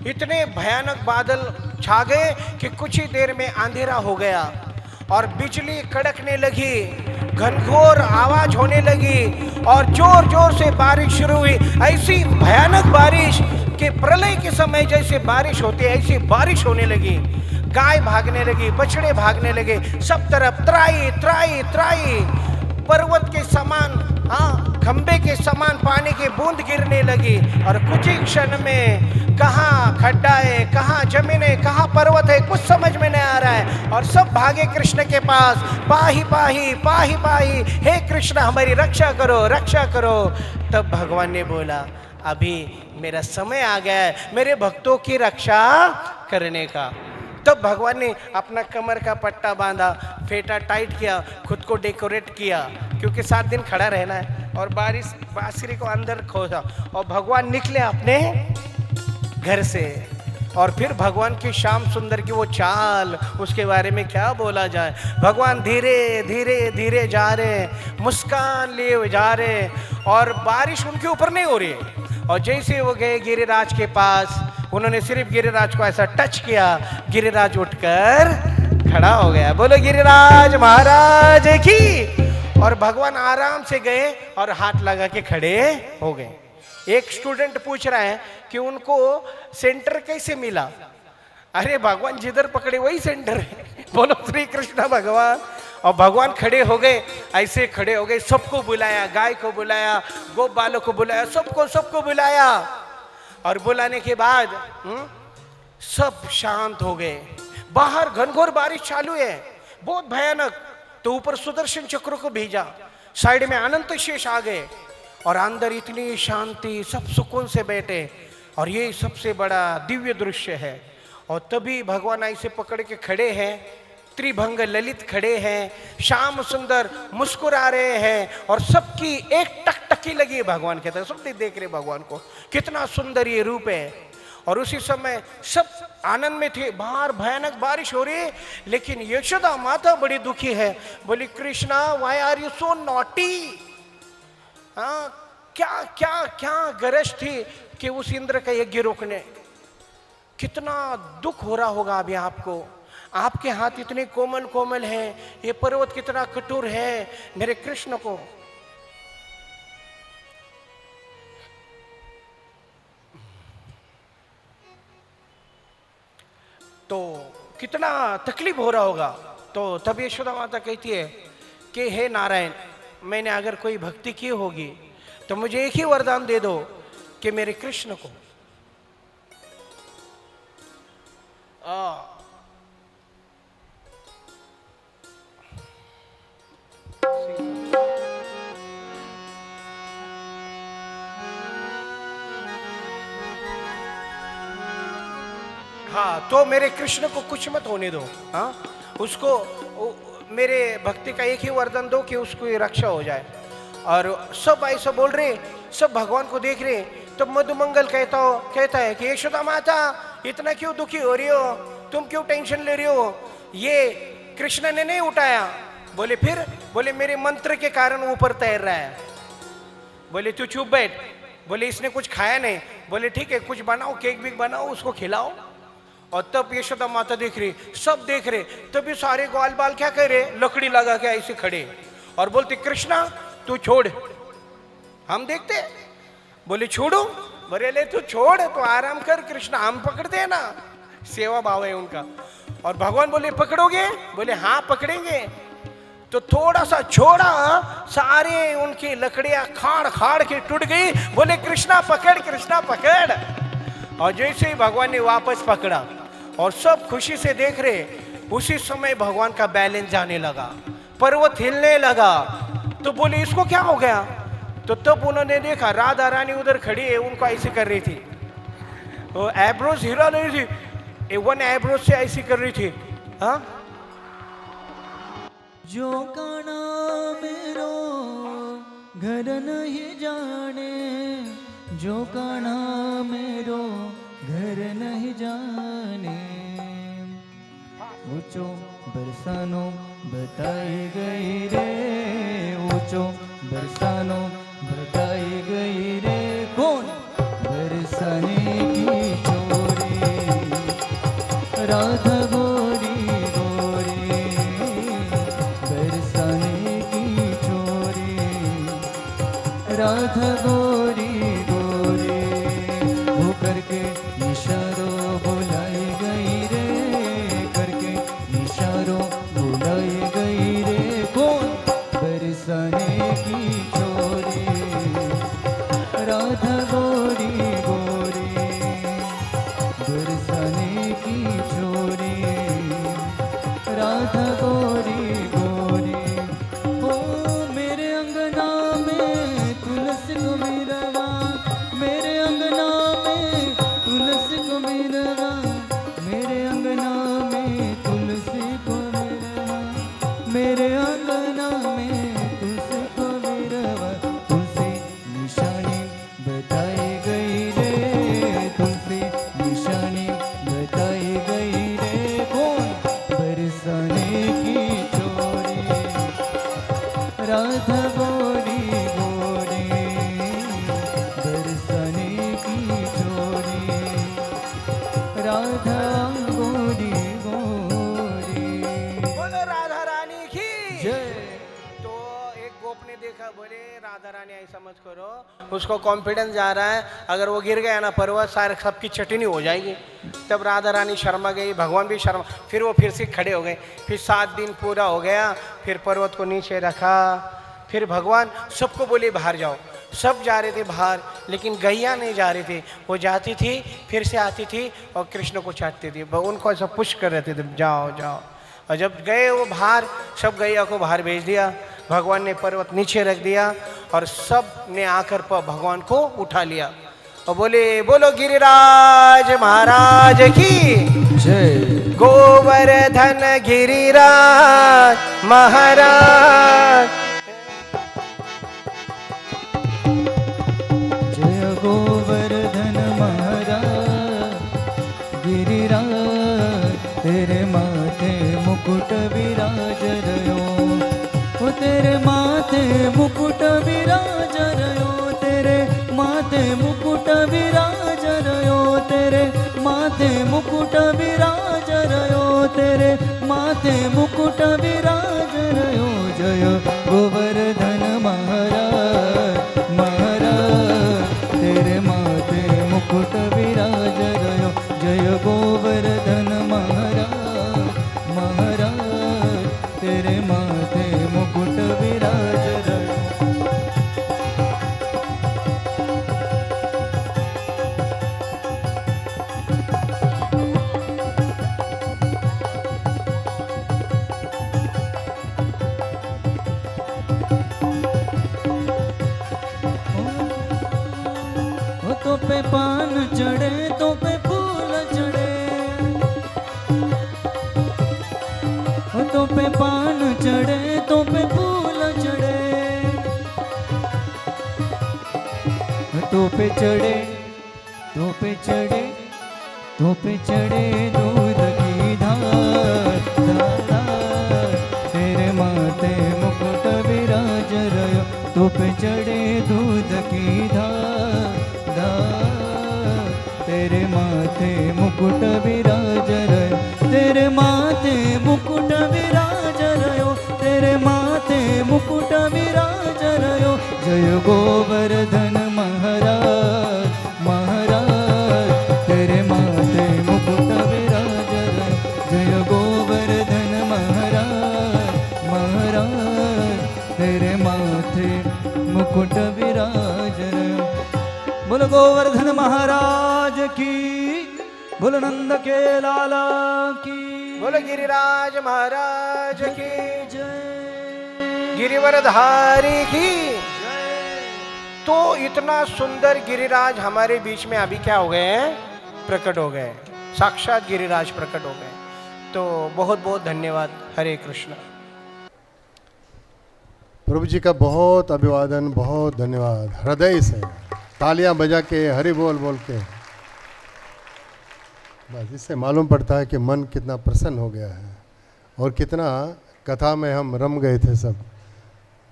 Speaker 1: इतने भयानक बादल छा गए कि कुछ ही देर में अंधेरा हो गया और बिजली कड़कने लगी, घनघोर आवाज होने लगी और जोर जोर से बारिश शुरू हुई। ऐसी भयानक बारिश कि प्रलय के समय जैसे बारिश होती है ऐसी बारिश होने लगी। गाय भागने लगी, बछड़े भागने लगे, सब तरफ त्राई त्राई त्राई, पर्वत के समान, हाँ, खंबे के समान पानी की बूंद गिरने लगी। और कुछ ही क्षण में कहाँ खड्डा है, कहाँ जमीन है, कहाँ पर्वत है, कुछ समझ में नहीं आ रहा है। और सब भागे कृष्ण के पास, पाही पाही पाही पाही, हे कृष्ण हमारी रक्षा करो, रक्षा करो। तब भगवान ने बोला अभी मेरा समय आ गया है मेरे भक्तों की रक्षा करने का। तब भगवान ने अपना कमर का पट्टा बांधा, फेटा टाइट किया, खुद को डेकोरेट किया, क्योंकि 7 दिन खड़ा रहना है। और बांसुरी को अंदर खोसा और भगवान निकले अपने घर से। और फिर भगवान की श्याम सुंदर की वो चाल, उसके बारे में क्या बोला जाए। भगवान धीरे धीरे धीरे जा रहे, मुस्कान लिए जा रहे और बारिश उनके ऊपर नहीं हो रही है। और जैसे वो गए गिरिराज के पास, उन्होंने सिर्फ गिरिराज को ऐसा टच किया, गिरिराज उठकर खड़ा हो गया। बोलो गिरिराज महाराज की। और भगवान आराम से गए और हाथ लगा के खड़े हो गए। एक स्टूडेंट पूछ रहा है कि कि उनको सेंटर कैसे मिला। अरे भगवान जिधर पकड़े वही सेंटर है। बोलो श्री कृष्ण भगवान। और भगवान खड़े हो गए, ऐसे खड़े हो गए, सबको बुलाया, गाय को बुलाया, गोप बालों को बुलाया, सबको सबको बुलाया। और बुलाने के बाद सब शांत हो गए। बाहर घनघोर बारिश चालू है, बहुत भयानक। तो ऊपर सुदर्शन चक्र को भेजा, साइड में अनंत शेष आ गए, और अंदर इतनी शांति, सब सुकून से बैठे। और ये सबसे बड़ा दिव्य दृश्य है। और तभी भगवान ऐसे पकड़ के खड़े हैं, त्रिभंग ललित खड़े हैं, श्याम सुंदर मुस्कुरा रहे हैं, और सबकी एक टकटकी लगी है भगवान के तरफ। सब देख रहे भगवान को, कितना सुंदर ये रूप है। और उसी समय सब आनंद में थे। बाहर भयानक बारिश हो रही है, लेकिन यशोदा माता बड़ी दुखी है। बोली Krishna why are you so naughty. हाँ, क्या क्या क्या गरज थी कि उस इंद्र का यज्ञ रोकने। कितना दुख हो रहा होगा अभी आपको। आपके हाथ इतने कोमल कोमल हैं, ये पर्वत कितना कठोर है मेरे कृष्ण को। तो कितना तकलीफ हो रहा होगा। तो तब यशोदा माता कहती है कि हे नारायण, मैंने अगर कोई भक्ति की होगी तो मुझे एक ही वरदान दे दो कि मेरे कृष्ण को हाँ, तो मेरे कृष्ण को कुछ मत होने दो। हाँ, उसको मेरे भक्ति का एक ही वरदान दो कि उसको रक्षा हो जाए। और सब ऐसा बोल रहे, सब भगवान को देख रहे। तो मधुमंगल कहता है कि यशोदा माता इतना क्यों दुखी हो रही हो, तुम क्यों टेंशन ले रही हो, ये कृष्ण ने नहीं उठाया। बोले फिर, बोले मेरे मंत्र के कारण ऊपर तैर रहा है। बोले तू चुप बैठ। बोले इसने कुछ खाया नहीं। बोले ठीक है, कुछ बनाओ, केक भी बनाओ, उसको खिलाओ। और तब यशोदा माता देख रही, सब देख रहे। तभी सारे ग्वाल बाल क्या कह रहे, लकड़ी लगा के ऐसे खड़े और बोलते कृष्णा तू छोड़, हम देखते। बोले छोड़ो। बोले ले तू छोड़, तो आराम कर कृष्णा, हम पकड़ते हैं ना, सेवा भाव है उनका। और भगवान बोले पकड़ोगे। बोले हाँ पकड़ेंगे। तो थोड़ा सा छोड़ा, सारे उनकी लकड़ियां खाड़ खाड़ के टूट गई। बोले कृष्णा पकड़, कृष्णा पकड़। और जैसे ही भगवान ने वापस पकड़ा और सब खुशी से देख रहे, उसी समय भगवान का बैलेंस जाने लगा, पर्वत हिलने लगा। तो बोले इसको क्या हो गया। तो तब उन्होंने देखा राधा रानी उधर खड़ी है, उनको ऐसी कर रही थी, वो एब्रोज हिला रही थी, वन एब्रोज से ऐसी कर रही थी। हाँ,
Speaker 2: जो काना मेरो घर नहीं जाने, जो काना मेरो घर नहीं जाने, ऊंचो बरसानो बताई गई रे, ऊंचो बरसानो बताई गई रे, कौन बरसाने की चोरी, राधा गोरी गोरी बरसाने की चोरी, राधा गोरी गोरी, वो करके इशारों बुलाई गई रे, करके इशारों बुलाई गई रे, कौन बरसाने की चोरी, राधा गोरी गोरी बरसाने की चोरी, राधा गोरी गोरी। ओ मेरे अंगना में तुलसी को मिलवा, मेरे अंगना में तुलसी को मिलवा, मेरे अंगना में तुलसी को मिलवा, मेरे अंगना में तुलसी को मिलवा, तुलसी निशानी बताई गई रे, तुलसी निशानी बताई गई रे, कौन बरसाने की चोरी, राधा गोरी गोरी बरसाने की चोरी, राधा गोरी गोरी।
Speaker 1: बोलो राधा रानी की
Speaker 2: जय।
Speaker 1: तो एक अपने देखा, बोले राधा रानी ऐसा मत करो, उसको कॉन्फिडेंस जा रहा है, अगर वो गिर गया ना पर्वत सारे सबकी चटनी हो जाएगी। तब राधा रानी शर्मा गई, भगवान भी शर्मा, फिर वो फिर से खड़े हो गए। फिर 7 दिन पूरा हो गया, फिर पर्वत को नीचे रखा, फिर भगवान सबको बोले बाहर जाओ। सब जा रहे थे बाहर, लेकिन गैया नहीं जा रहे थे। वो जाती थी, फिर से आती थी और कृष्ण को चाटती थी, उनको ऐसा पुश कर रहे थे, जाओ जाओ। और जब गए वो बाहर, सब गैया को बाहर भेज दिया, भगवान ने पर्वत नीचे रख दिया और सब ने आकर पर भगवान को उठा लिया और बोले बोलो गिरिराज महाराज की
Speaker 2: जय।
Speaker 1: गोवर्धन गिरिराज महाराज।
Speaker 2: जय गोवर्धन महाराज गिरिराज, तेरे माथे मुकुट विराज रयो, ओ तेरे माथे मुकुट विराज रयो, तेरे माथे मुकुट विराज रयो, तेरे माथे मुकुट विराज रयो, तेरे माथे मुकुट विराज रयो। जय गोवर्धन महाराज महाराज, तेरे माथे मुकुट विराज रयो। जय गोवर्धन महाराज महाराज, तेरे माथे मुकुट विराज रयो। तो पे पान चढ़े, तो पे फूल चढ़े, तो पे पान चढ़े, तो पे फूल चढ़े, तो पे चढ़े, तो पे चढ़े, तो पे चढ़े दूध की धार, धार, तेरे माथे मुकुट विराज रयो। तो पे चढ़े दूध की धार, धार, तेरे माथे मुकुट विराज रयो, तेरे माथे मुकुट विराज रयो, तेरे माथे मुकुट विराज रयो। जय गोवर्धन महाराज महाराज, तेरे माथे मुकुट विराज रयो। जय गोवर्धन महाराज महाराज, तेरे माथे मुकुट विराज रयो। बोलो गोवर्धन महाराज की, बोलो नंद के लाला की,
Speaker 1: बोलो गिरिराज महाराज की,
Speaker 2: जय।
Speaker 1: गिरिवरधारी की। तो इतना सुंदर गिरिराज हमारे बीच में अभी क्या हो गए हैं, प्रकट हो गए, साक्षात गिरिराज प्रकट हो गए। तो बहुत बहुत धन्यवाद। हरे कृष्ण।
Speaker 3: प्रभु जी का बहुत अभिवादन, बहुत धन्यवाद। हृदय से तालियां बजा के, हरि बोल बोल के, बस इससे मालूम पड़ता है कि मन कितना प्रसन्न हो गया है और कितना कथा में हम रम गए थे सब।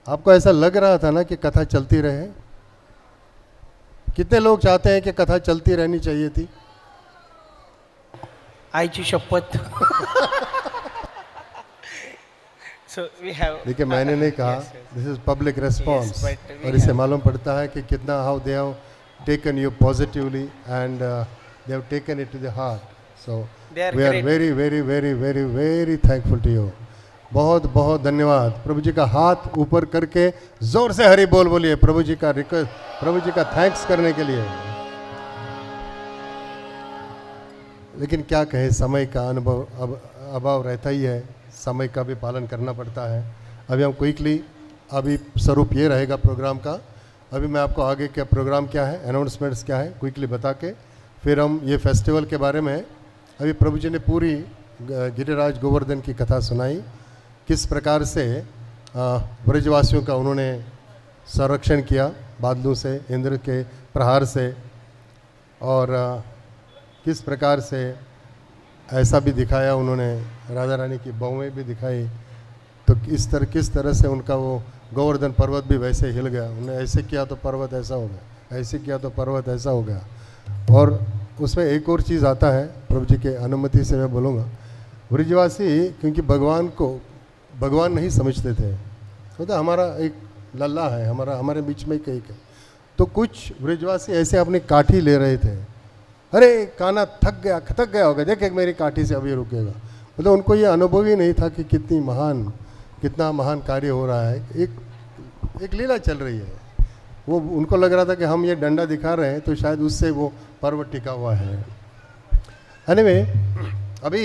Speaker 3: आपको ऐसा लग रहा था ना कि कथा चलती रहे? कितने लोग चाहते हैं कि कथा चलती रहनी चाहिए थी?
Speaker 1: आईची शपथ। So we have,
Speaker 3: देखिए मैंने नहीं कहा, this is public response,
Speaker 1: but we
Speaker 3: और इससे
Speaker 1: have-
Speaker 3: मालूम पड़ता है कि कितना how they have taken you positively and they have taken it to the heart. So
Speaker 1: They are
Speaker 3: we are
Speaker 1: great.
Speaker 3: Very very very very very thankful to you. बहुत बहुत धन्यवाद। प्रभु जी का हाथ ऊपर करके जोर से हरि बोल बोलिए, प्रभु जी का रिक्वेस्ट, प्रभु जी का थैंक्स करने के लिए। लेकिन क्या कहे, समय का अनुभव अब अभाव रहता ही है, समय का भी पालन करना पड़ता है। अभी हम क्विकली, अभी स्वरूप ये रहेगा प्रोग्राम का। अभी मैं आपको आगे क्या प्रोग्राम क्या है, अनाउंसमेंट्स क्या है, क्विकली बता के फिर हम ये फेस्टिवल के बारे में, अभी प्रभु जी ने पूरी गिरिराज गोवर्धन की कथा सुनाई, किस प्रकार से ब्रजवासियों का उन्होंने संरक्षण किया बादलों से, इंद्र के प्रहार से, और किस प्रकार से ऐसा भी दिखाया उन्होंने, राधा रानी की बहुएं भी दिखाई। तो किस तरह से उनका वो गोवर्धन पर्वत भी वैसे हिल गया। उन्होंने ऐसे किया तो पर्वत ऐसा हो गया, ऐसे किया तो पर्वत ऐसा हो गया। और उसमें एक और चीज़ आता है, प्रभु जी के अनुमति से मैं बोलूँगा, ब्रजवासी क्योंकि भगवान को भगवान नहीं समझते थे, तो हमारा एक लल्ला है, हमारे बीच में एक है। तो कुछ ब्रिजवासी ऐसे अपनी काठी ले रहे थे, अरे कान्हा थक गया होगा, देख एक मेरी काठी से अभी रुकेगा। मतलब उनको ये अनुभव ही नहीं था कि कितना महान कार्य हो रहा है, एक लीला चल रही है। वो उनको लग रहा था कि हम ये डंडा दिखा रहे हैं तो शायद उससे वो पर्वत टिका हुआ है। एनीवे, अभी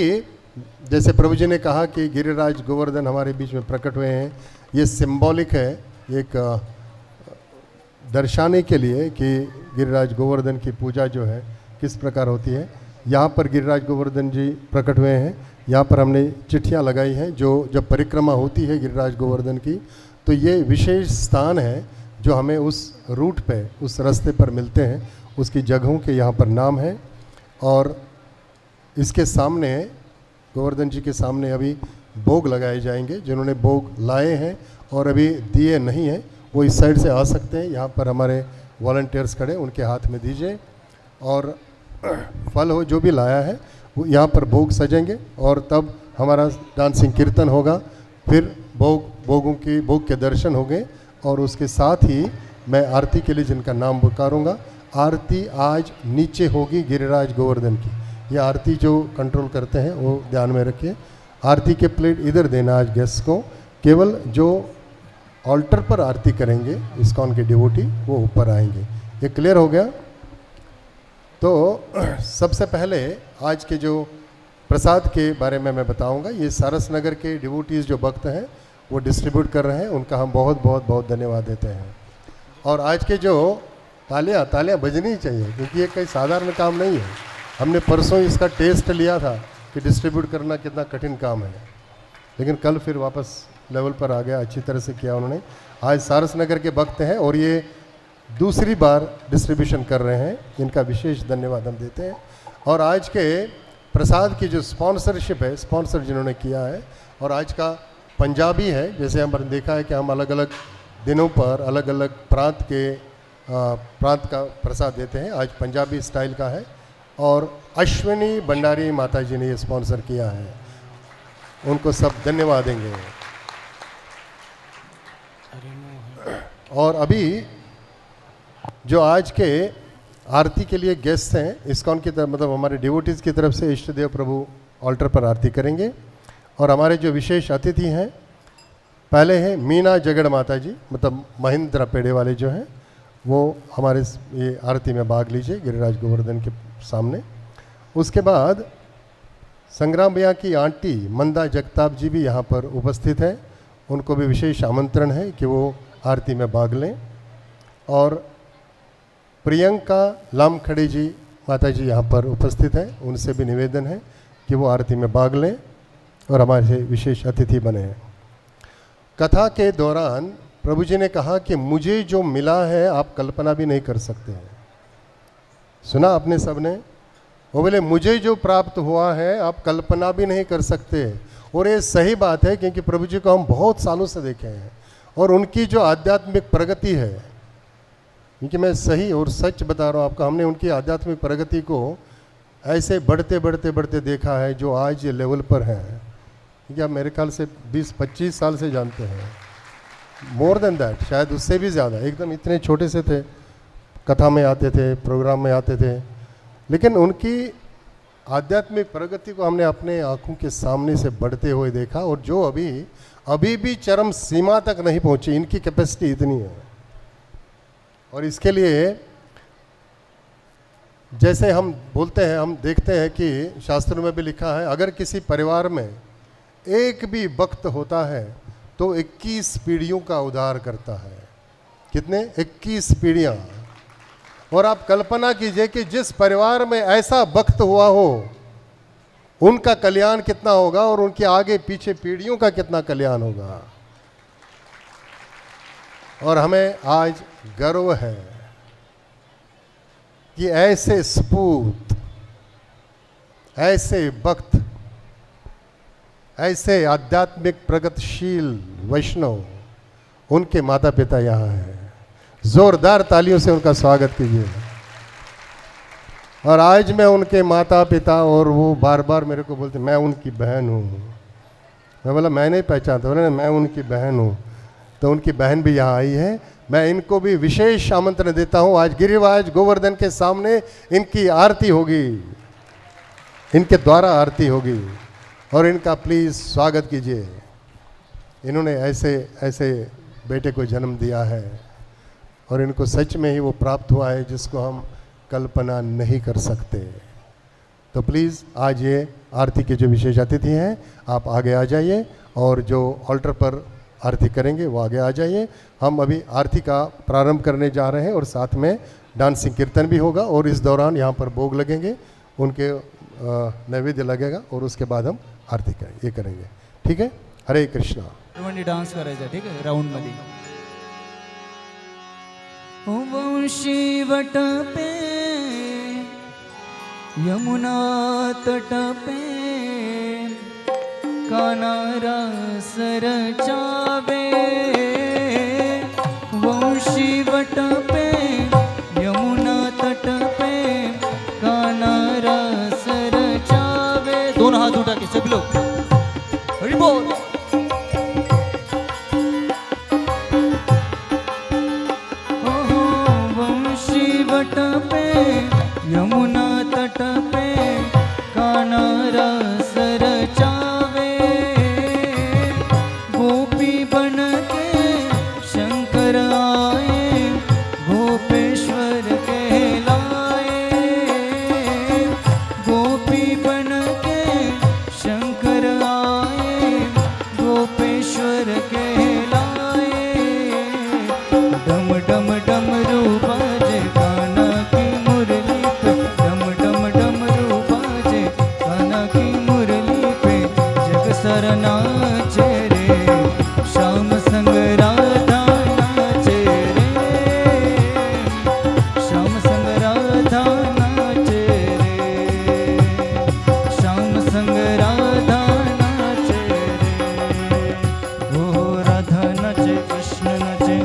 Speaker 3: जैसे प्रभु जी ने कहा कि गिरिराज गोवर्धन हमारे बीच में प्रकट हुए हैं, ये सिंबॉलिक है, एक दर्शाने के लिए कि गिरिराज गोवर्धन की पूजा जो है किस प्रकार होती है। यहाँ पर गिरिराज गोवर्धन जी प्रकट हुए हैं, यहाँ पर हमने चिट्ठियाँ लगाई हैं। जो जब परिक्रमा होती है गिरिराज गोवर्धन की, तो ये विशेष स्थान है जो हमें उस रूट पे, उस रास्ते पर मिलते हैं, उसकी जगहों के यहाँ पर नाम है। और इसके सामने, गोवर्धन जी के सामने अभी भोग लगाए जाएंगे। जिन्होंने भोग लाए हैं और अभी दिए नहीं हैं, वो इस साइड से आ सकते हैं। यहाँ पर हमारे वॉलंटियर्स खड़े, उनके हाथ में दीजिए। और फल हो जो भी लाया है वो यहाँ पर भोग सजेंगे और तब हमारा डांसिंग कीर्तन होगा। फिर भोग के दर्शन होंगे और उसके साथ ही मैं आरती के लिए जिनका नाम पुकारूंगा, आरती आज नीचे होगी गिरिराज गोवर्धन की। ये आरती जो कंट्रोल करते हैं वो ध्यान में रखिए। आरती के प्लेट इधर देना आज गेस्ट को, केवल जो ऑल्टर पर आरती करेंगे इस्कॉन के डिवोटी वो ऊपर आएंगे। ये क्लियर हो गया? तो सबसे पहले आज के जो प्रसाद के बारे में मैं बताऊंगा। ये सारस नगर के डिवोटीज़ जो भक्त हैं वो डिस्ट्रीब्यूट कर रहे हैं, उनका हम बहुत बहुत बहुत धन्यवाद देते हैं। और आज के जो तालियां बजनी ही चाहिए, क्योंकि ये कोई साधारण काम नहीं है। हमने परसों इसका टेस्ट लिया था कि डिस्ट्रीब्यूट करना कितना कठिन काम है, लेकिन कल फिर वापस लेवल पर आ गया, अच्छी तरह से किया उन्होंने। आज सारस नगर के भक्त हैं और ये दूसरी बार डिस्ट्रीब्यूशन कर रहे हैं, इनका विशेष धन्यवाद हम देते हैं। और आज के प्रसाद की जो स्पॉन्सरशिप है, स्पॉन्सर जिन्होंने किया है, और आज का पंजाबी है। जैसे हमने देखा है कि हम अलग अलग दिनों पर अलग अलग प्रांत का प्रसाद देते हैं, आज पंजाबी स्टाइल का है। और अश्विनी भंडारी माता जी ने ये स्पॉन्सर किया है, उनको सब धन्यवाद देंगे। और अभी जो आज के आरती के लिए गेस्ट हैं इस्कॉन की तरफ, मतलब हमारे डिवोटीज़ की तरफ से इष्ट देव प्रभु ऑल्टर पर आरती करेंगे। और हमारे जो विशेष अतिथि हैं, पहले हैं मीना जगड़ माता जी, मतलब महिंद्रा पेड़े वाले जो हैं, वो हमारे ये आरती में भाग लीजिए गिरिराज गोवर्धन के सामने। उसके बाद संग्राम भैया की आंटी मंदा जगताप जी भी यहाँ पर उपस्थित हैं, उनको भी विशेष आमंत्रण है कि वो आरती में भाग लें। और प्रियंका लामखड़े जी माता जी यहाँ पर उपस्थित हैं, उनसे भी निवेदन है कि वो आरती में भाग लें और हमारे से विशेष अतिथि बने हैं। कथा के दौरान प्रभु जी ने कहा कि मुझे जो मिला है आप कल्पना भी नहीं कर सकते हैं। सुना आपने सबने? वो बोले मुझे जो प्राप्त हुआ है आप कल्पना भी नहीं कर सकते। और ये सही बात है, क्योंकि प्रभु जी को हम बहुत सालों से देखे हैं और उनकी जो आध्यात्मिक प्रगति है, क्योंकि मैं सही और सच बता रहा हूँ आपको, हमने उनकी आध्यात्मिक प्रगति को ऐसे बढ़ते देखा है जो आज ये लेवल पर है। क्योंकि आप मेरे ख्याल से 20-25 साल से जानते हैं, मोर देन दैट, शायद उससे भी ज़्यादा। एकदम इतने छोटे से थे, कथा में आते थे, प्रोग्राम में आते थे, लेकिन उनकी आध्यात्मिक प्रगति को हमने अपने आँखों के सामने से बढ़ते हुए देखा। और जो अभी भी चरम सीमा तक नहीं पहुँची, इनकी कैपेसिटी इतनी है। और इसके लिए जैसे हम बोलते हैं, हम देखते हैं कि शास्त्रों में भी लिखा है, अगर किसी परिवार में एक भी भक्त होता है तो 21 पीढ़ियों का उद्धार करता है। कितने? 21 पीढ़ियाँ। और आप कल्पना कीजिए कि जिस परिवार में ऐसा भक्त हुआ हो, उनका कल्याण कितना होगा और उनके आगे पीछे पीढ़ियों का कितना कल्याण होगा। और हमें आज गर्व है कि ऐसे सपूत, ऐसे भक्त, ऐसे आध्यात्मिक प्रगतिशील वैष्णव, उनके माता पिता यहाँ हैं। जोरदार तालियों से उनका स्वागत कीजिए। और आज मैं उनके माता पिता, और वो बार बार मेरे को बोलते मैं उनकी बहन हूँ। मैं बोला मैं नहीं पहचानता, बोले मैं उनकी बहन हूँ। तो उनकी बहन भी यहाँ आई है। मैं इनको भी विशेष आमंत्रण देता हूँ। आज गिरिराज गोवर्धन के सामने इनकी आरती होगी, इनके द्वारा आरती होगी और इनका प्लीज़ स्वागत कीजिए। इन्होंने ऐसे ऐसे बेटे को जन्म दिया है और इनको सच में ही वो प्राप्त हुआ है जिसको हम कल्पना नहीं कर सकते। तो प्लीज़ आज ये आरती के जो विशेष अतिथि हैं आप आगे आ जाइए और जो ऑल्टर पर आरती करेंगे वो आगे आ जाइए। हम अभी आरती का प्रारंभ करने जा रहे हैं और साथ में डांसिंग कीर्तन भी होगा और इस दौरान यहाँ पर भोग लगेंगे, उनके नैवेद्य लगेगा और उसके बाद हम आरती ये करेंगे। ठीक है, हरे कृष्णा।
Speaker 2: डान्स करायचा, ठीक आहे, राऊंड मध्ये। वंशी वट पे यमुना तट पे कान्हा रास रचावे। वंशी वट पे यमुना तट पे कान्हा रास रचावे। दोन हाथ उठा के सब लोग हरि बोल। वट पे यमुना तट पे कान्हा रास रचावे। गोपी बन के शंकर आए गोपेश्वर कहलाए। गोपी बन के शंकर आए गोपेश्वर कहलाए। डम डम डमरू बाजे कान्हा की मुरली पे। डम डम डमरू बाजे कान्हा की मुरली पे। जग सर नाचे रे श्याम संग राधा नाचे रे। श्याम संग राधा नाचे रे। श्याम संग राधा नाचे रे। ओ राधा नाचे कृष्ण नाचे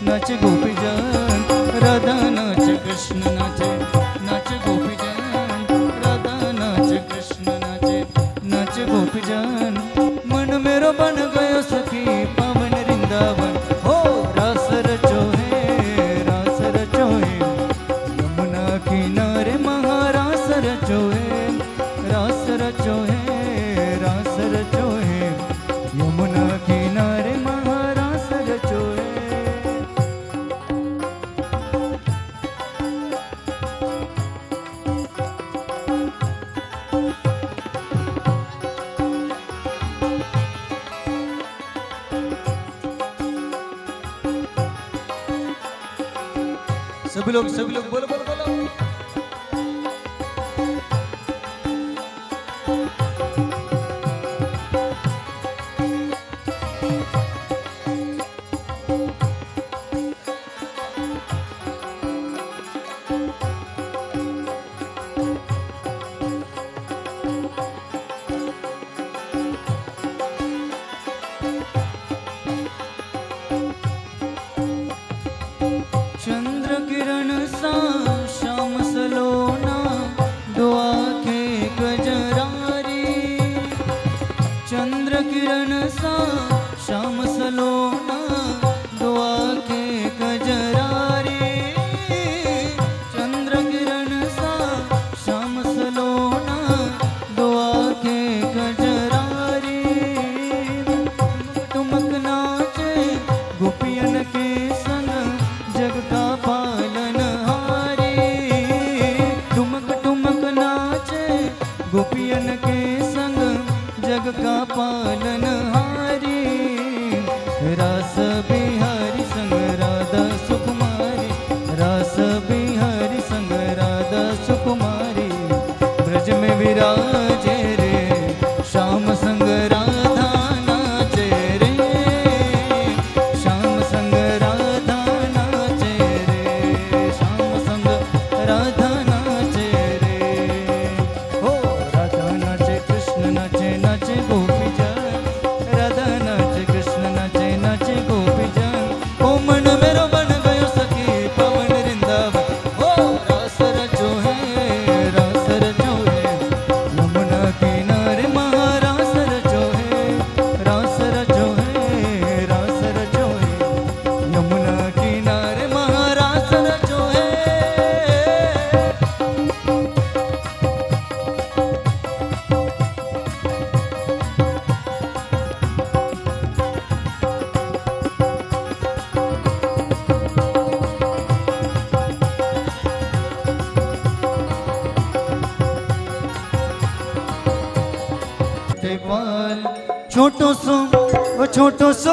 Speaker 2: नाचे गोपीजन। राधा नाचे कृष्ण नाचे नाचे गोपीजन। राधा नाचे कृष्ण नाचे नाचे गोपीजन। मन मेरो बन गयो सखी पावन वृंदावन। हो रास रचो है रास रचो है यमुना किनारे महारास रचो है। रास रचो है रास रचो है यमुना किनारे महारास रचो है। सभी लोग बोलो बोलो बोलो। चंद्र किरण सा श्याम सलोना दो आंखें गजरारी। चंद्र किरण सा श्याम सलोना दो आंखें गजरारी। चंद्र किरण सा श्याम सलोना दो आंखें गजरारी। टुमक नाचे गोपियन के संग जग का पालन हारी। टुमक टुमक नाचे गोपियन के संग जग का पालन हारी। रास बिहारी संग राधा सुकुमारी। रास बिहारी संग राधा सुकुमारी। ब्रज में विराजे रे श्याम संग राधा नाचे रे। श्याम संग राधा नाचे रे। श्याम संग राधा नाचे रे। हो राधा नाचे कृष्ण नाचे नाचे गोपीजन। राधा नाचे कृष्ण नाचे नाचे गोपीजन। ओ मन मेरो बन गयो सखी पावन वृंदावन। हो रास रचो है रास रचो है यमुना किनारे महारास रचो है। रास रचो है रास रचो है छोटो सो ओ छोटो सो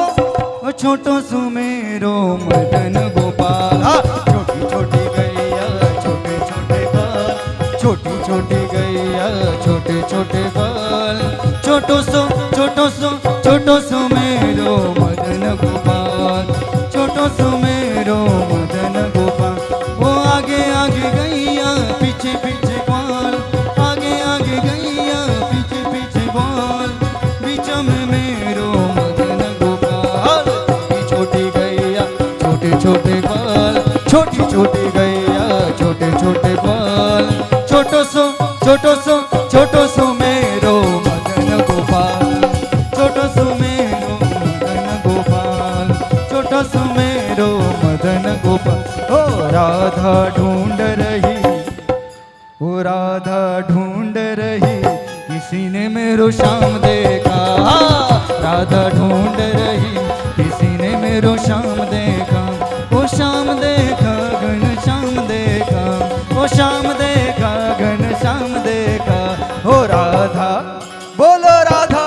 Speaker 2: ओ छोटो सो मेरो मदन गोपाल। हाँ, छोटी छोटी गैया छोटे छोटे बाल, छोटी छोटी गैया छोटे छोटे बाल। छोटो सो छोटो सो छोटो सो मेरो मदन गोपाल, छोटो सो मेरो मदन गोपाल। वो आगे आगे गैया पीछे पीछे बाल, आगे आगे गैया पीछे पीछे बाल, बीच में मेरो मदन गोपाल। छोटी गैया छोटे छोटे बाल, छोटी छोटी गैया छोटे छोटे बाल। छोटो सो छोटो सो छोटो सो मेरो मदन गोपाल, छोटो सो मेरो मदन गोपाल, छोटो सो मेरो मदन गोपाल। ओ राधा ढूंढ रही, ओ राधा ढूंढ रही, किसी ने मेरो श्याम